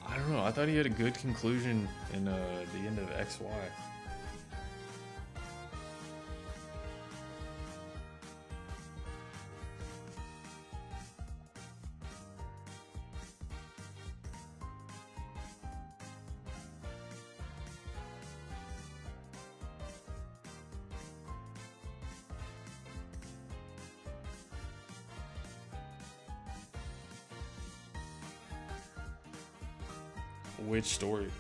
I don't know. I thought he had a good conclusion in the end of XY. Which story?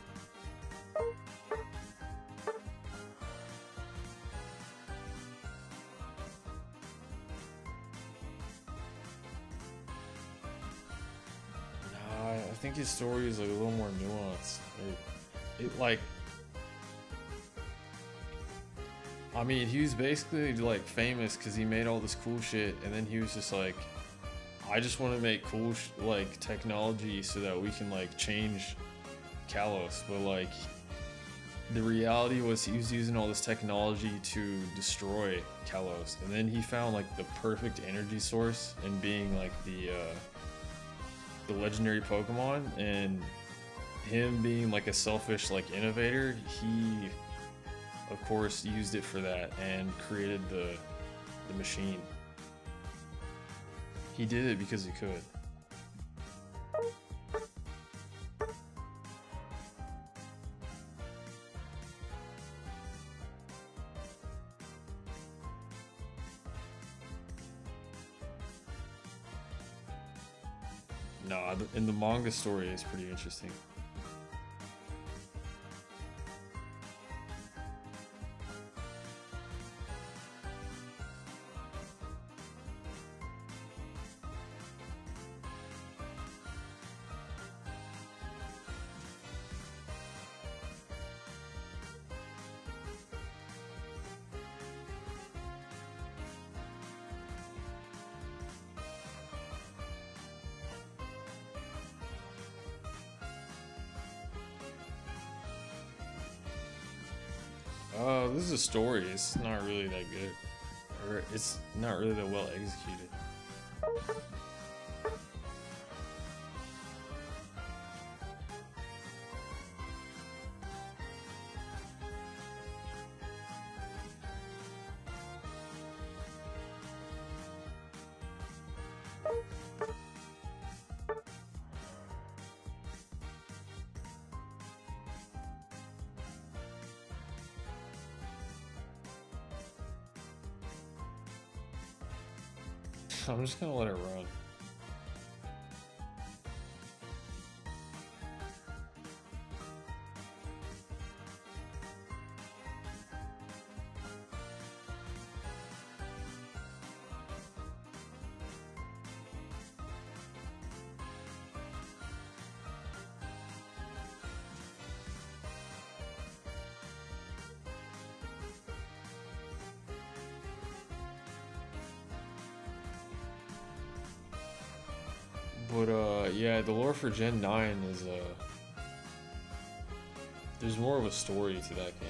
Nah, I think his story is like a little more nuanced. It like, I mean, he was basically like famous because he made all this cool shit, and then he was just like, I just want to make cool like technology so that we can like change Kalos, but like the reality was he was using all this technology to destroy Kalos, and then he found like the perfect energy source and being like the legendary Pokemon, and him being like a selfish like innovator, he of course used it for that and created the machine. He did it because he could. Nah, in the manga story is pretty interesting. This is a story. It's not really that good. Or it's not really that well executed. I'm just gonna let it run. But yeah, the lore for Gen 9 is there's more of a story to that game.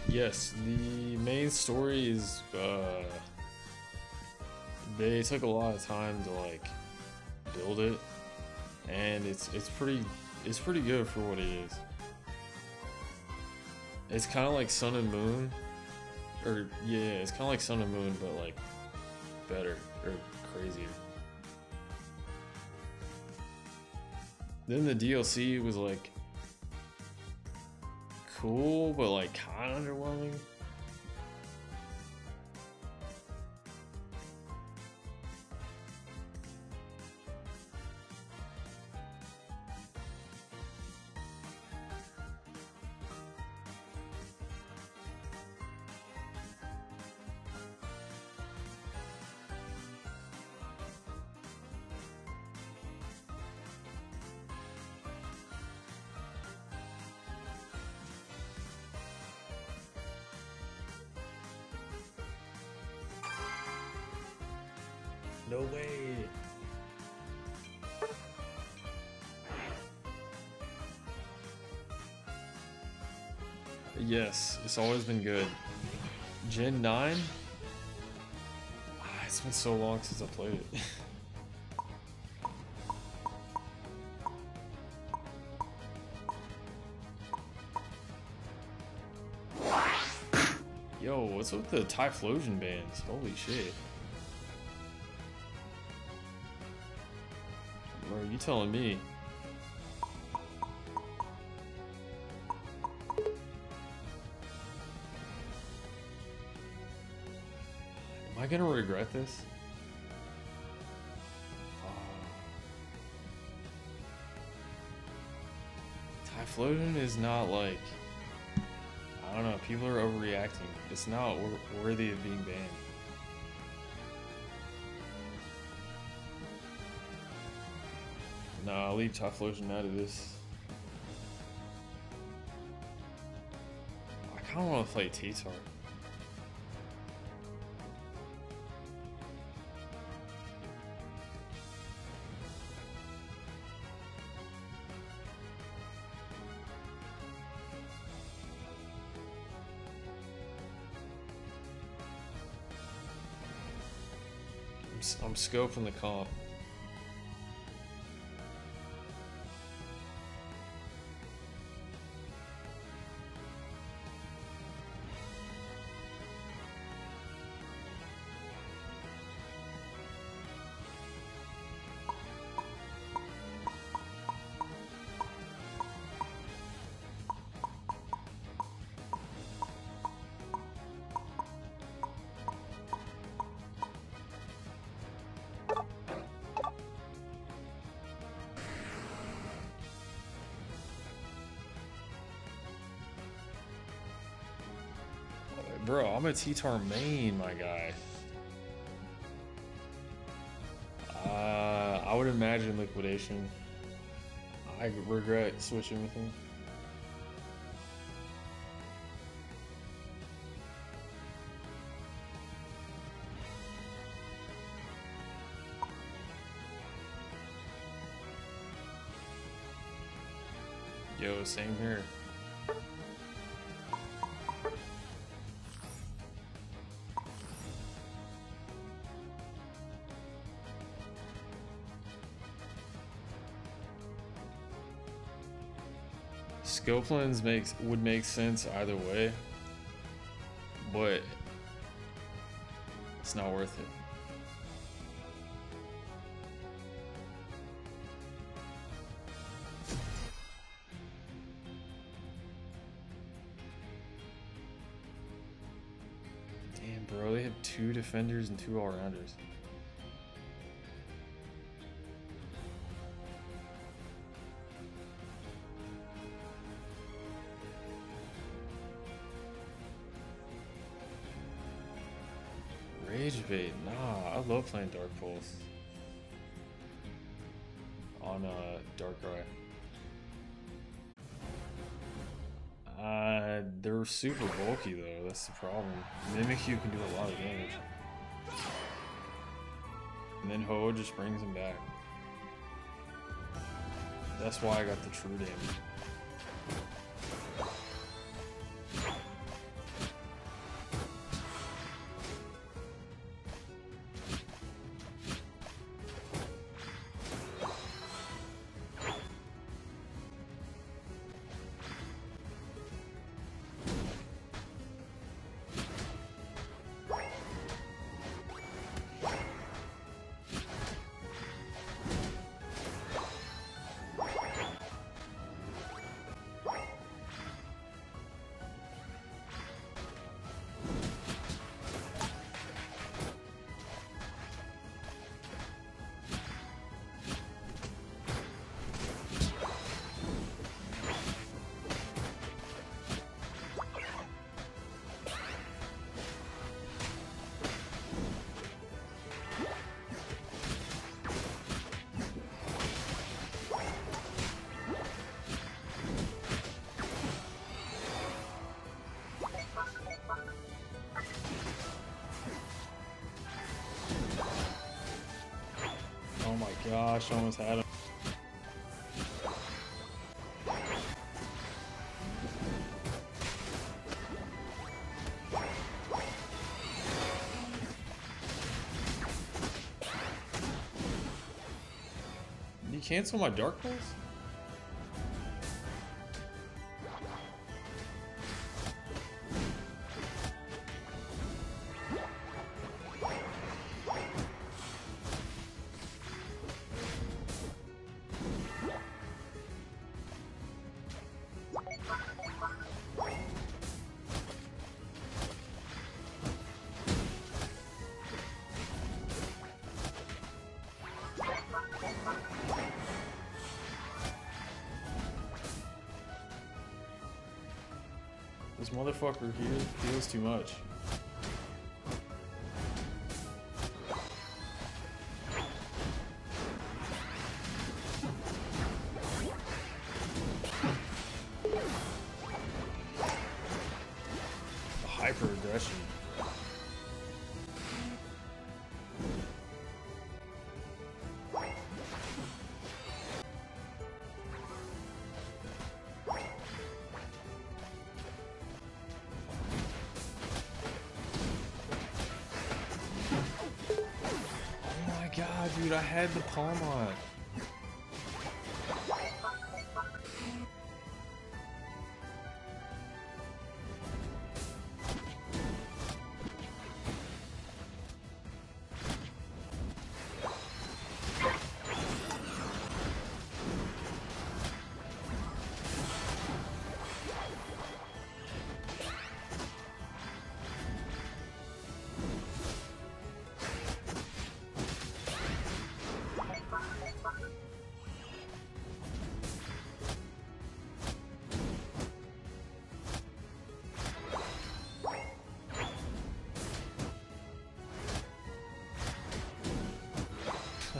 Yes, the main story is they took a lot of time to like build it, and it's pretty good for what it is. It's kind of like Sun and Moon, or yeah, it's kind of like Sun and Moon, but like better or crazier. Then the DLC was like cool, but like kind of underwhelming. No way. Yes, it's always been good. Gen 9? It's been so long since I played it. Yo, what's with the Typhlosion bands? Holy shit. Or are you telling me? Am I gonna regret this? Typhlosion is not like, I don't know, people are overreacting. It's not worthy of being banned. No, I'll leave Typhlosion out of this. I kinda wanna play T-Tar. I'm scoping the comp. Bro, I'm a T-Tar main, my guy. I would imagine liquidation. I regret switching with him. Yo, same here. Skillplans would make sense either way, but it's not worth it. Damn, bro, they have 2 defenders and 2 all-rounders. Rage bait, nah, I love playing Dark Pulse on Darkrai. They're super bulky though, that's the problem. Mimikyu can do a lot of damage. And then Ho just brings him back. That's why I got the true damage. Oh my gosh, I almost had him. Did you cancel my Dark Pulse? This motherfucker here heals too much. Hyper aggression. Dude, I had the palm on.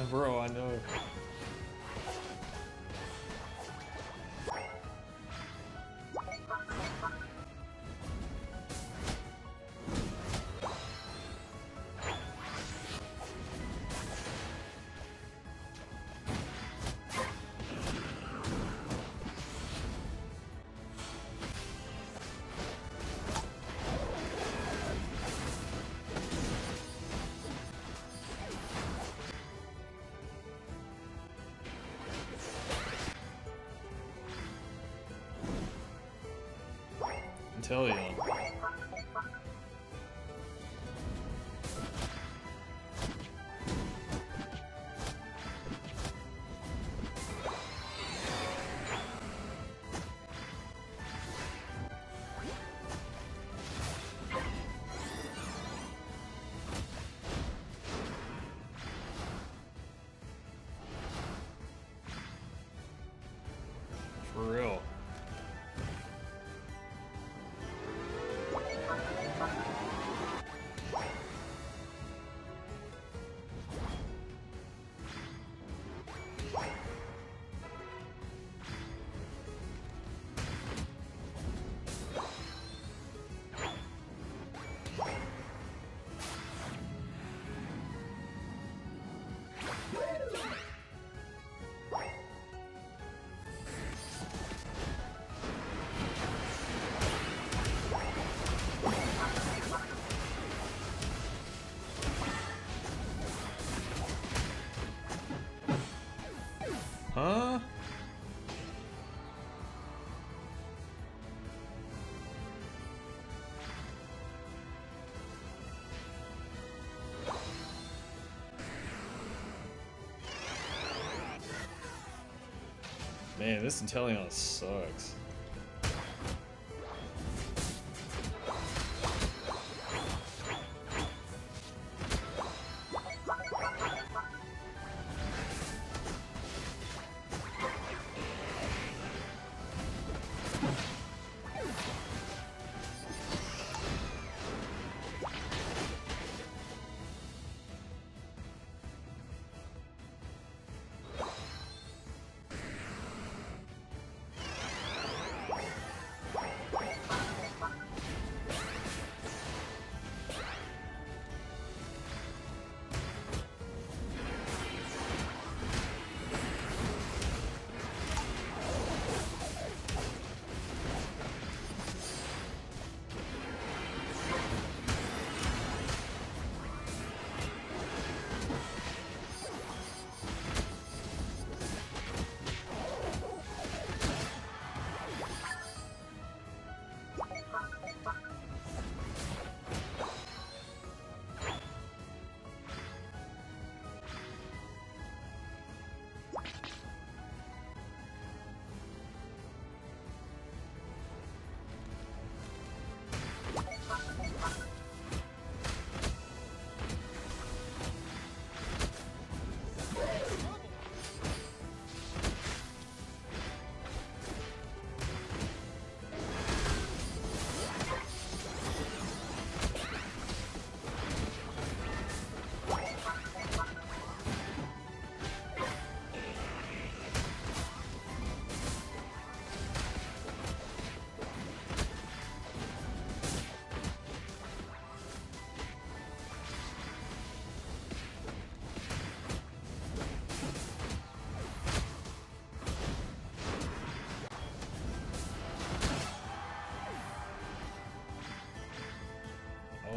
Bro, I know. Inteleon. For real. Huh? Man, this Inteleon sucks.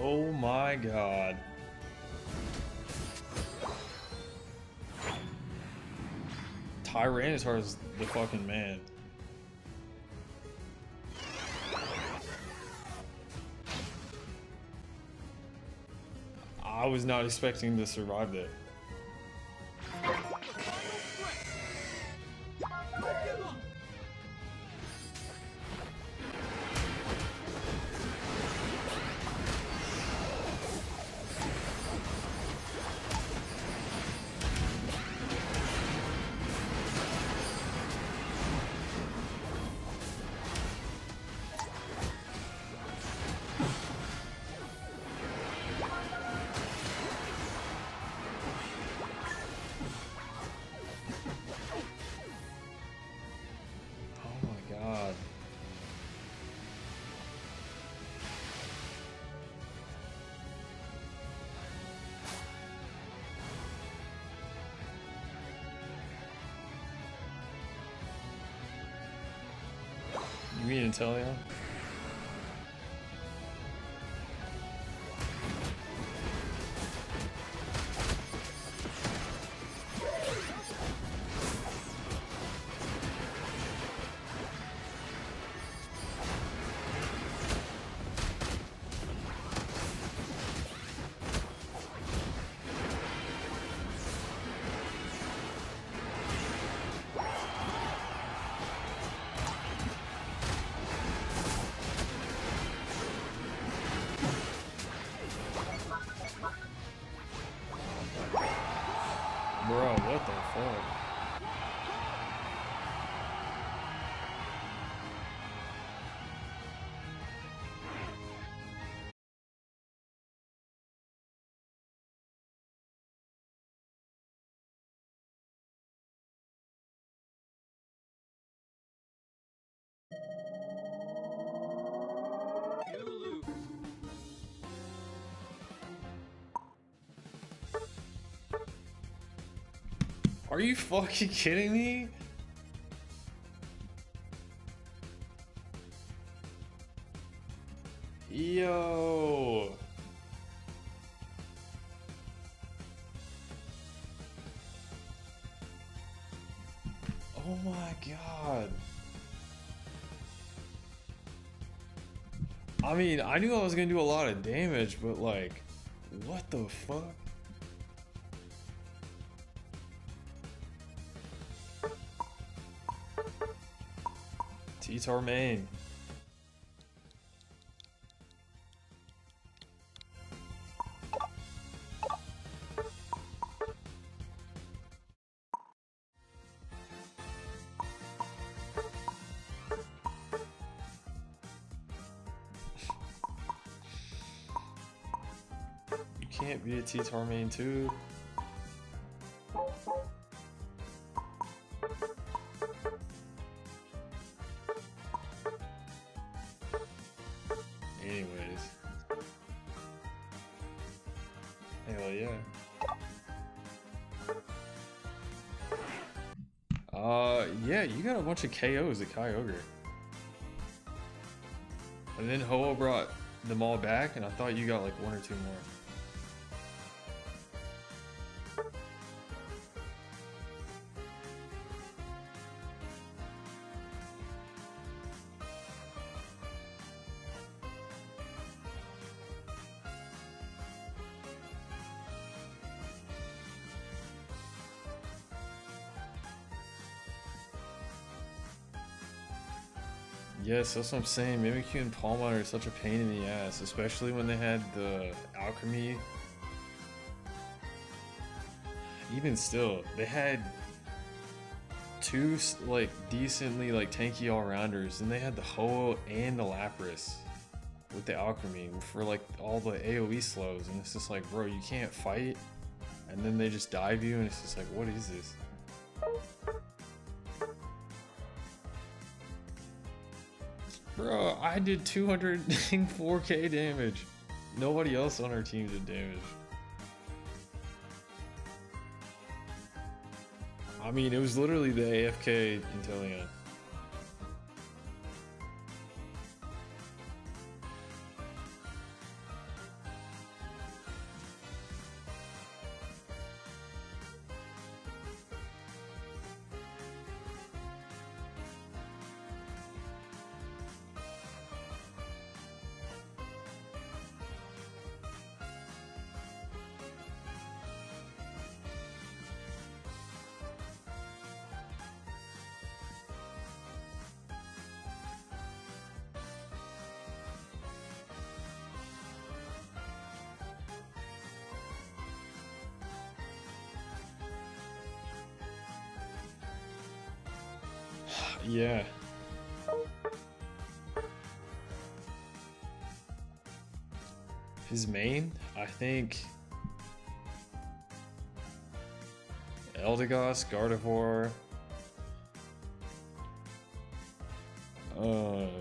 Oh my god. Tyranitar is the fucking man. I was not expecting to survive that. You mean Inteleon? Bro, what the fuck? Are you fucking kidding me? Yo. Oh my god. I mean, I knew I was gonna do a lot of damage, but like, what the fuck? T-Tar main. You can't be a T-Tar main too. Anyways. Hell yeah. Yeah, you got a bunch of KOs at Kyogre. And then Ho-Oh brought them all back, and I thought you got like one or two more. Yes, that's what I'm saying. Mimikyu and Pawmon are such a pain in the ass, especially when they had the alchemy. Even still, they had two like decently like tanky all-rounders, and they had the Ho-Oh and the Lapras with the alchemy for like all the AoE slows, and it's just like, bro, you can't fight, and then they just dive you, and it's just like, what is this? Bro, I did 204k damage. Nobody else on our team did damage. I mean, it was literally the AFK Inteleon. Yeah. His main, I think Eldegoss, Gardevoir,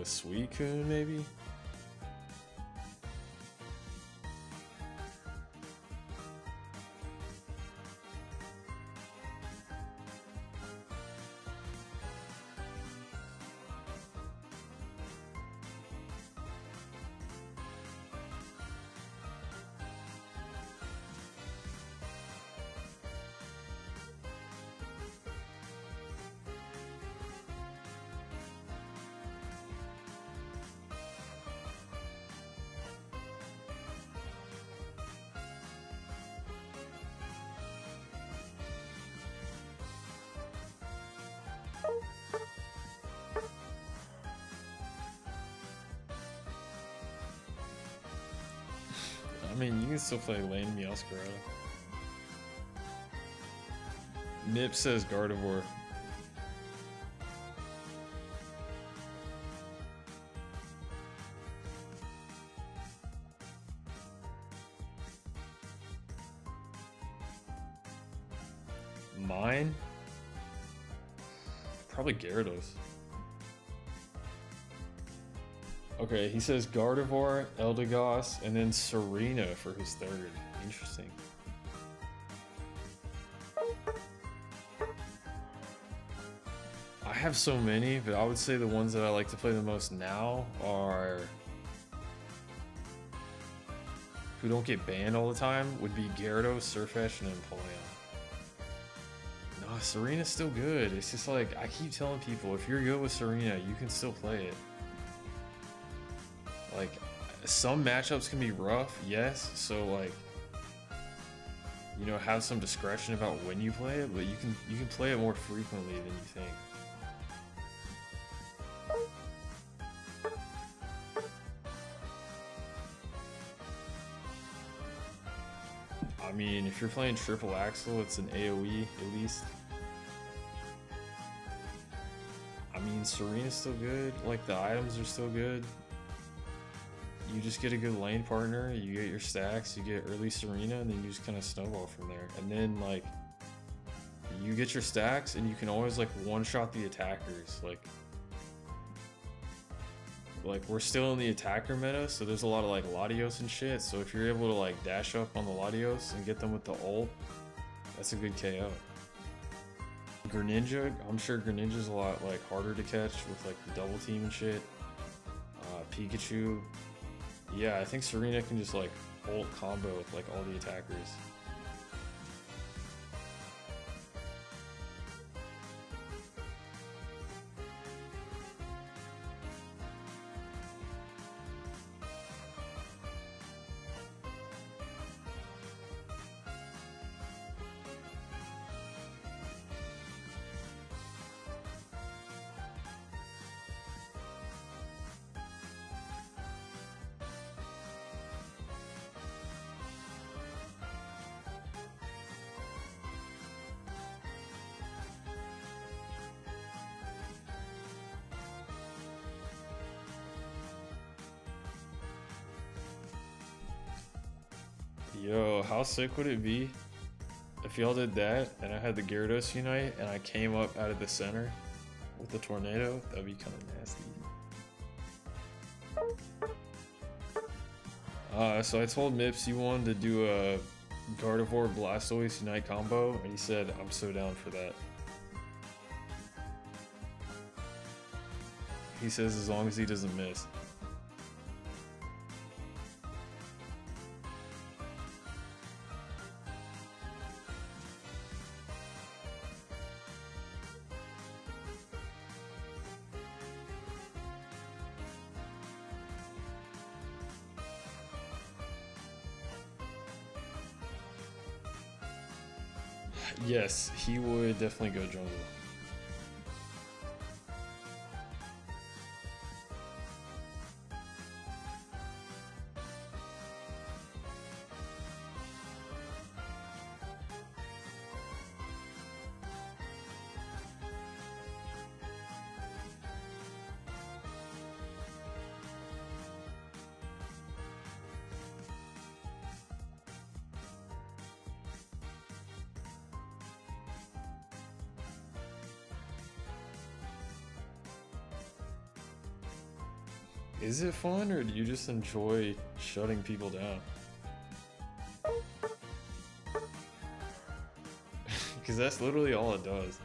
Suicune maybe? I mean, you can still play Lane Meowscarada. Nip says Gardevoir. Mine? Probably Gyarados. Okay, he says Gardevoir, Eldegoss, and then Serena for his third. Interesting. I have so many, but I would say the ones that I like to play the most now are... who don't get banned all the time would be Gyarados, Surfetch, and Empoleon. Nah, Serena's still good. It's just like, I keep telling people, if you're good with Serena, you can still play it. Like, some matchups can be rough, yes, so like, you know, have some discretion about when you play it, but you can play it more frequently than you think. I mean, if you're playing Triple Axel, it's an AoE at least. I mean, Serena's still good, like the items are still good. You just get a good lane partner, you get your stacks, you get early Serena, and then you just kind of snowball from there. And then like, you get your stacks and you can always like one-shot the attackers. Like we're still in the attacker meta, so there's a lot of like Latios and shit. So if you're able to like dash up on the Latios and get them with the ult, that's a good KO. Greninja, I'm sure Greninja's a lot like harder to catch with like the double team and shit. Pikachu, yeah, I think Serena can just like ult combo with like all the attackers. Yo, how sick would it be if y'all did that and I had the Gyarados Unite and I came up out of the center with the tornado? That'd be kind of nasty. So I told Mips he wanted to do a Gardevoir Blastoise Unite combo, and he said, I'm so down for that. He says as long as he doesn't miss. Yes, he would definitely go jungle. Is it fun, or do you just enjoy shutting people down? Because that's literally all it does.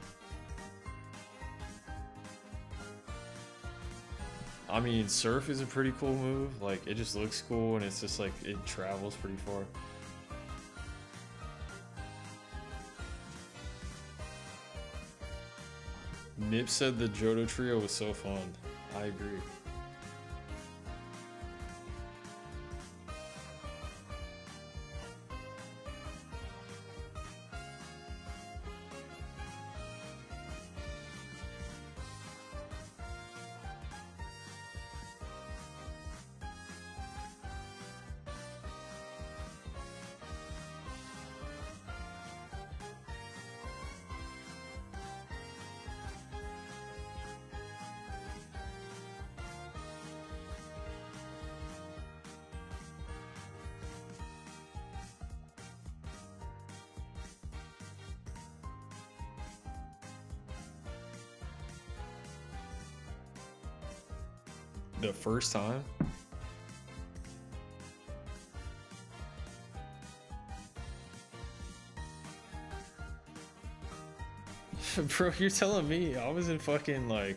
I mean, surf is a pretty cool move. Like, it just looks cool, and it's just like, it travels pretty far. Nip said the Johto trio was so fun. I agree. The first time? Bro, you're telling me I was in fucking like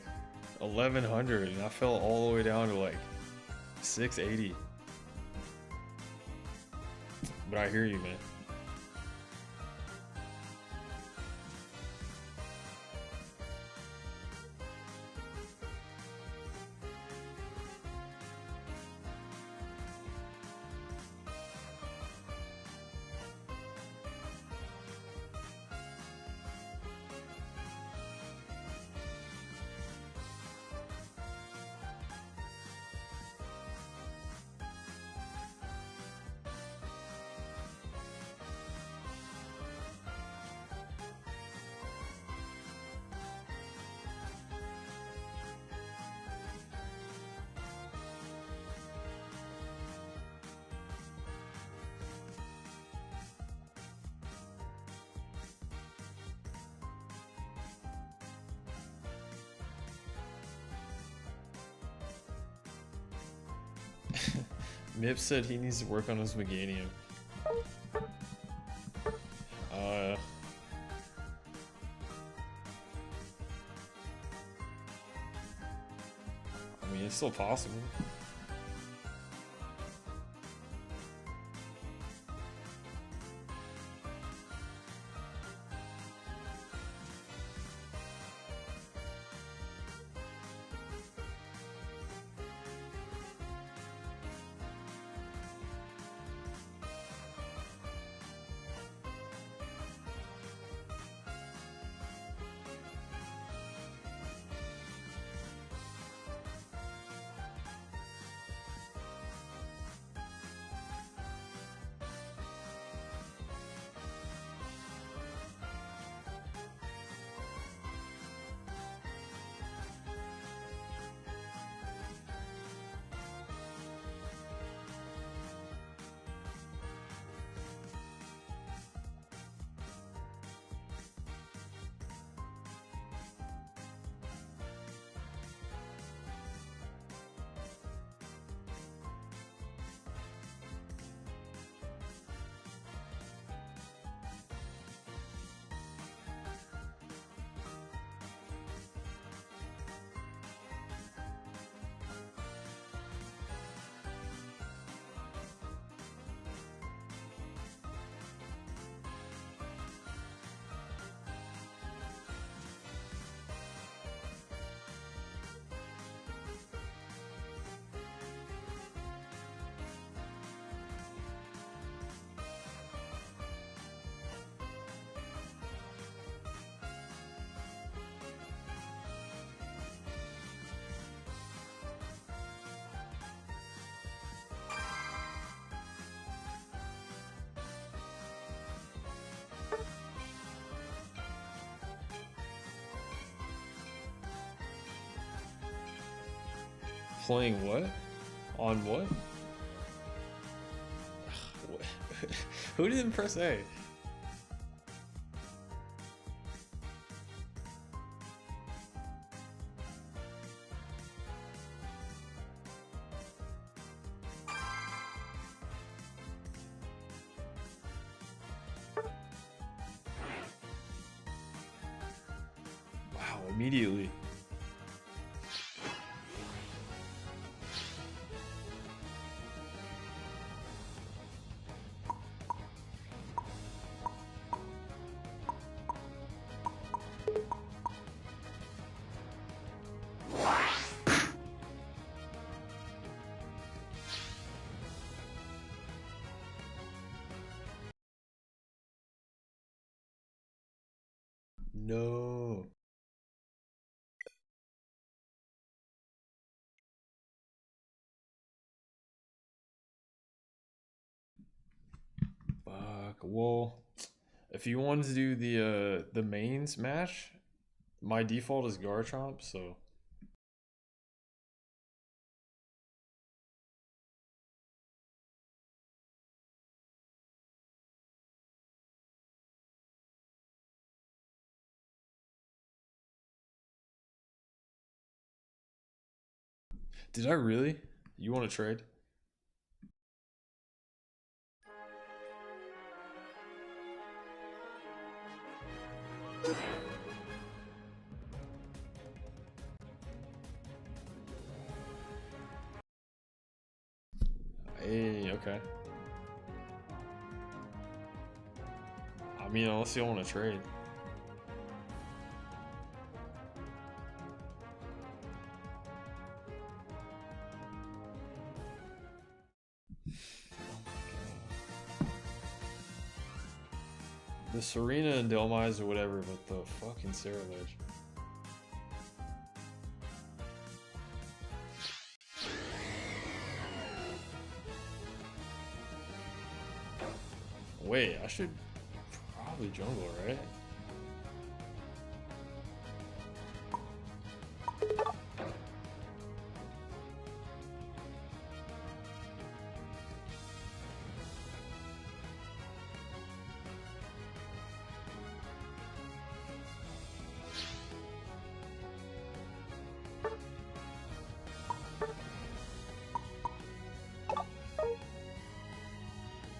1100 and I fell all the way down to like 680. But I hear you, man. Mip said he needs to work on his Meganium. I mean, it's still possible. Playing what? On what? Who didn't press A? immediately. No. Fuck. Well, if you wanted to do the mains match, my default is Garchomp, so did I really? You want to trade? Hey, okay. I mean, unless you want to trade. The Serena and Delmise or whatever, but the fucking Cerulege. Wait, I should probably jungle, right?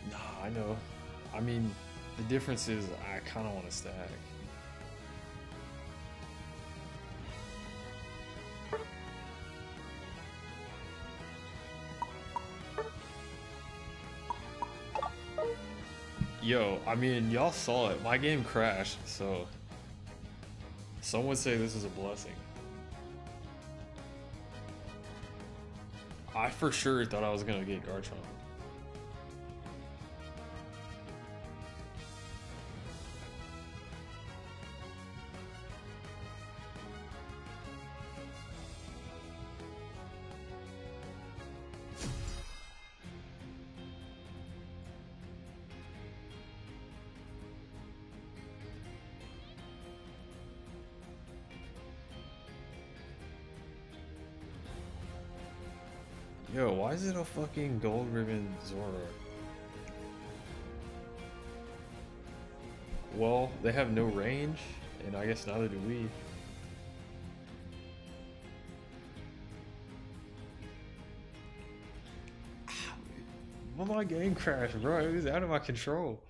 Nah, I know. I mean, the difference is I kind of want to stack. Yo, I mean, y'all saw it. My game crashed, so some would say this is a blessing. I for sure thought I was gonna get Garchomp. Yo, why is it a fucking gold ribbon Zora? Well, they have no range, and I guess neither do we. Well, my game crashed, bro. It was out of my control.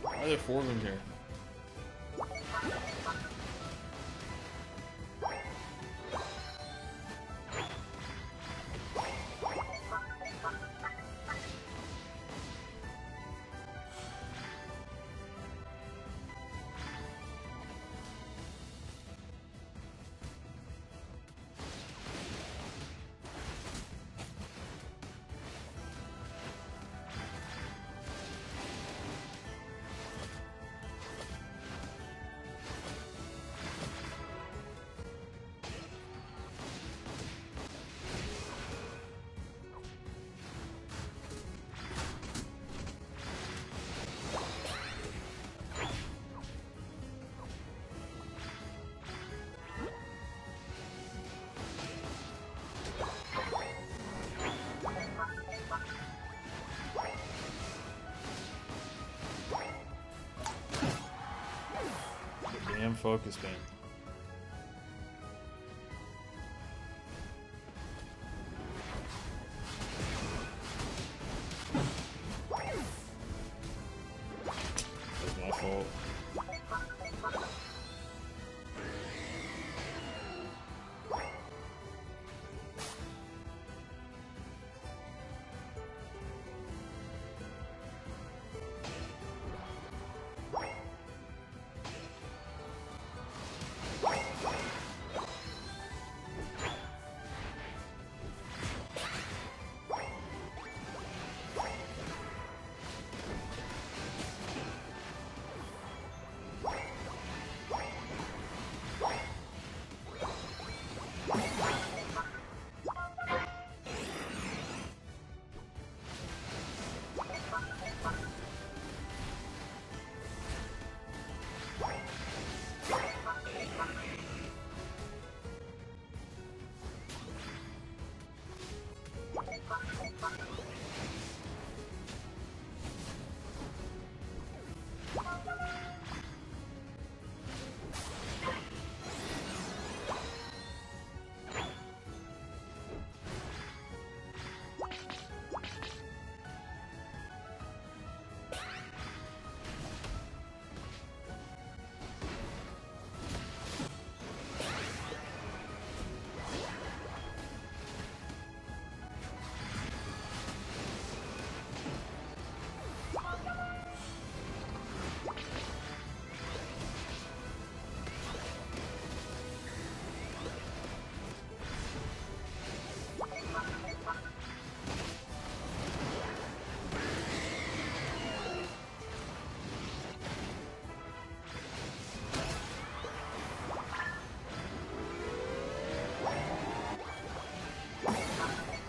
Why are there four of them here? focus beam. That's my fault.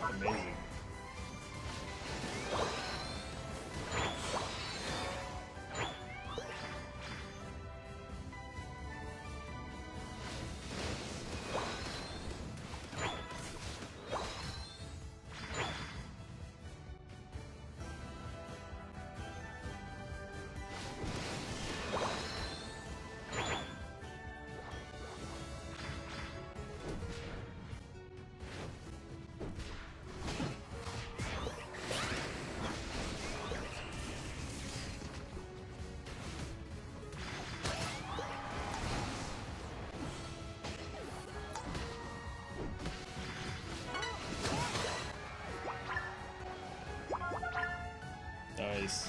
Amazing. Nice.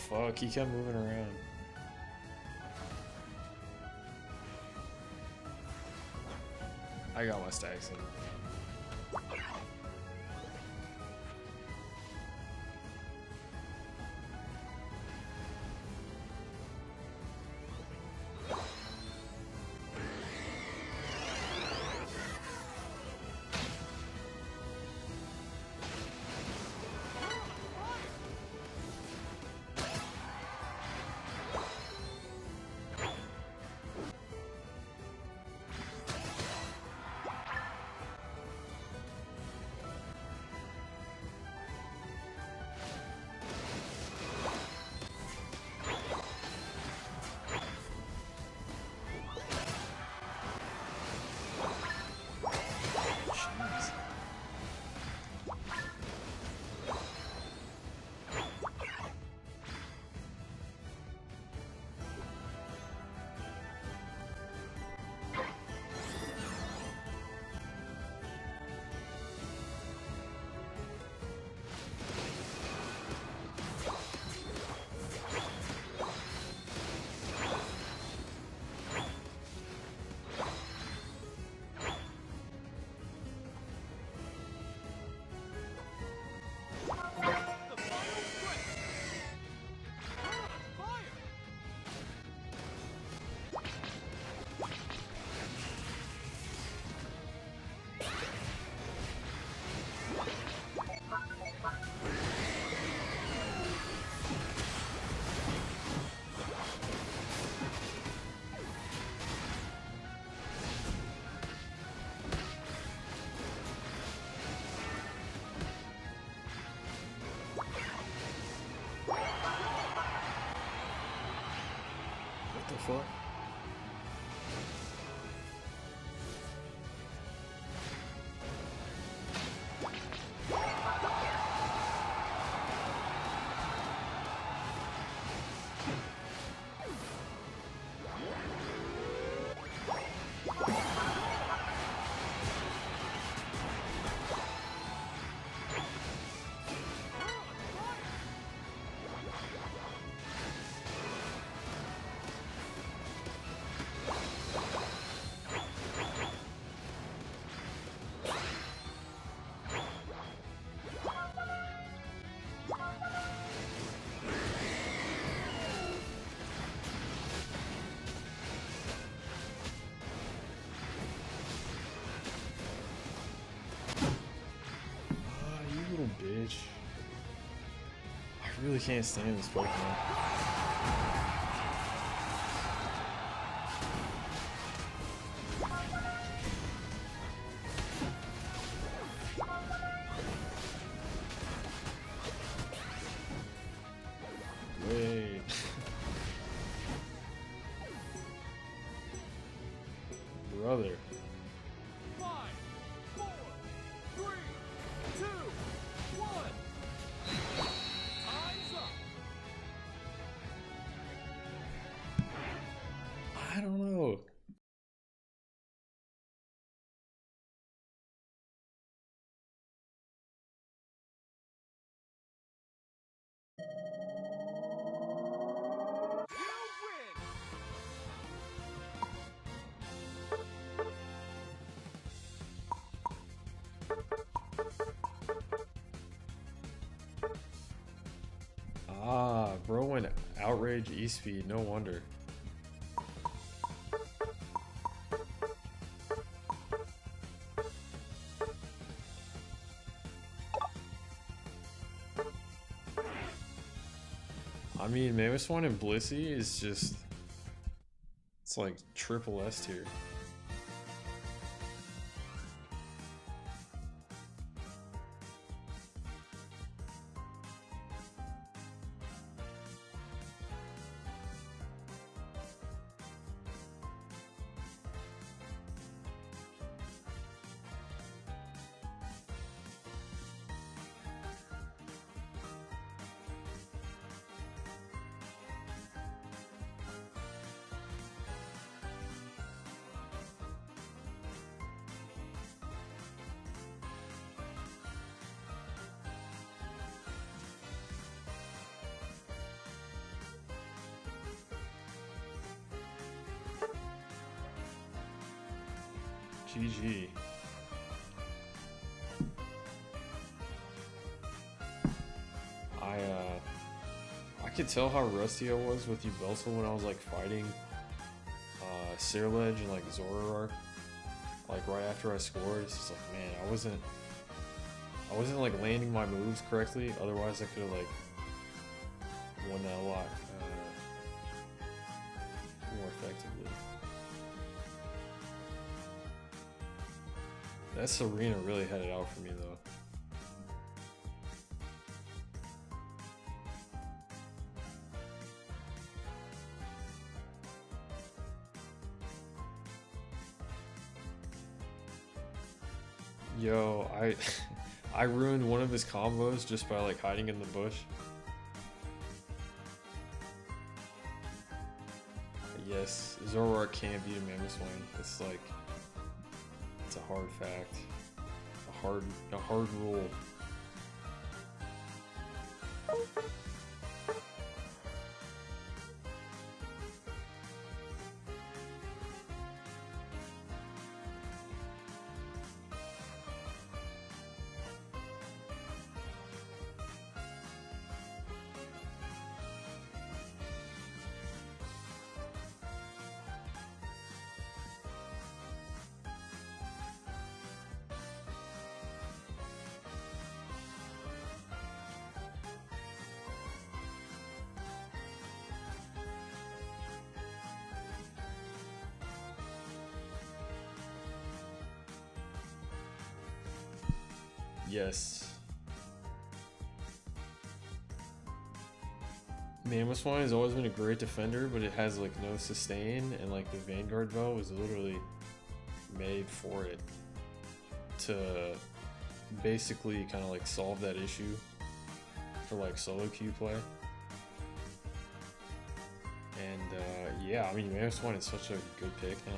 Fuck, he kept moving around. I got my stacks in. fuck? Little bitch. I really can't stand this Pokemon. Wait. Brother. I don't know. Ah, bro went outrage E-Speed, no wonder. I mean, Mamoswine and Blissey is just... It's like triple S tier. GG. I could tell how rusty I was with Yveltal when I was like fighting Sirledge and like Zoroark, like right after I scored. It's just like, man, I wasn't like landing my moves correctly. Otherwise, I could have like won that a lot more effectively. That Serena really had it out for me though. Yo, I ruined one of his combos just by like hiding in the bush. Yes, Zoroark can't beat a Mamoswine. It's like, it's a hard fact, a hard rule. Yes. Mamoswine has always been a great defender, but it has like no sustain, and like the Vanguard bow was literally made for it to basically kind of like solve that issue for like solo queue play. And yeah, I mean, Mamoswine is such a good pick now.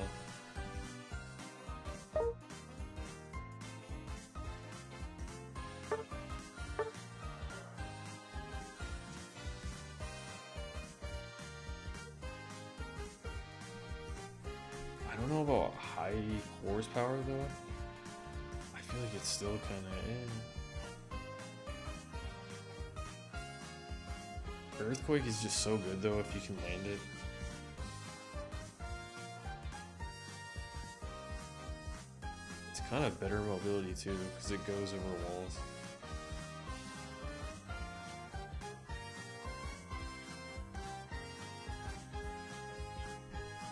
I don't know about high horsepower though. I feel like it's still kind of Earthquake is just so good though if you can land it. It's kind of better mobility too because it goes over walls.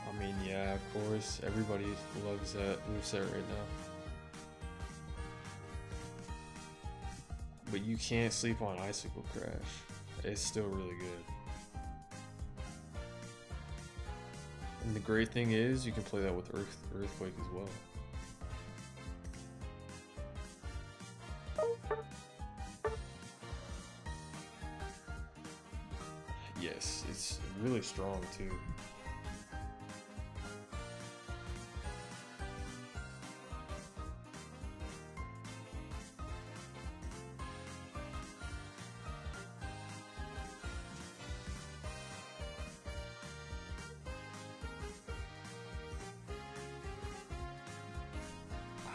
I mean, yeah, of course, everybody loves that moveset right now. But you can't sleep on Icicle Crash. It's still really good. And the great thing is you can play that with Earthquake as well. Yes, it's really strong too.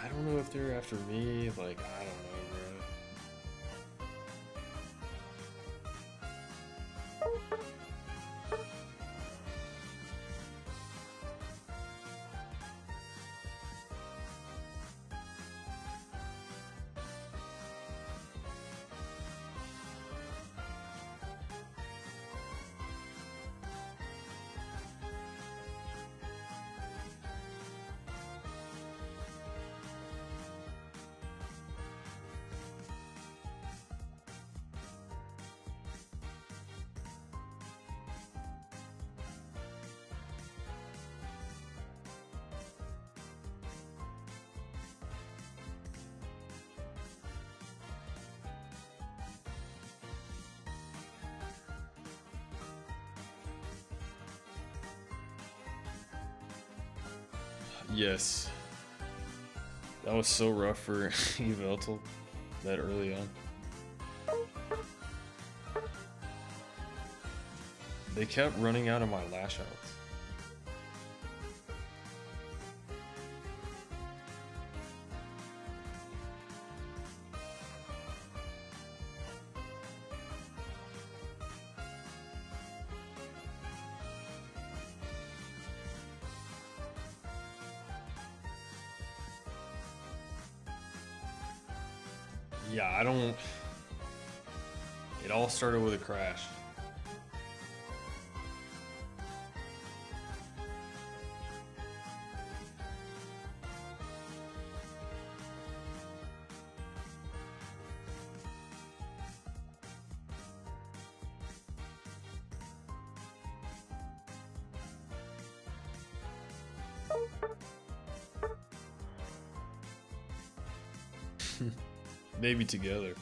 I don't know if they're after me, like, I don't know, Yes. That was so rough for Yveltal that early on. They kept running out of my lash outs. Yeah, I don't... It all started with a crash. Maybe together.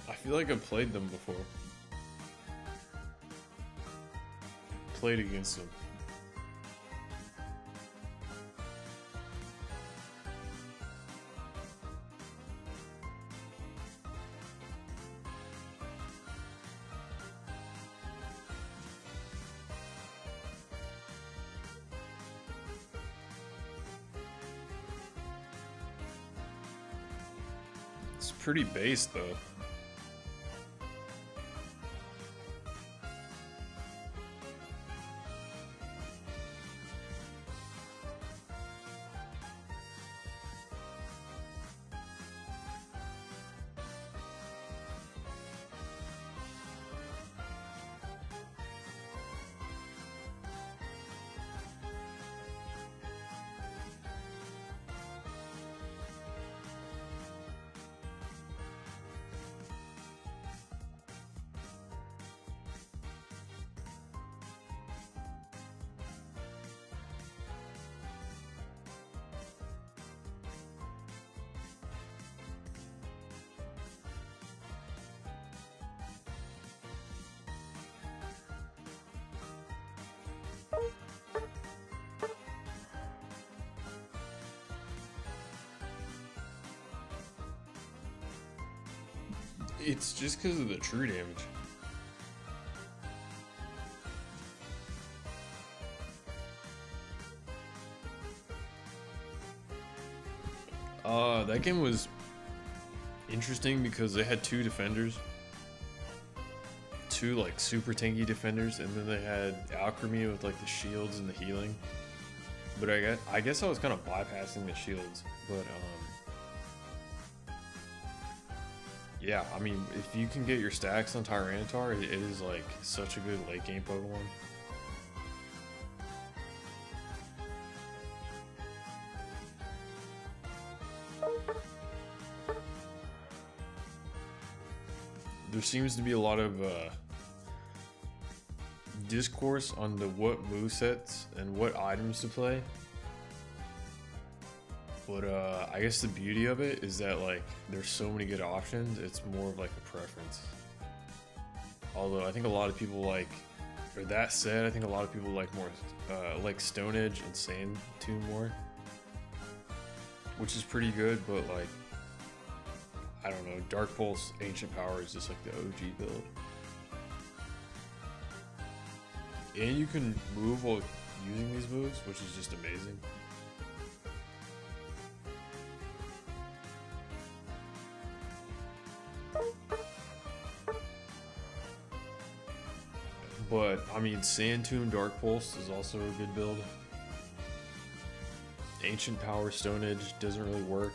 I feel like I've played them before. Played against them. It's pretty base though. It's just because of the true damage. That game was interesting because they had two defenders. Two like super tanky defenders, and then they had Alchemy with like the shields and the healing. But I guess I was kind of bypassing the shields, but yeah, I mean, if you can get your stacks on Tyranitar, it is like such a good late game Pokemon. There seems to be a lot of discourse on what movesets and what items to play. But I guess the beauty of it is that like there's so many good options, it's more of like a preference. Although I think a lot of people like, or that said, I think a lot of people like more like Stone Edge and Sand Tomb more, which is pretty good, but like I don't know, Dark Pulse Ancient Power is just like the OG build. And you can move while using these moves, which is just amazing. But, I mean, Sand Tomb Dark Pulse is also a good build. Ancient Power Stone Edge doesn't really work.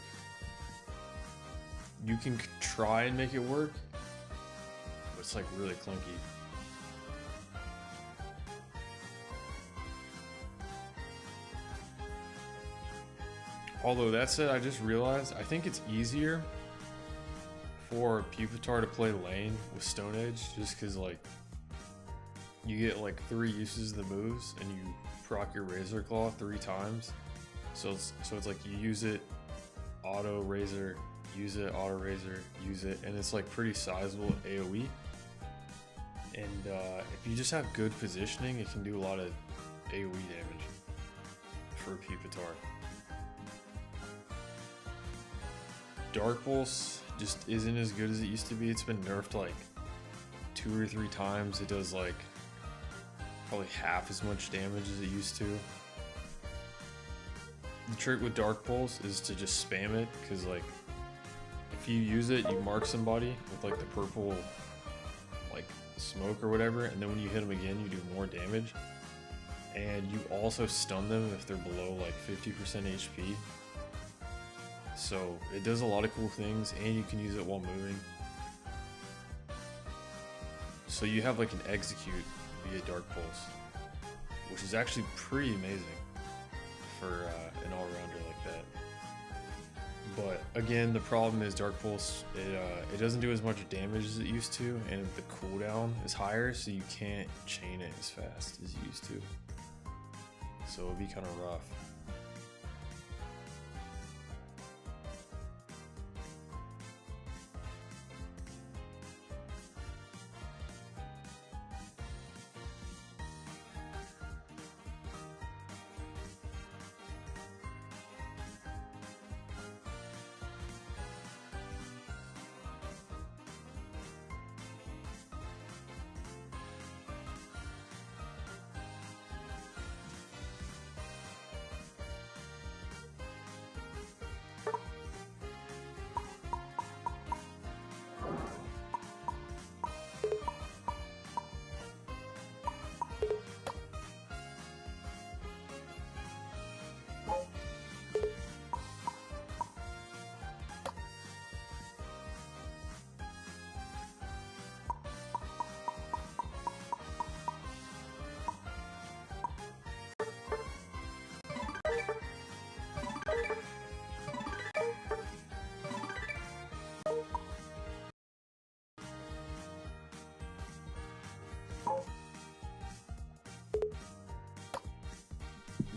You can try and make it work, but it's like really clunky. Although that said, I just realized, I think it's easier for Pupitar to play lane with Stone Edge, just because like you get like 3 uses of the moves and you proc your Razor Claw 3 times. So it's like you use it, auto Razor, use it, auto Razor, use it, and it's like pretty sizable AoE. And if you just have good positioning, it can do a lot of AoE damage for Pupitar. Dark Pulse just isn't as good as it used to be. It's been nerfed like 2 or 3 times. It does like probably half as much damage as it used to. The trick with Dark Pulse is to just spam it, because like if you use it, you mark somebody with like the purple like smoke or whatever, and then when you hit them again, you do more damage. And you also stun them if they're below like 50% HP. So it does a lot of cool things, and you can use it while moving. So you have like an execute via Dark Pulse, which is actually pretty amazing for an all-rounder like that. But again, the problem is Dark Pulse, it doesn't do as much damage as it used to, and the cooldown is higher, so you can't chain it as fast as you used to. So it'll be kind of rough.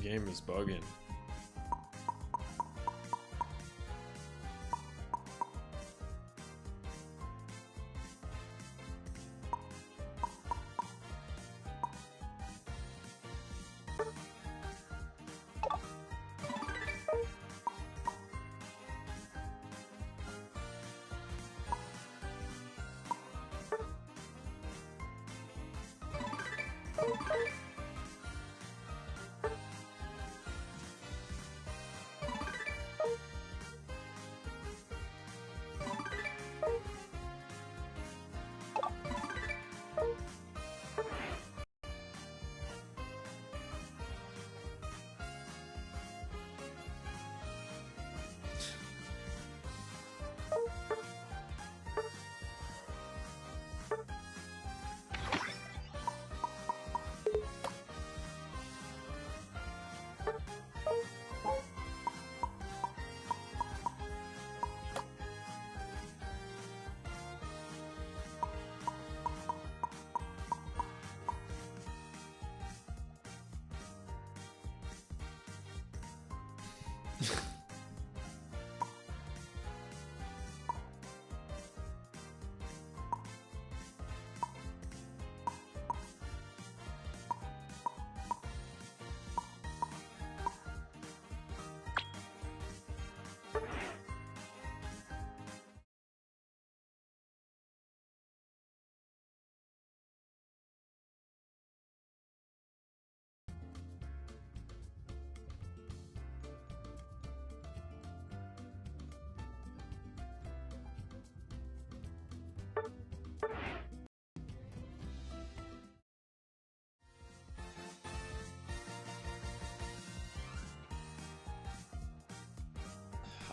game is bugging.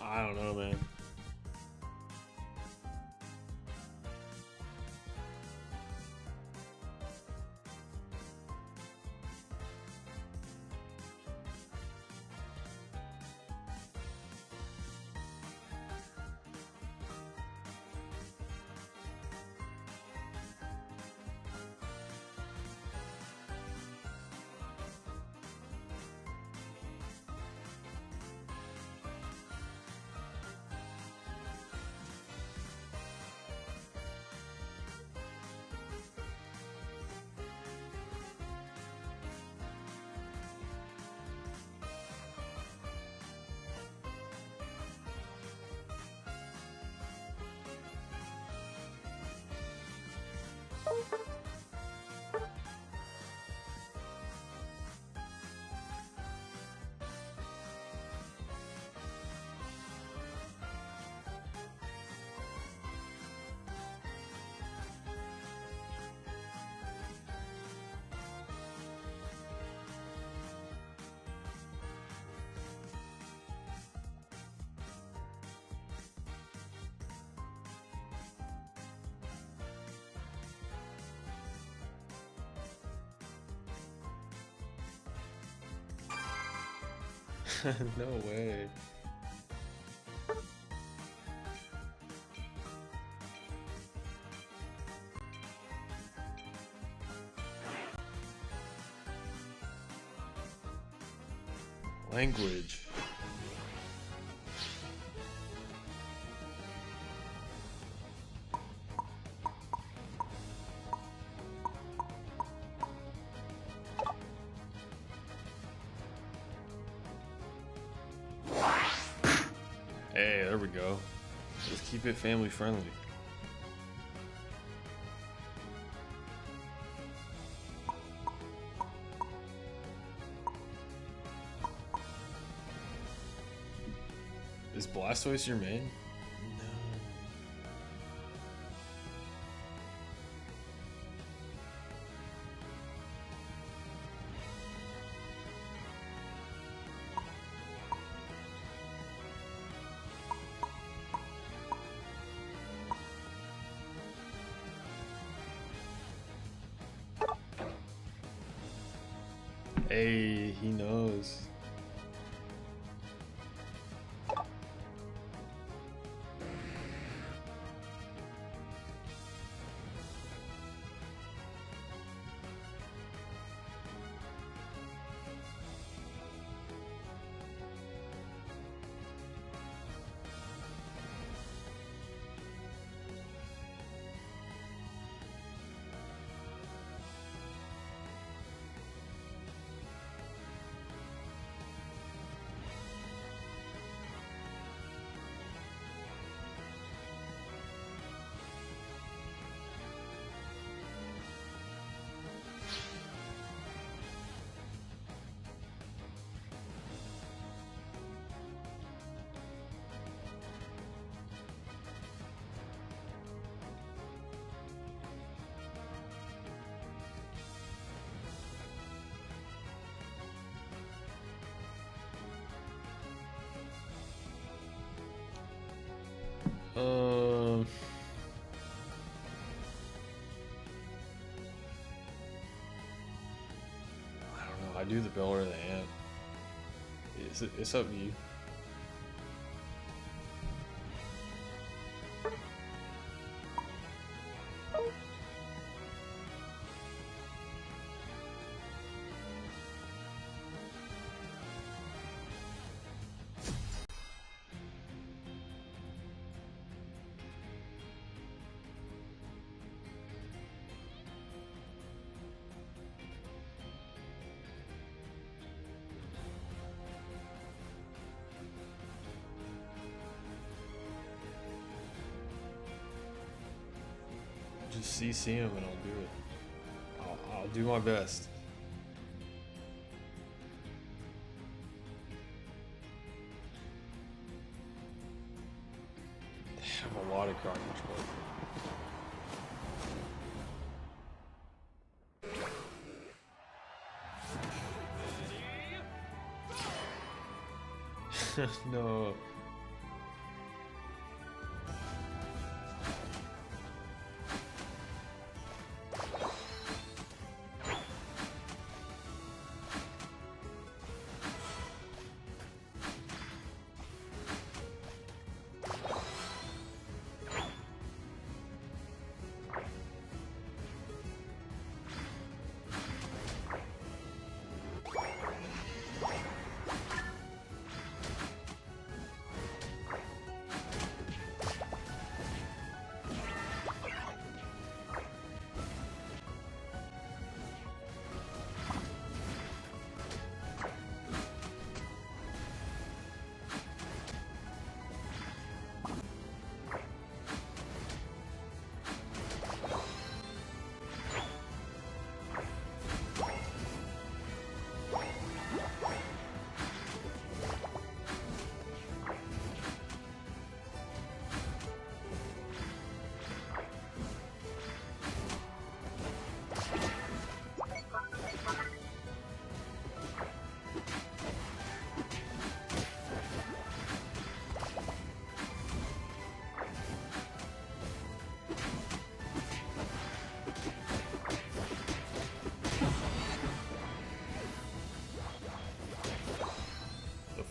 I don't know, man. No way. Language. Hey, there we go. Let's keep it family friendly. Is Blastoise your main? No. Hey, he knows. Um, I don't know. I do the bell or the ant. It's up to you. Just CC him and I'll do it. I'll do my best. I have a lot of carnage, but no.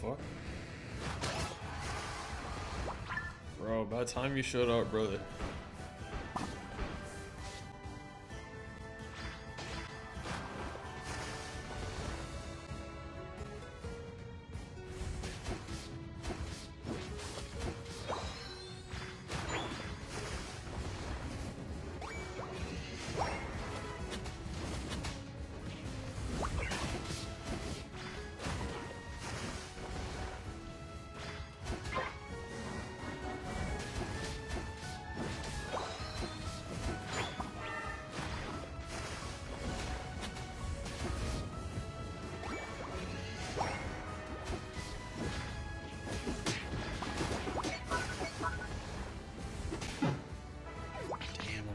Fuck? Bro, by the time you showed up, brother.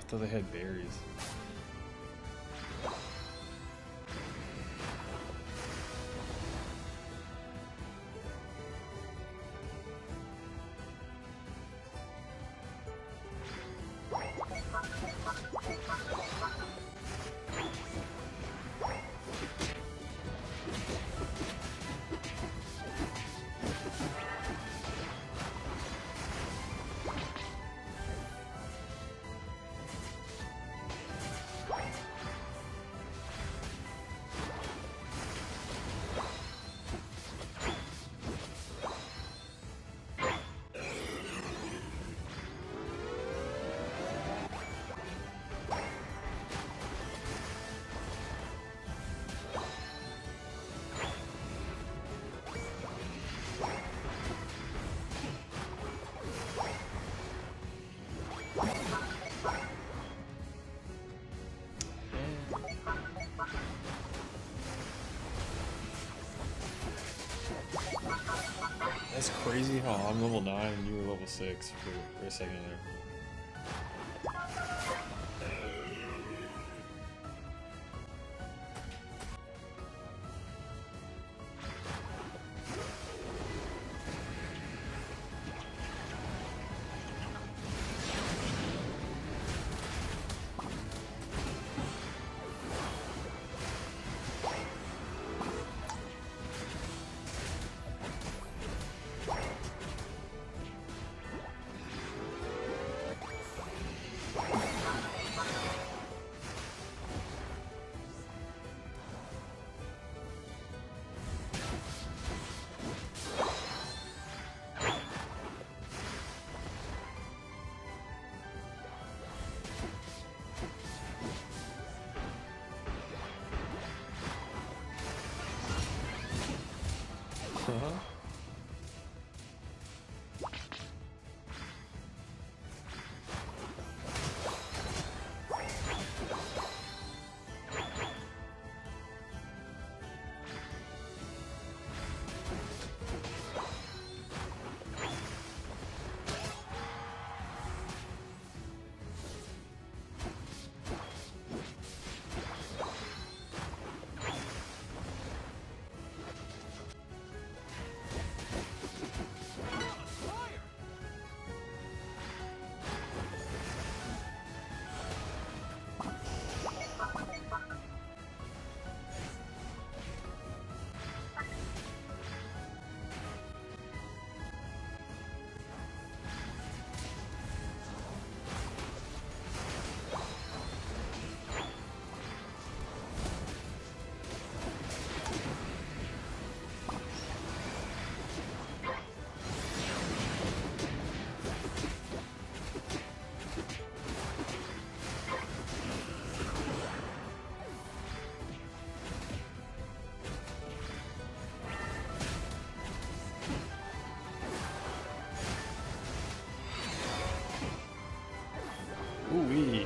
I thought they had berries. That's crazy how I'm level 9 and you were level 6 for a second there. Uh-huh. Ooh-wee.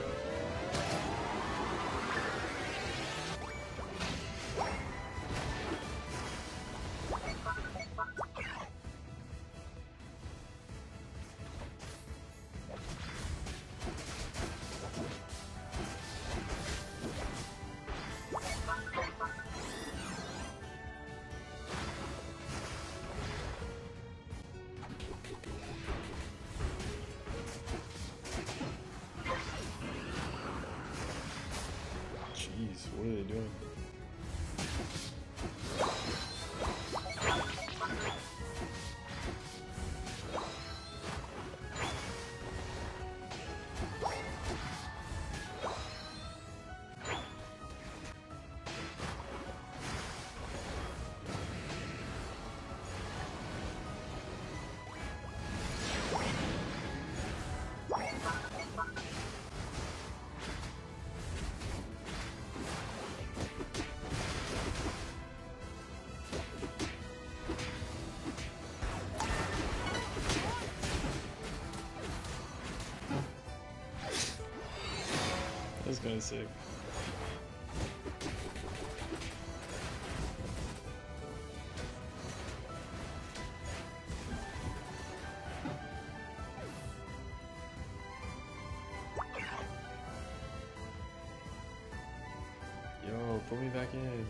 Jeez, what are they doing? That's kind of sick. Yo, put me back in.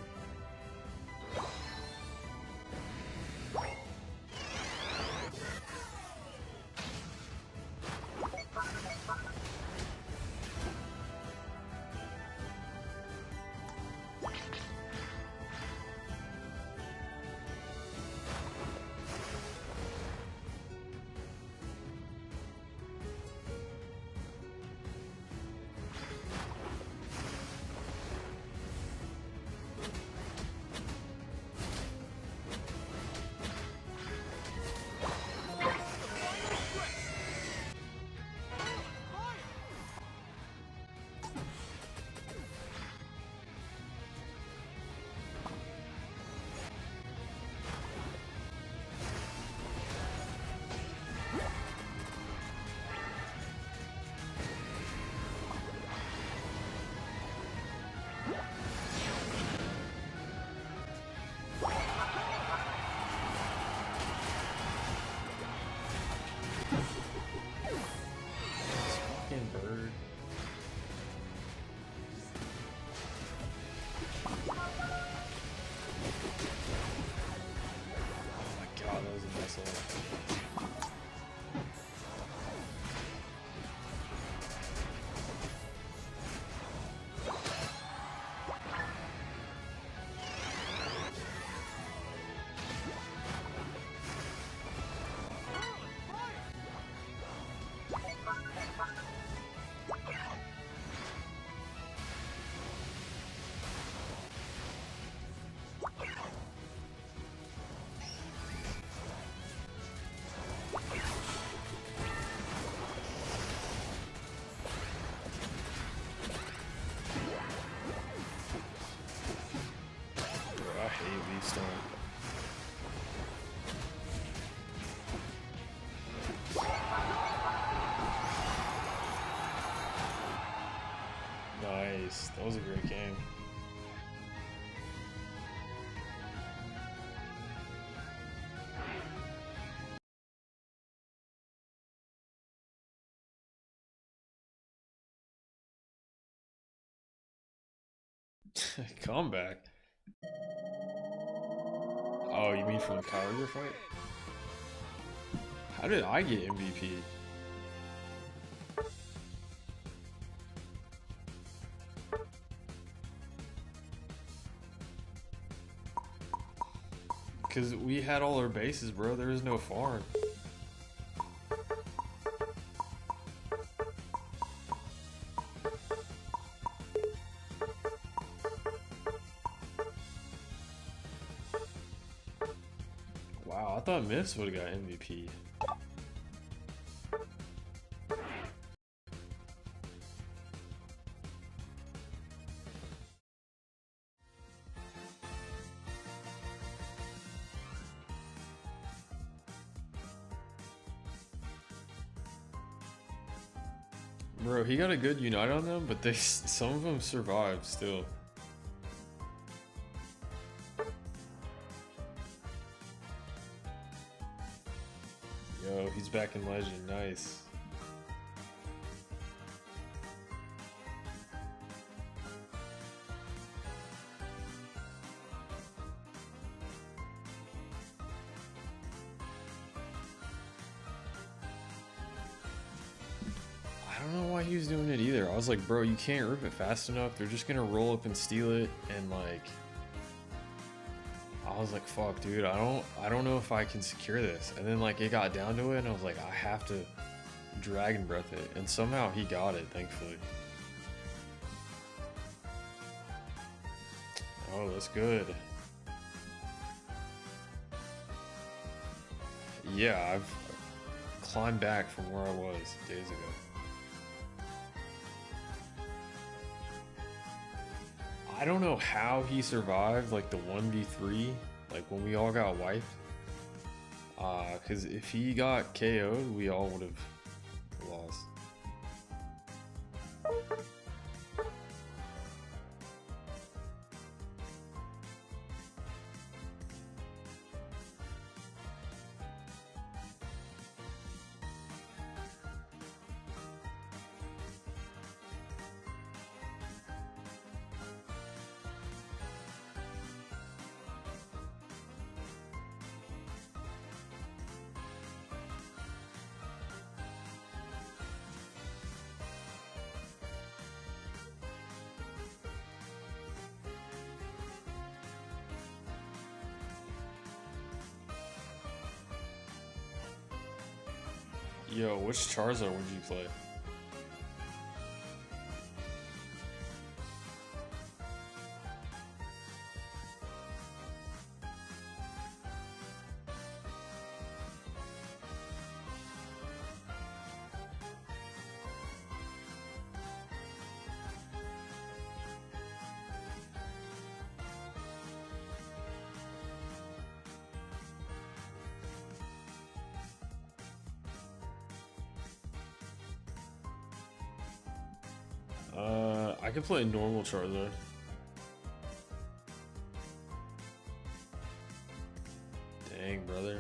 Nice. That was a great game. Comeback. Oh, you mean from the Kyogre fight? How did I get MVP? Because we had all our bases, bro. There was no farm. Wow, I thought Myths would have got MVP. Bro, he got a good Unite on them, but some of them survived still. Yo, he's back in Legend. Nice. I don't know why he was doing it either. I was like, bro, you can't rip it fast enough. They're just gonna roll up and steal it, and like, I was like, fuck, dude, I don't know if I can secure this. And then like it got down to it, and I was like, I have to Dragon Breath it, and somehow he got it, thankfully. Oh, that's good. Yeah, I've climbed back from where I was days ago. I don't know how he survived like the 1v3, like when we all got wiped. Cause if he got KO'd, we all would have lost. Yo, which Charizard would you play? I could play normal Charizard. Dang, brother.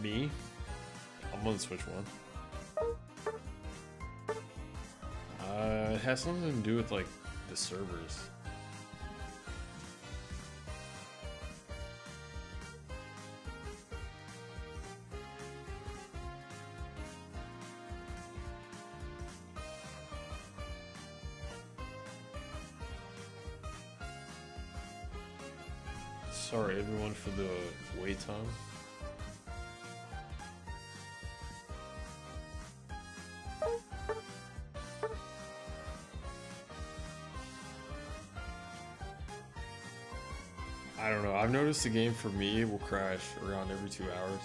Me? I'm on the Switch one. It has something to do with like the servers. Sorry everyone for the wait time. I don't know, I've noticed the game for me will crash around every 2 hours.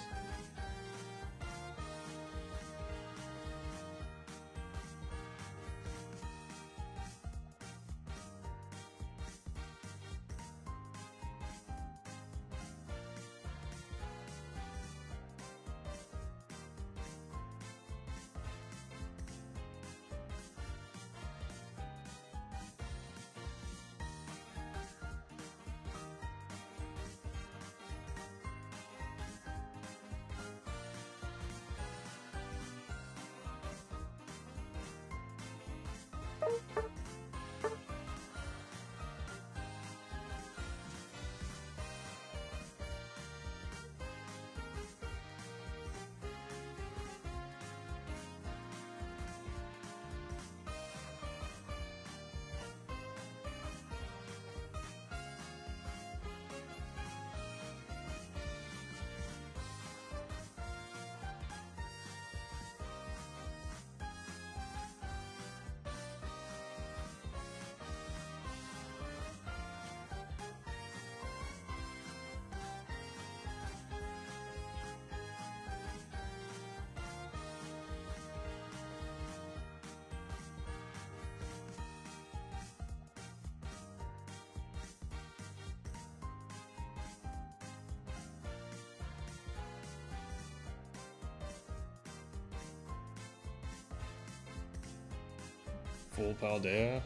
Full Paldea?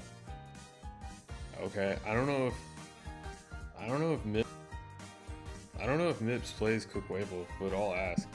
Okay, I don't know if Mips plays Cookwable, but I'll ask.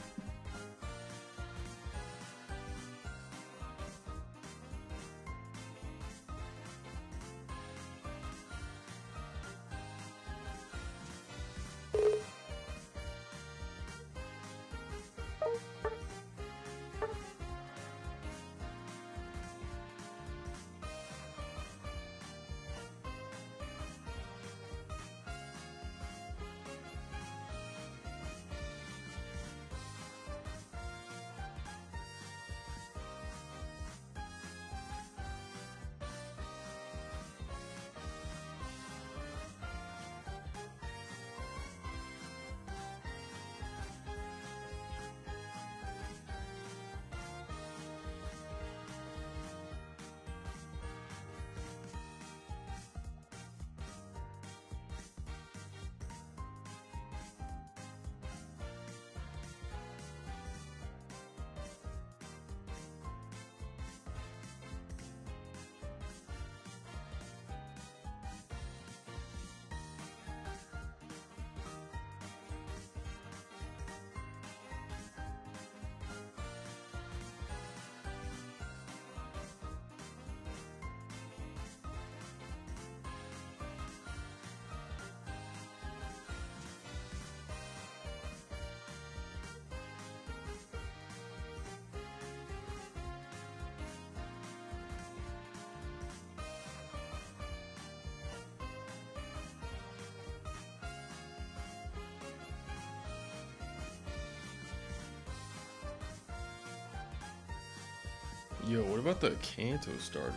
Yo, what about the Kanto starters?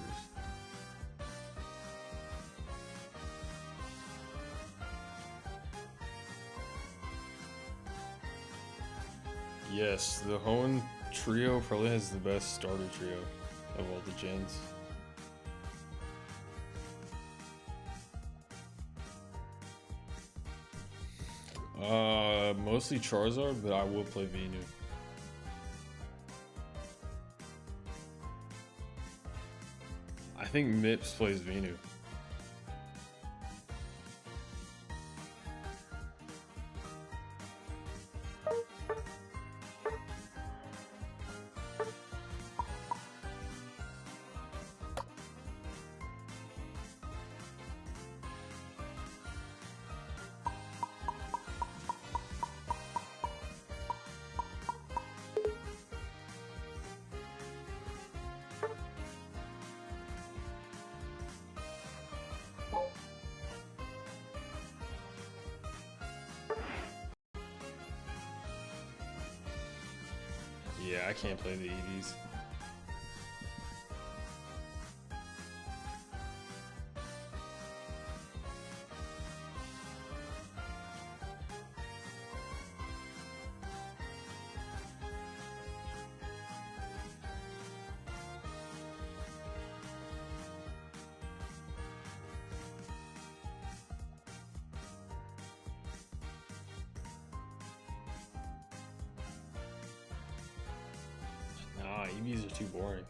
Yes, the Hoenn trio probably has the best starter trio of all the gens. Mostly Charizard, but I will play Venu. I think Mips plays Venu. Yeah, I can't play the EVs. Nah, EVs are too boring.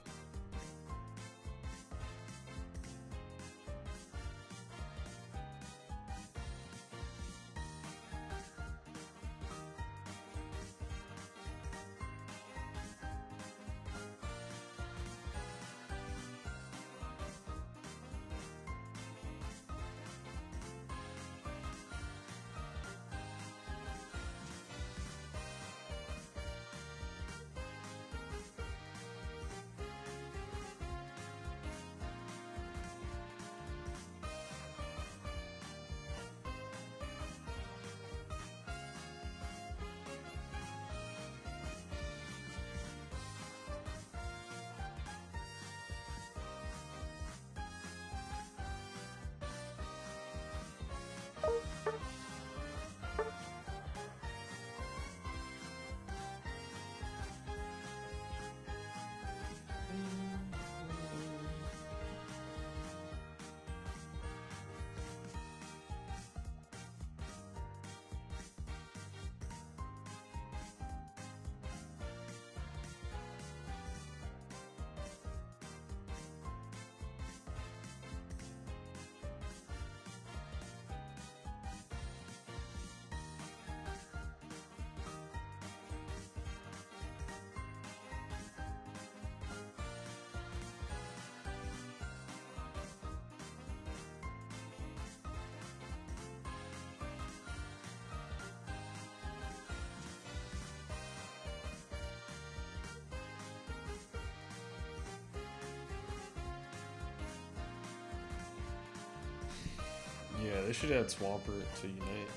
Yeah, they should add Swampert to Unite.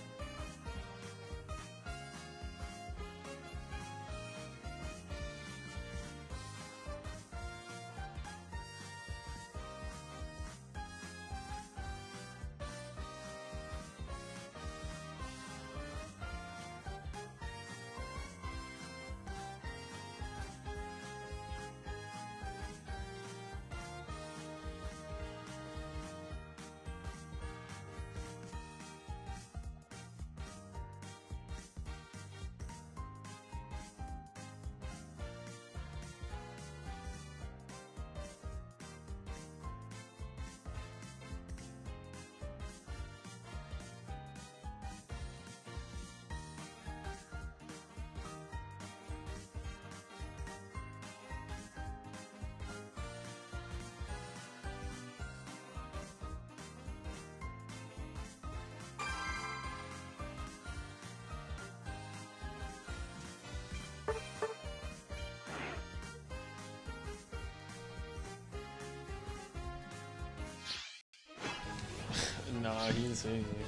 Nah, he didn't say anything.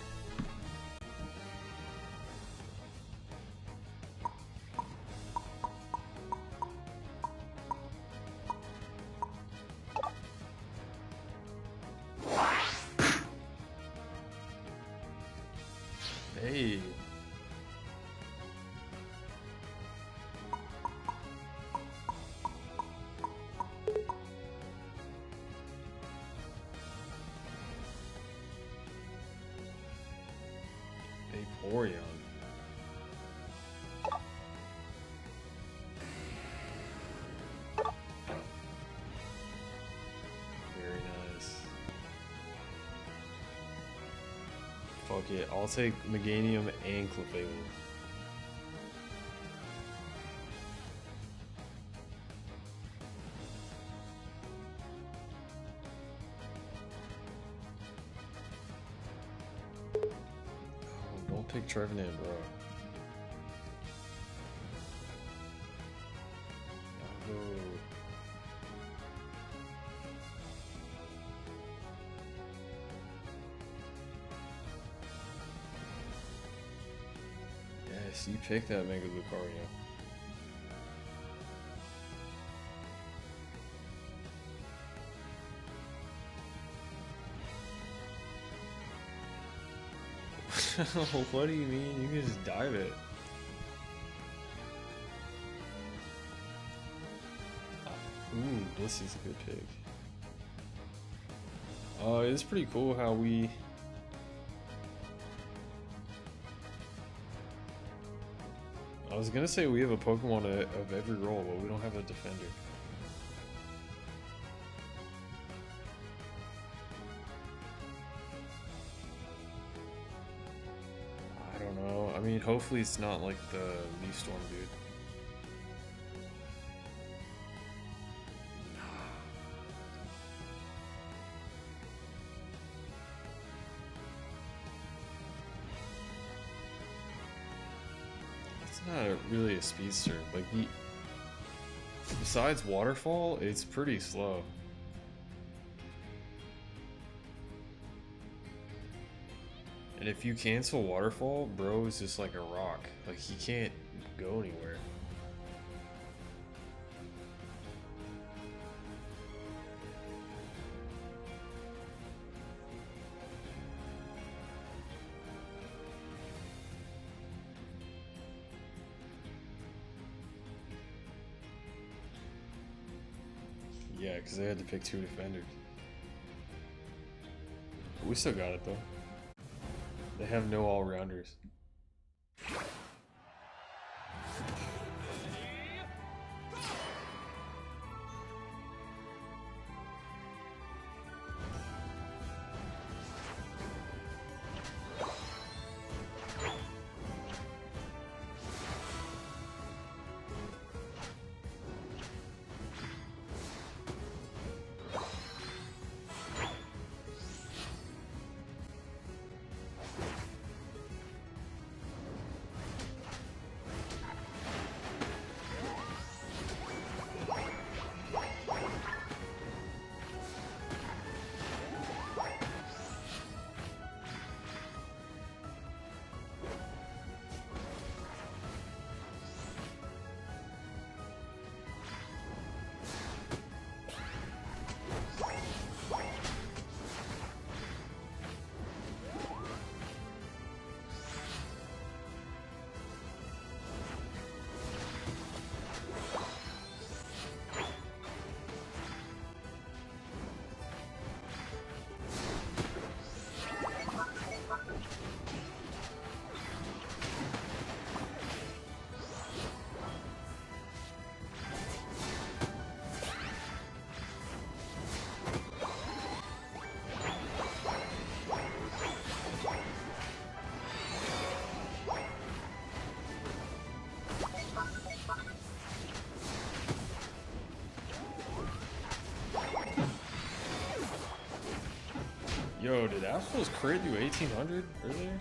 Hey. Vaporeon. Very nice. Fuck it, I'll take Meganium and Clefable. Don't pick Trevenant, bro. No. Yes, you picked that Mega Lucario. What do you mean? You can just dive it. Ooh, this is a good pick. It's pretty cool how we... I was gonna say we have a Pokemon of every role, but we don't have a defender. I don't know. I mean, hopefully it's not like the Leaf Storm dude. It's not really a speedster. Like, besides Waterfall, it's pretty slow. And if you cancel Waterfall, bro is just like a rock. Like, he can't go anywhere. Yeah, because they had to pick 2 defenders. We still got it though. They have no all-rounders. Yo, did Astros crit you 1800 earlier?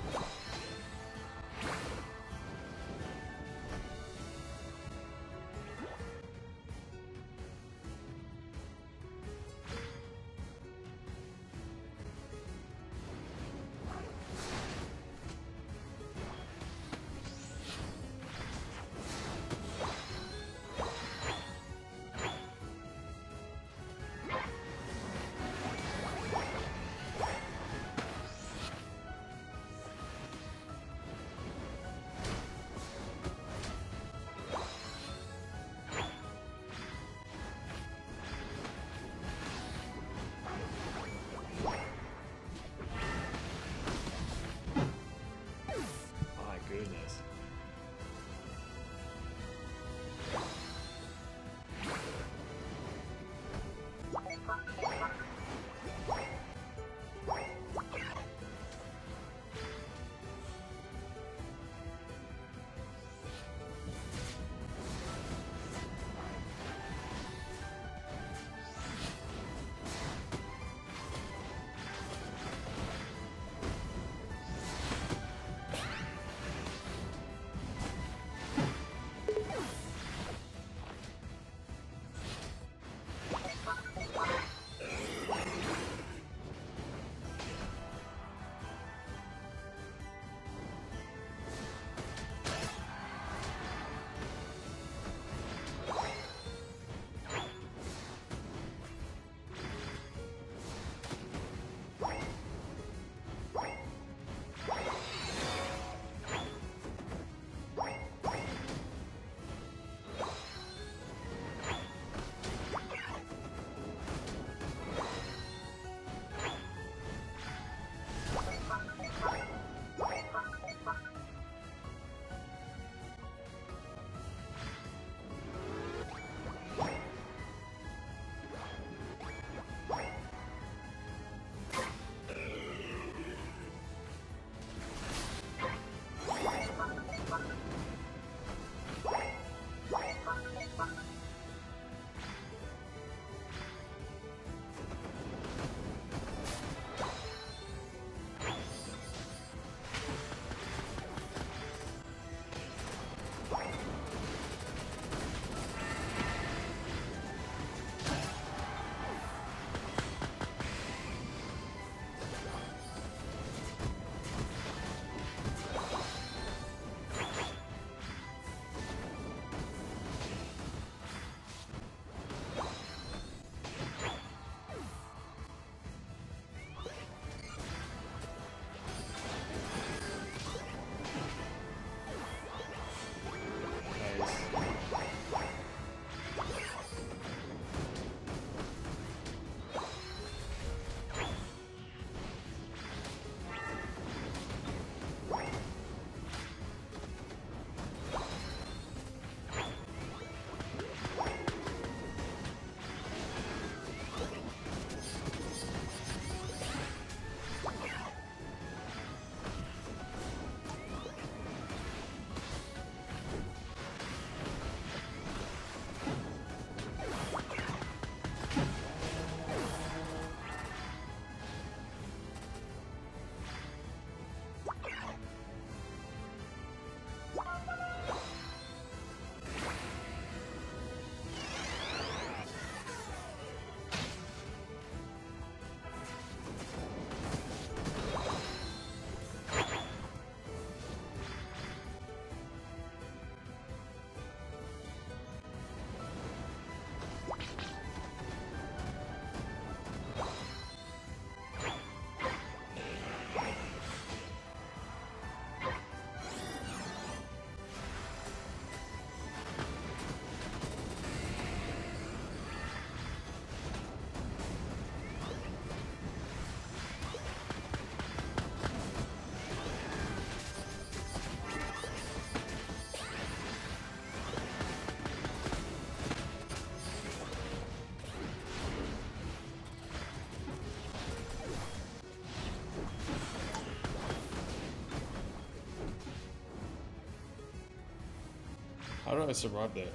How did I survive that?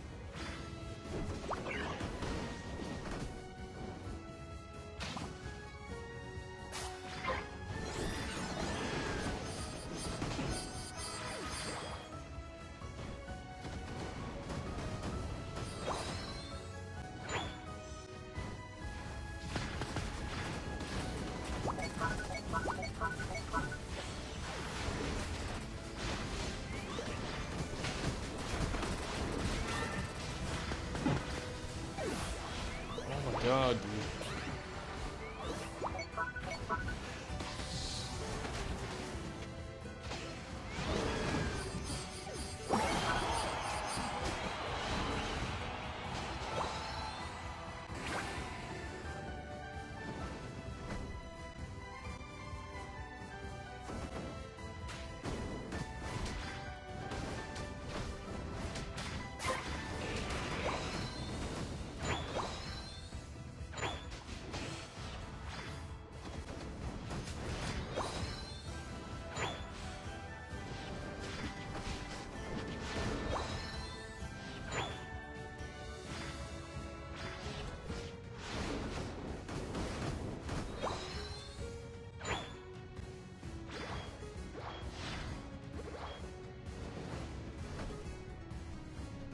God, dude.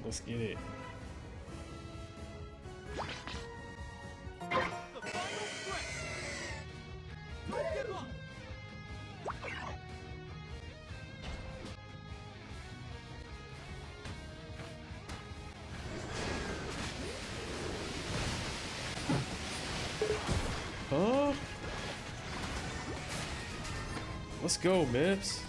Let's get it. Huh? Let's go, Mips.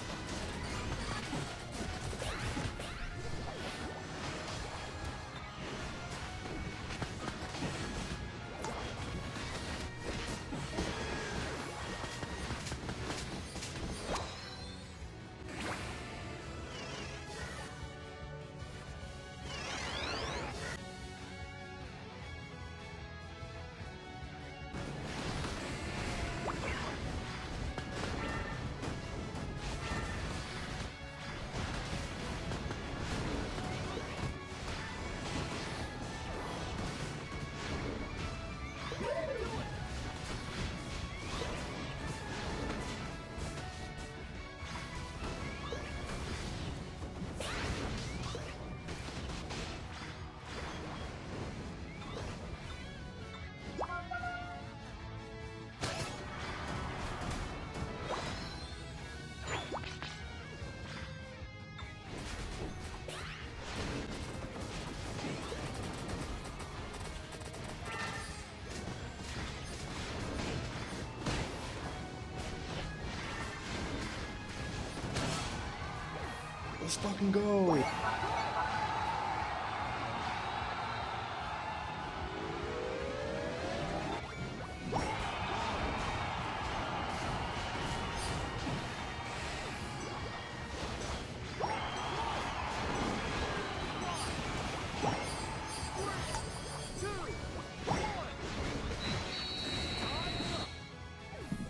Let's fucking go.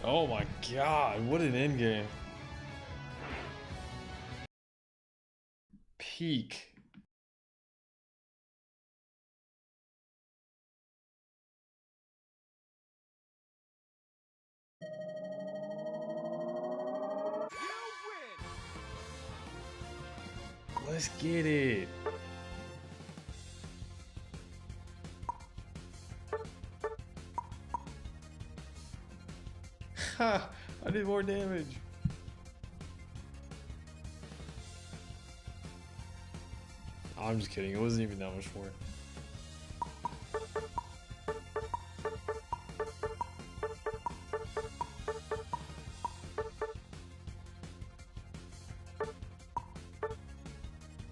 Oh my god, what an endgame. Peak. Let's get it. Ha! I did more damage. I'm just kidding. It wasn't even that much more.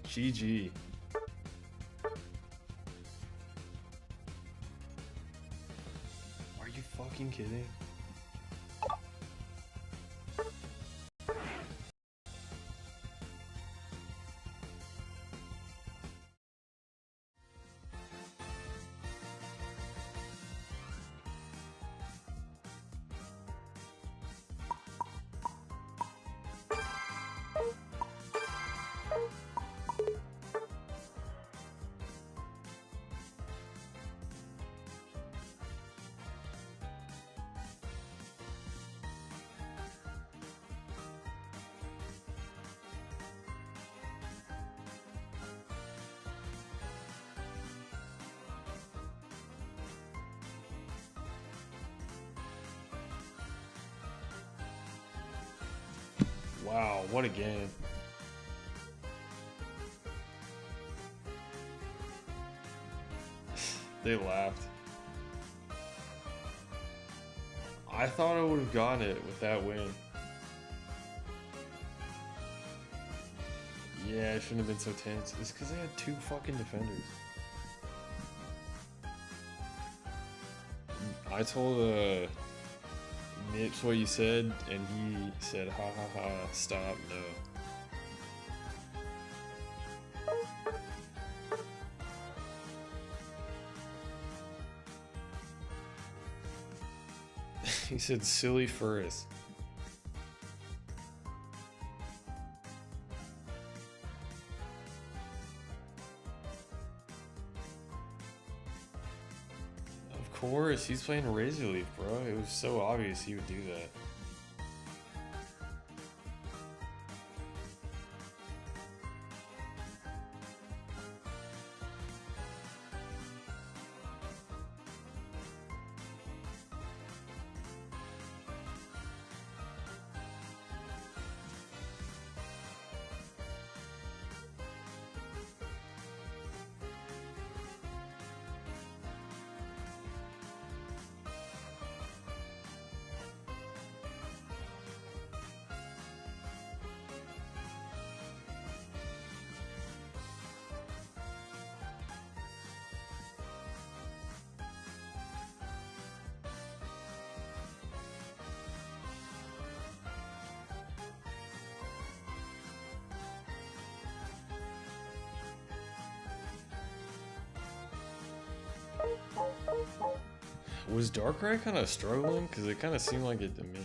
GG. Are you fucking kidding? Wow, what a game. They laughed. I thought I would have gotten it with that win. Yeah, it shouldn't have been so tense. It's because they had two fucking defenders. I told Nips what you said, and he said, ha ha ha, stop, no. He said, silly Furris. Of course, he's playing Razor Leaf, bro. It was so obvious he would do that. Was Darkrai kind of struggling? Because it kind of seemed like it to me.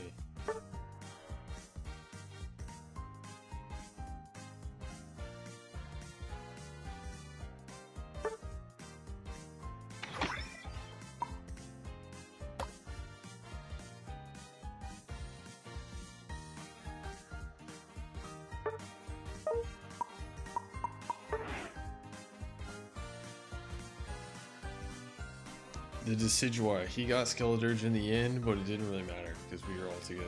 The Decidueye, he got Skeledirge in the end, but it didn't really matter because we were all together.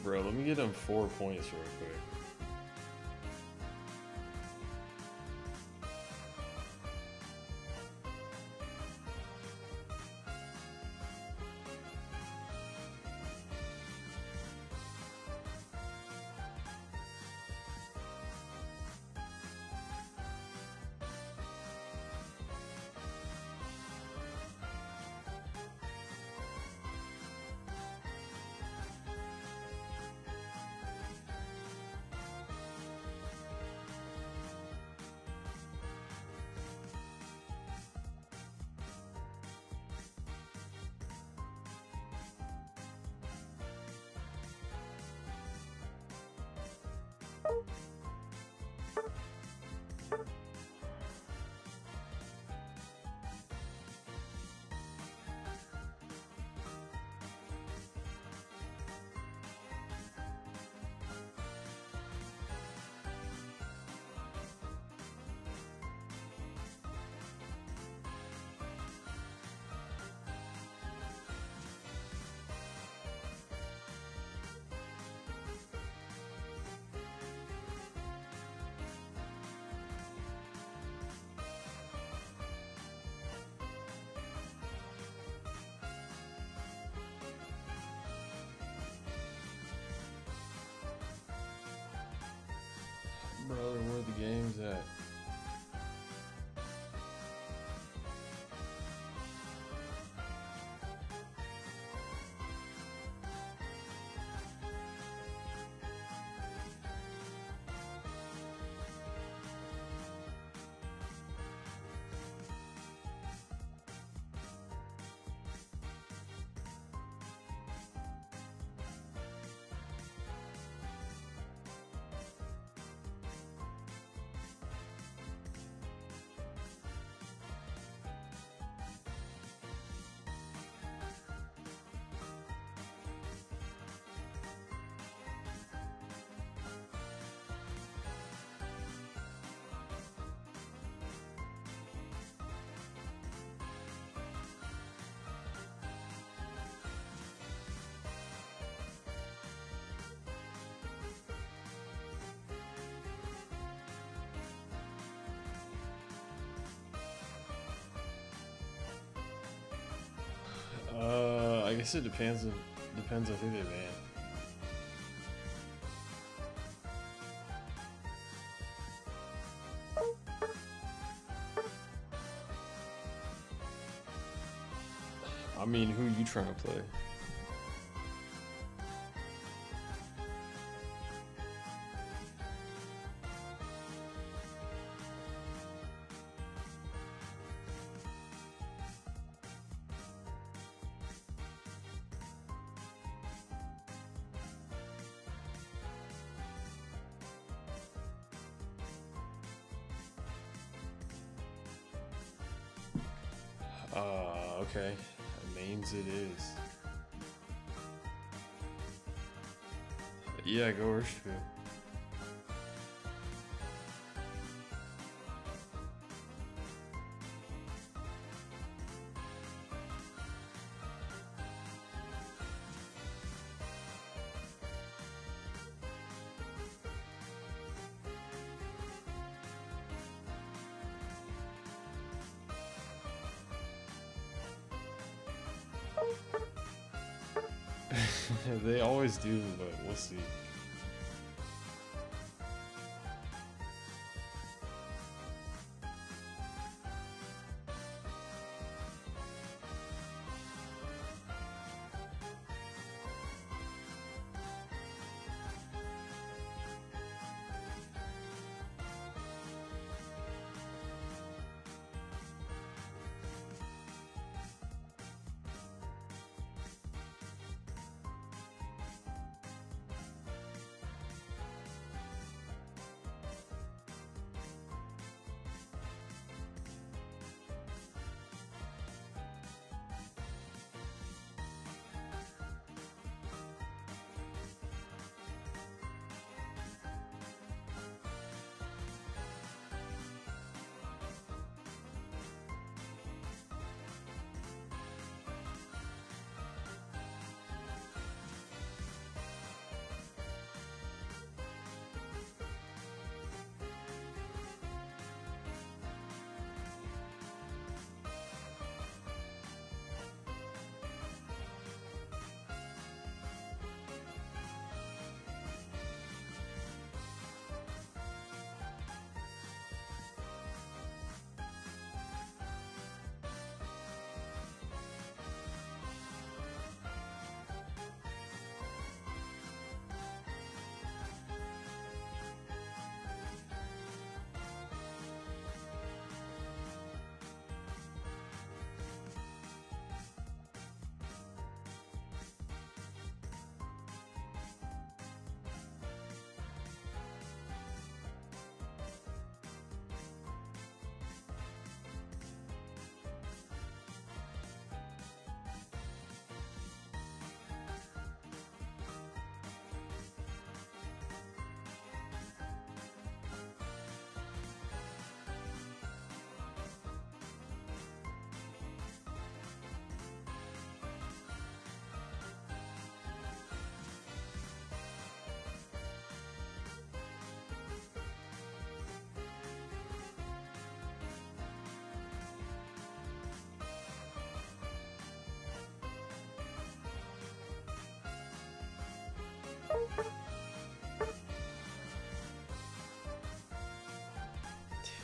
Bro, let me get him 4 points real quick. Brother, where are the games at? I guess it depends on who they ban. I mean, who you trying to play? Okay. Mains it is. Yeah, go Urshifu. They always do, but we'll see.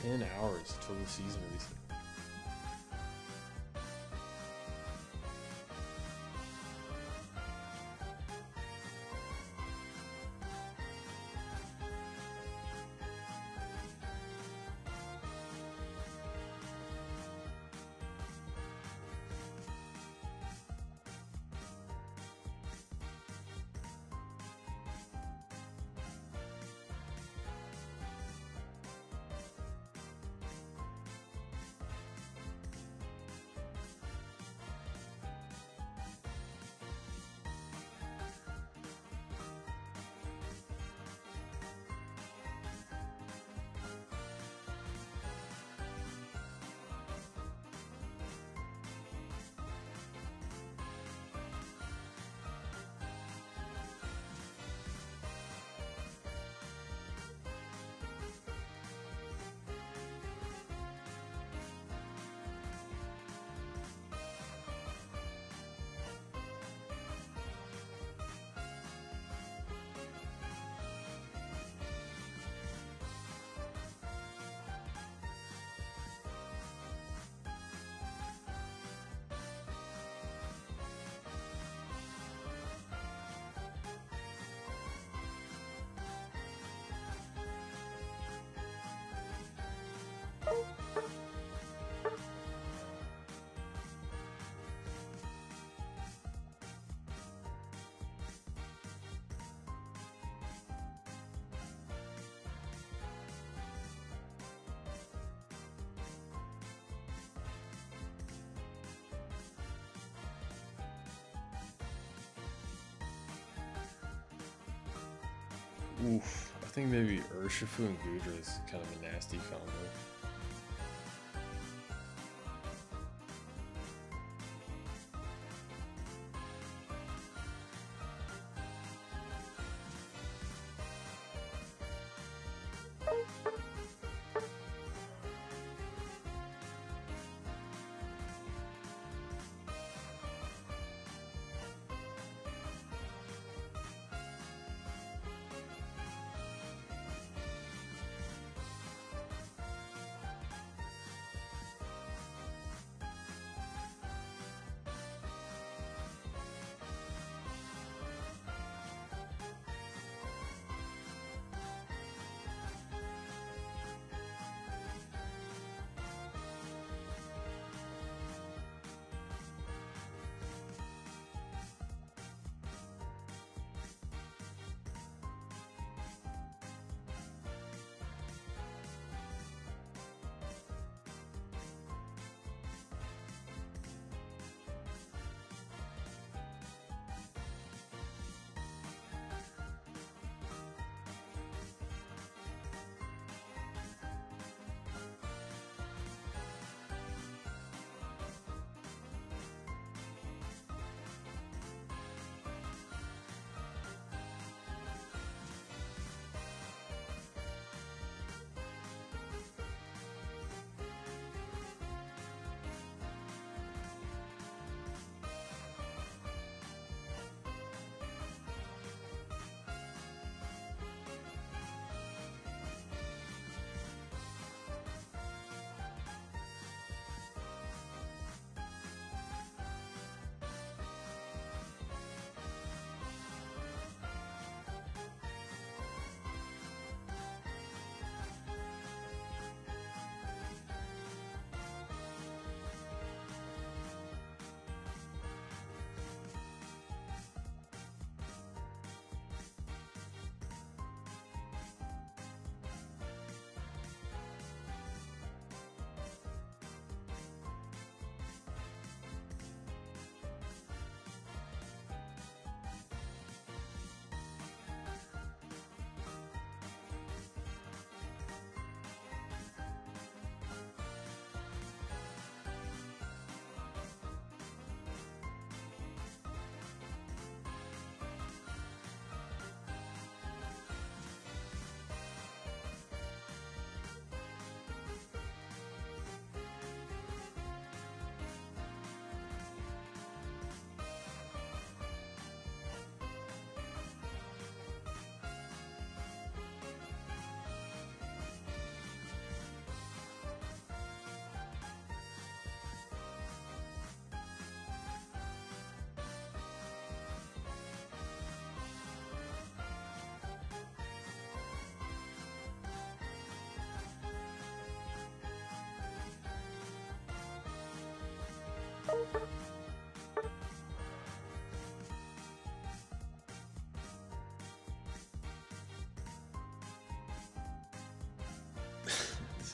10 hours till the season reset. Oof, I think maybe Urshifu and Gudra is kind of a nasty combo.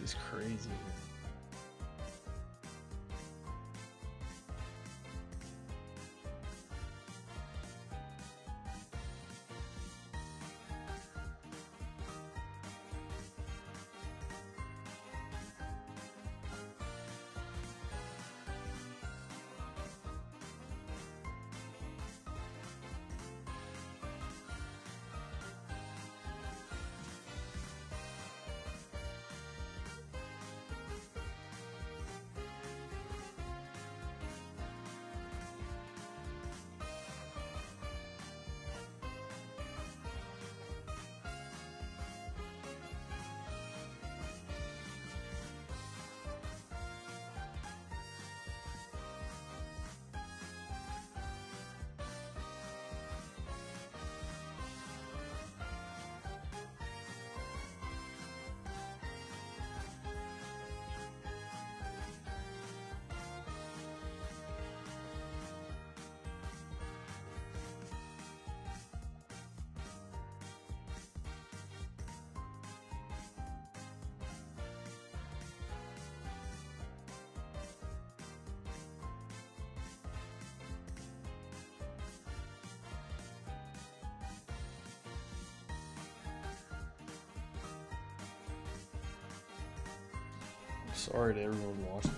is crazy. Sorry to everyone watching.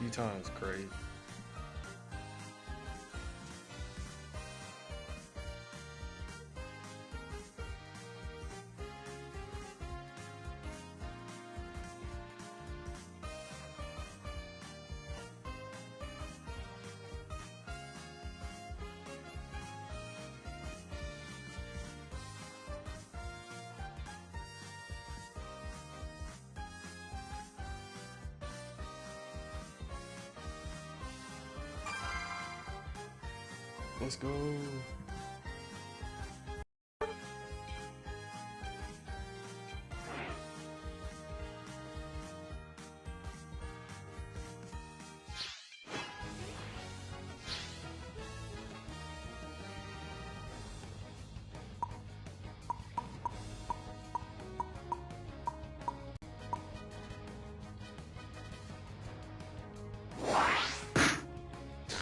Utah is great. Let's go.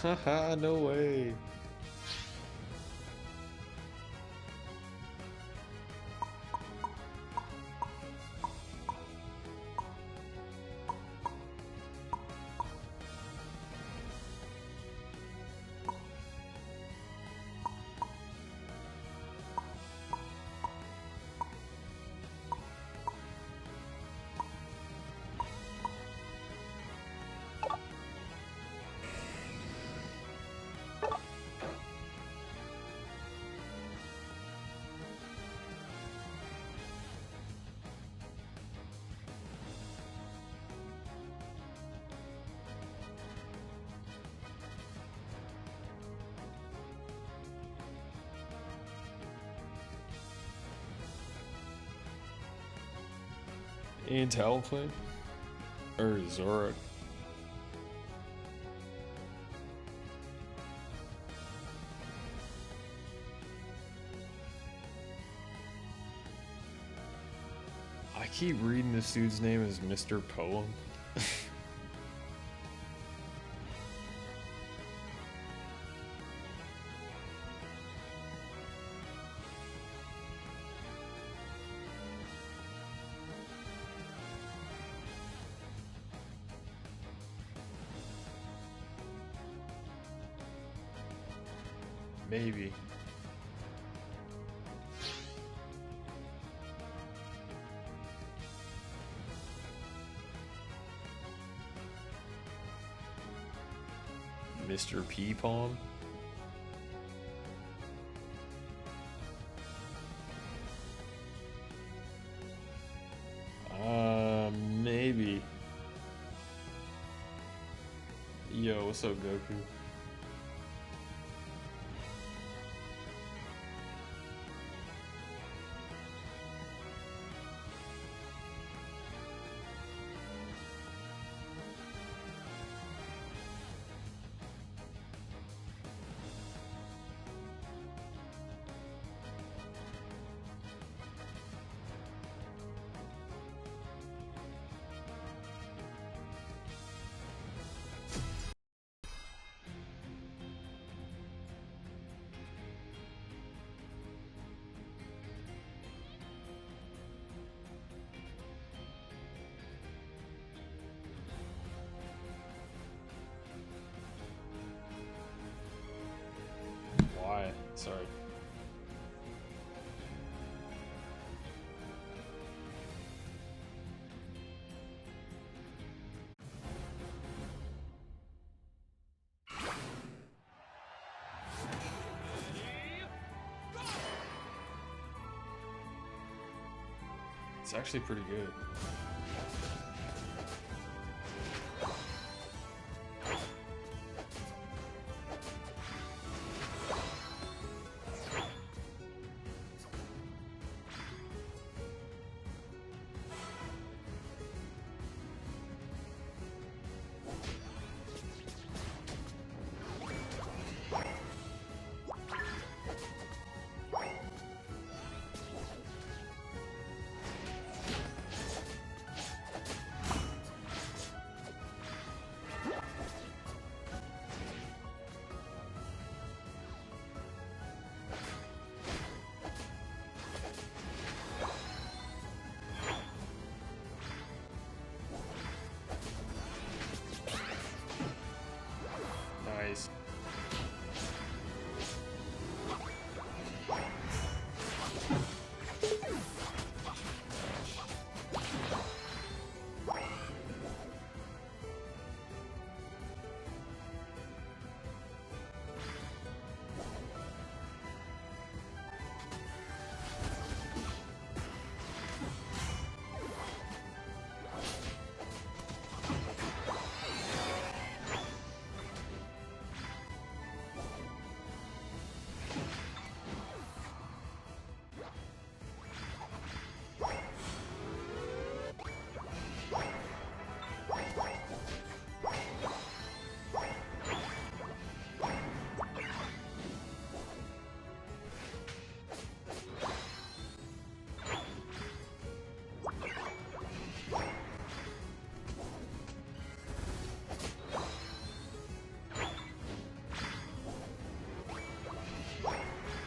Haha, no way. And Talonflame? Or Zorak? I keep reading this dude's name as Mr. Poem. Maybe. Mr. P-Palm? Maybe. Yo, what's up, Goku? Sorry. It's actually pretty good. Nice.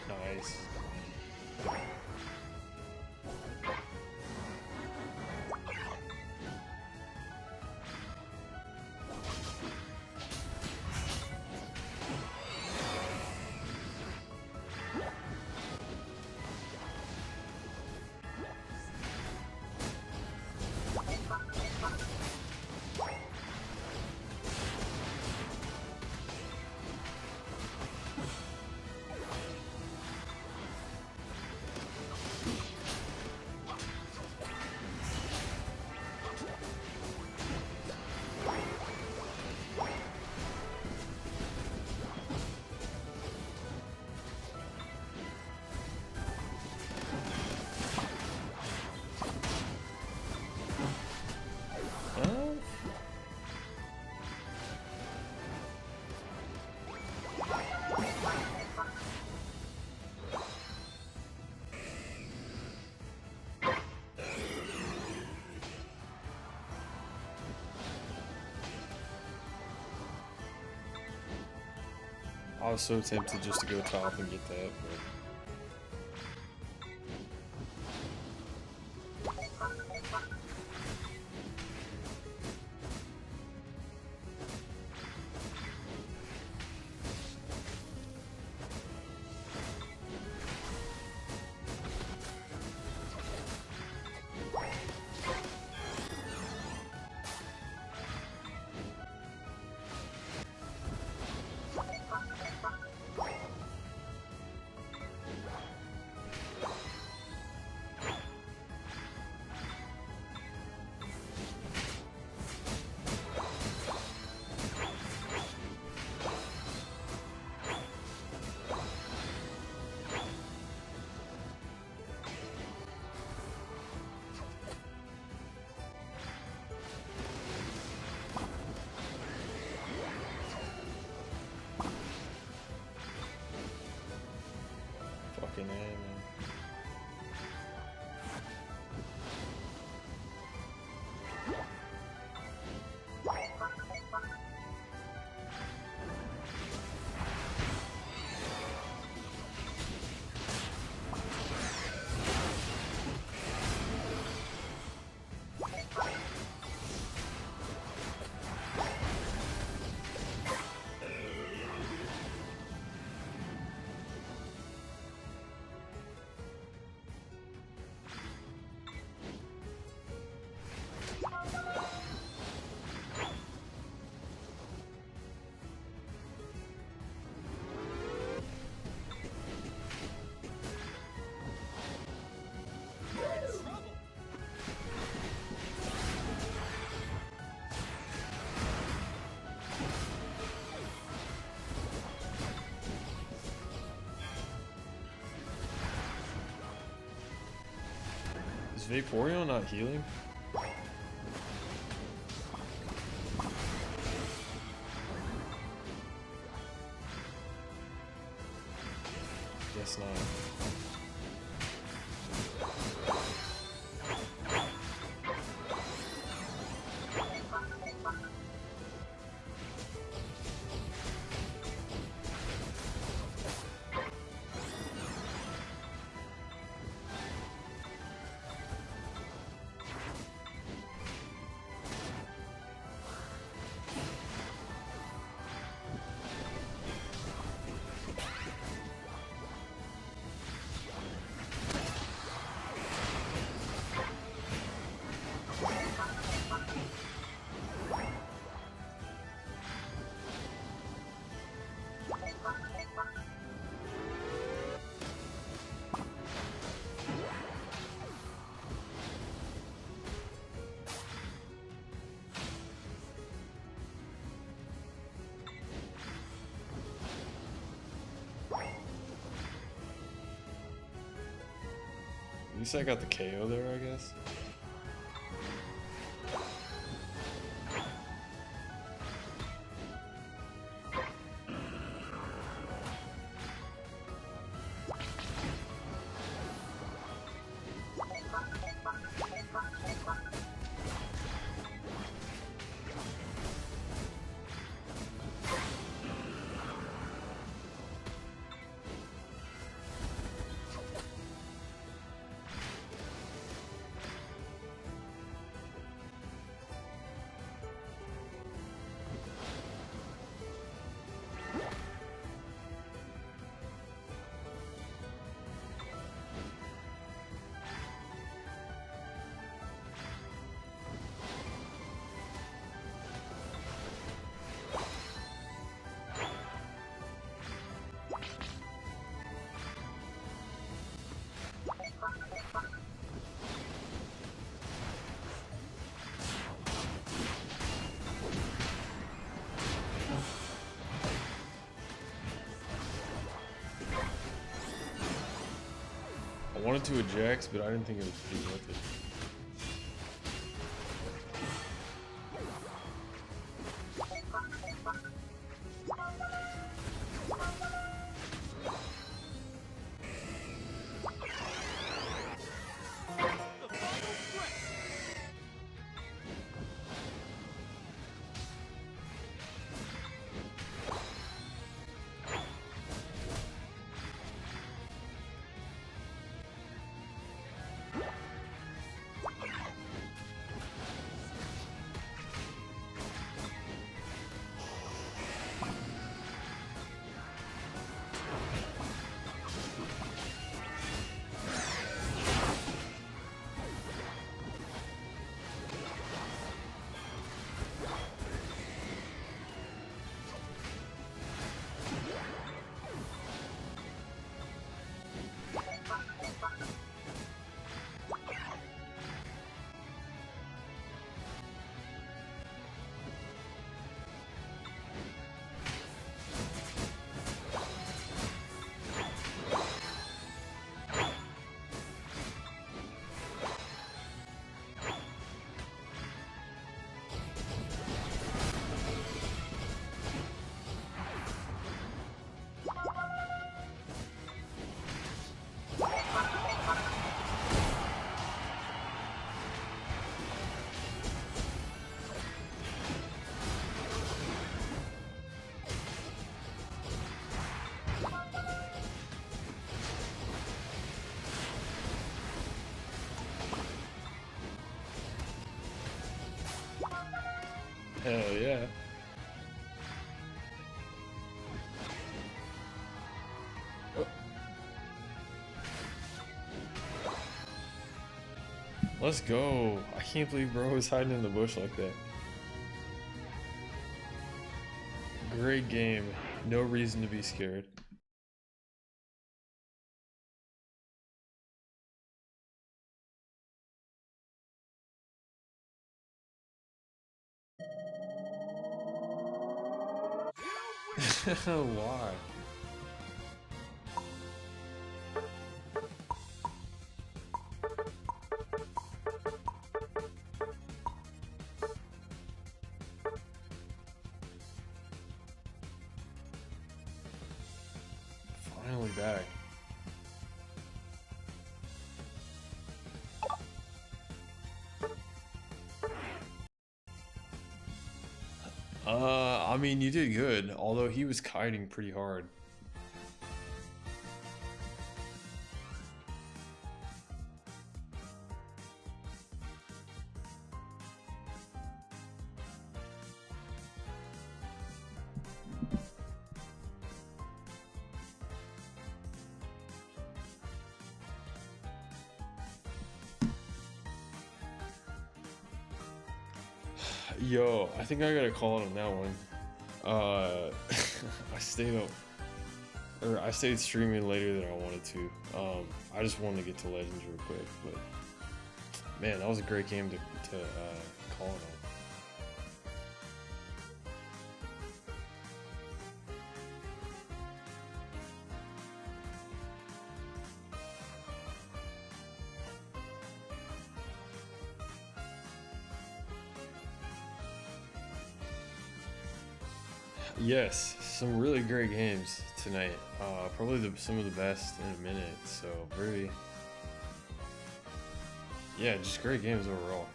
Nice. I was so tempted just to go top and get that, but Is Vaporeon not healing? Guess not. At least I got the KO there, I guess. I wanted to eject, but I didn't think it was pretty worth it. Hell yeah. Oh. Let's go. I can't believe bro was hiding in the bush like that. Great game. No reason to be scared. Why? finally back. I mean, you did good, although he was kiting pretty hard. Yo, I think I got a call on that one. I stayed up, or I stayed streaming later than I wanted to. I just wanted to get to Legends real quick, but man, that was a great game to call it on. Yes, some really great games tonight. Probably some of the best in a minute. So very, yeah, just great games overall.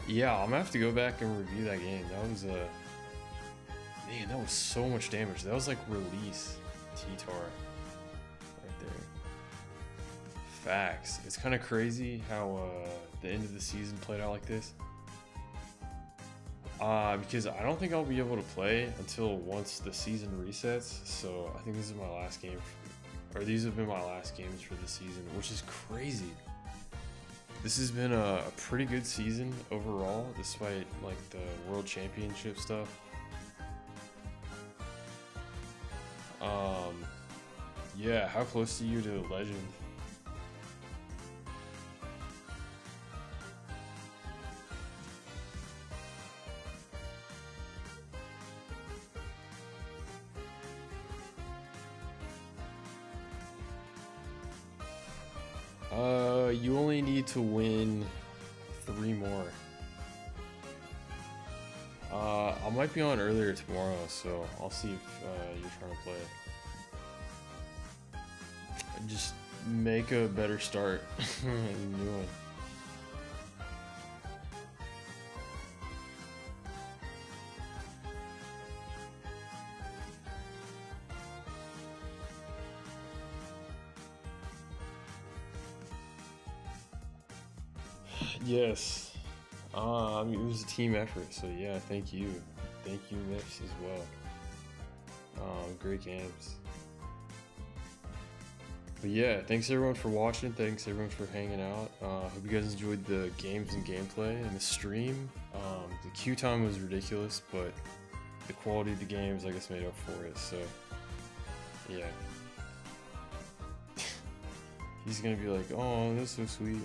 Yeah, I'm gonna have to go back and review that game. That was man, that was so much damage. That was like release T-Tar right there. Facts. It's kind of crazy how the end of the season played out like this. Because I don't think I'll be able to play until once the season resets. So I think this is my last game, or these have been my last games for the season, which is crazy. This has been a pretty good season overall, despite like the World Championship stuff. Yeah, how close are you to Legend? You only need to win 3 more. I might be on earlier tomorrow, so I'll see if you're trying to play. Just make a better start and new one. Yes. I mean, it was a team effort, so yeah, thank you. Thank you, Mips, as well. Great games. But yeah, thanks everyone for watching. Thanks everyone for hanging out. Hope you guys enjoyed the games and gameplay and the stream. The queue time was ridiculous, but the quality of the games, I guess, made up for it. So yeah. He's gonna be like, oh, that's so sweet.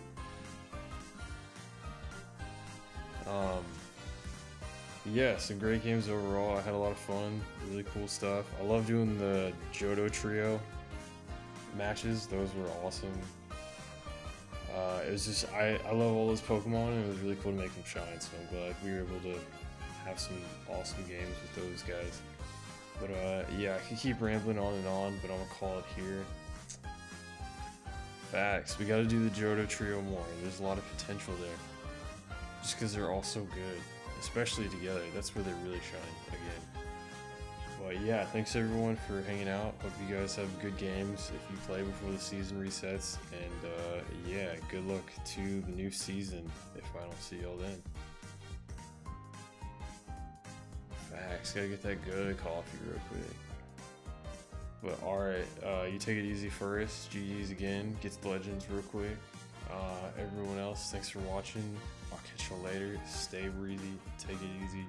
Yeah, some great games overall. I had a lot of fun, really cool stuff. I love doing the Johto trio matches. Those were awesome. It was just, I love all those Pokemon, and it was really cool to make them shine, so I'm glad we were able to have some awesome games with those guys. But yeah, I could keep rambling on and on, but I'm gonna call it here. Facts, we gotta do the Johto trio more. There's a lot of potential there. Just because they're all so good, especially together. That's where they really shine again. But yeah, thanks everyone for hanging out. Hope you guys have good games if you play before the season resets. And yeah, good luck to the new season if I don't see y'all then. Facts, gotta get that good coffee real quick. But alright, you take it easy first. GG's again. Get to the Legends real quick. Everyone else, thanks for watching. I'll catch you later. Stay breezy. Take it easy.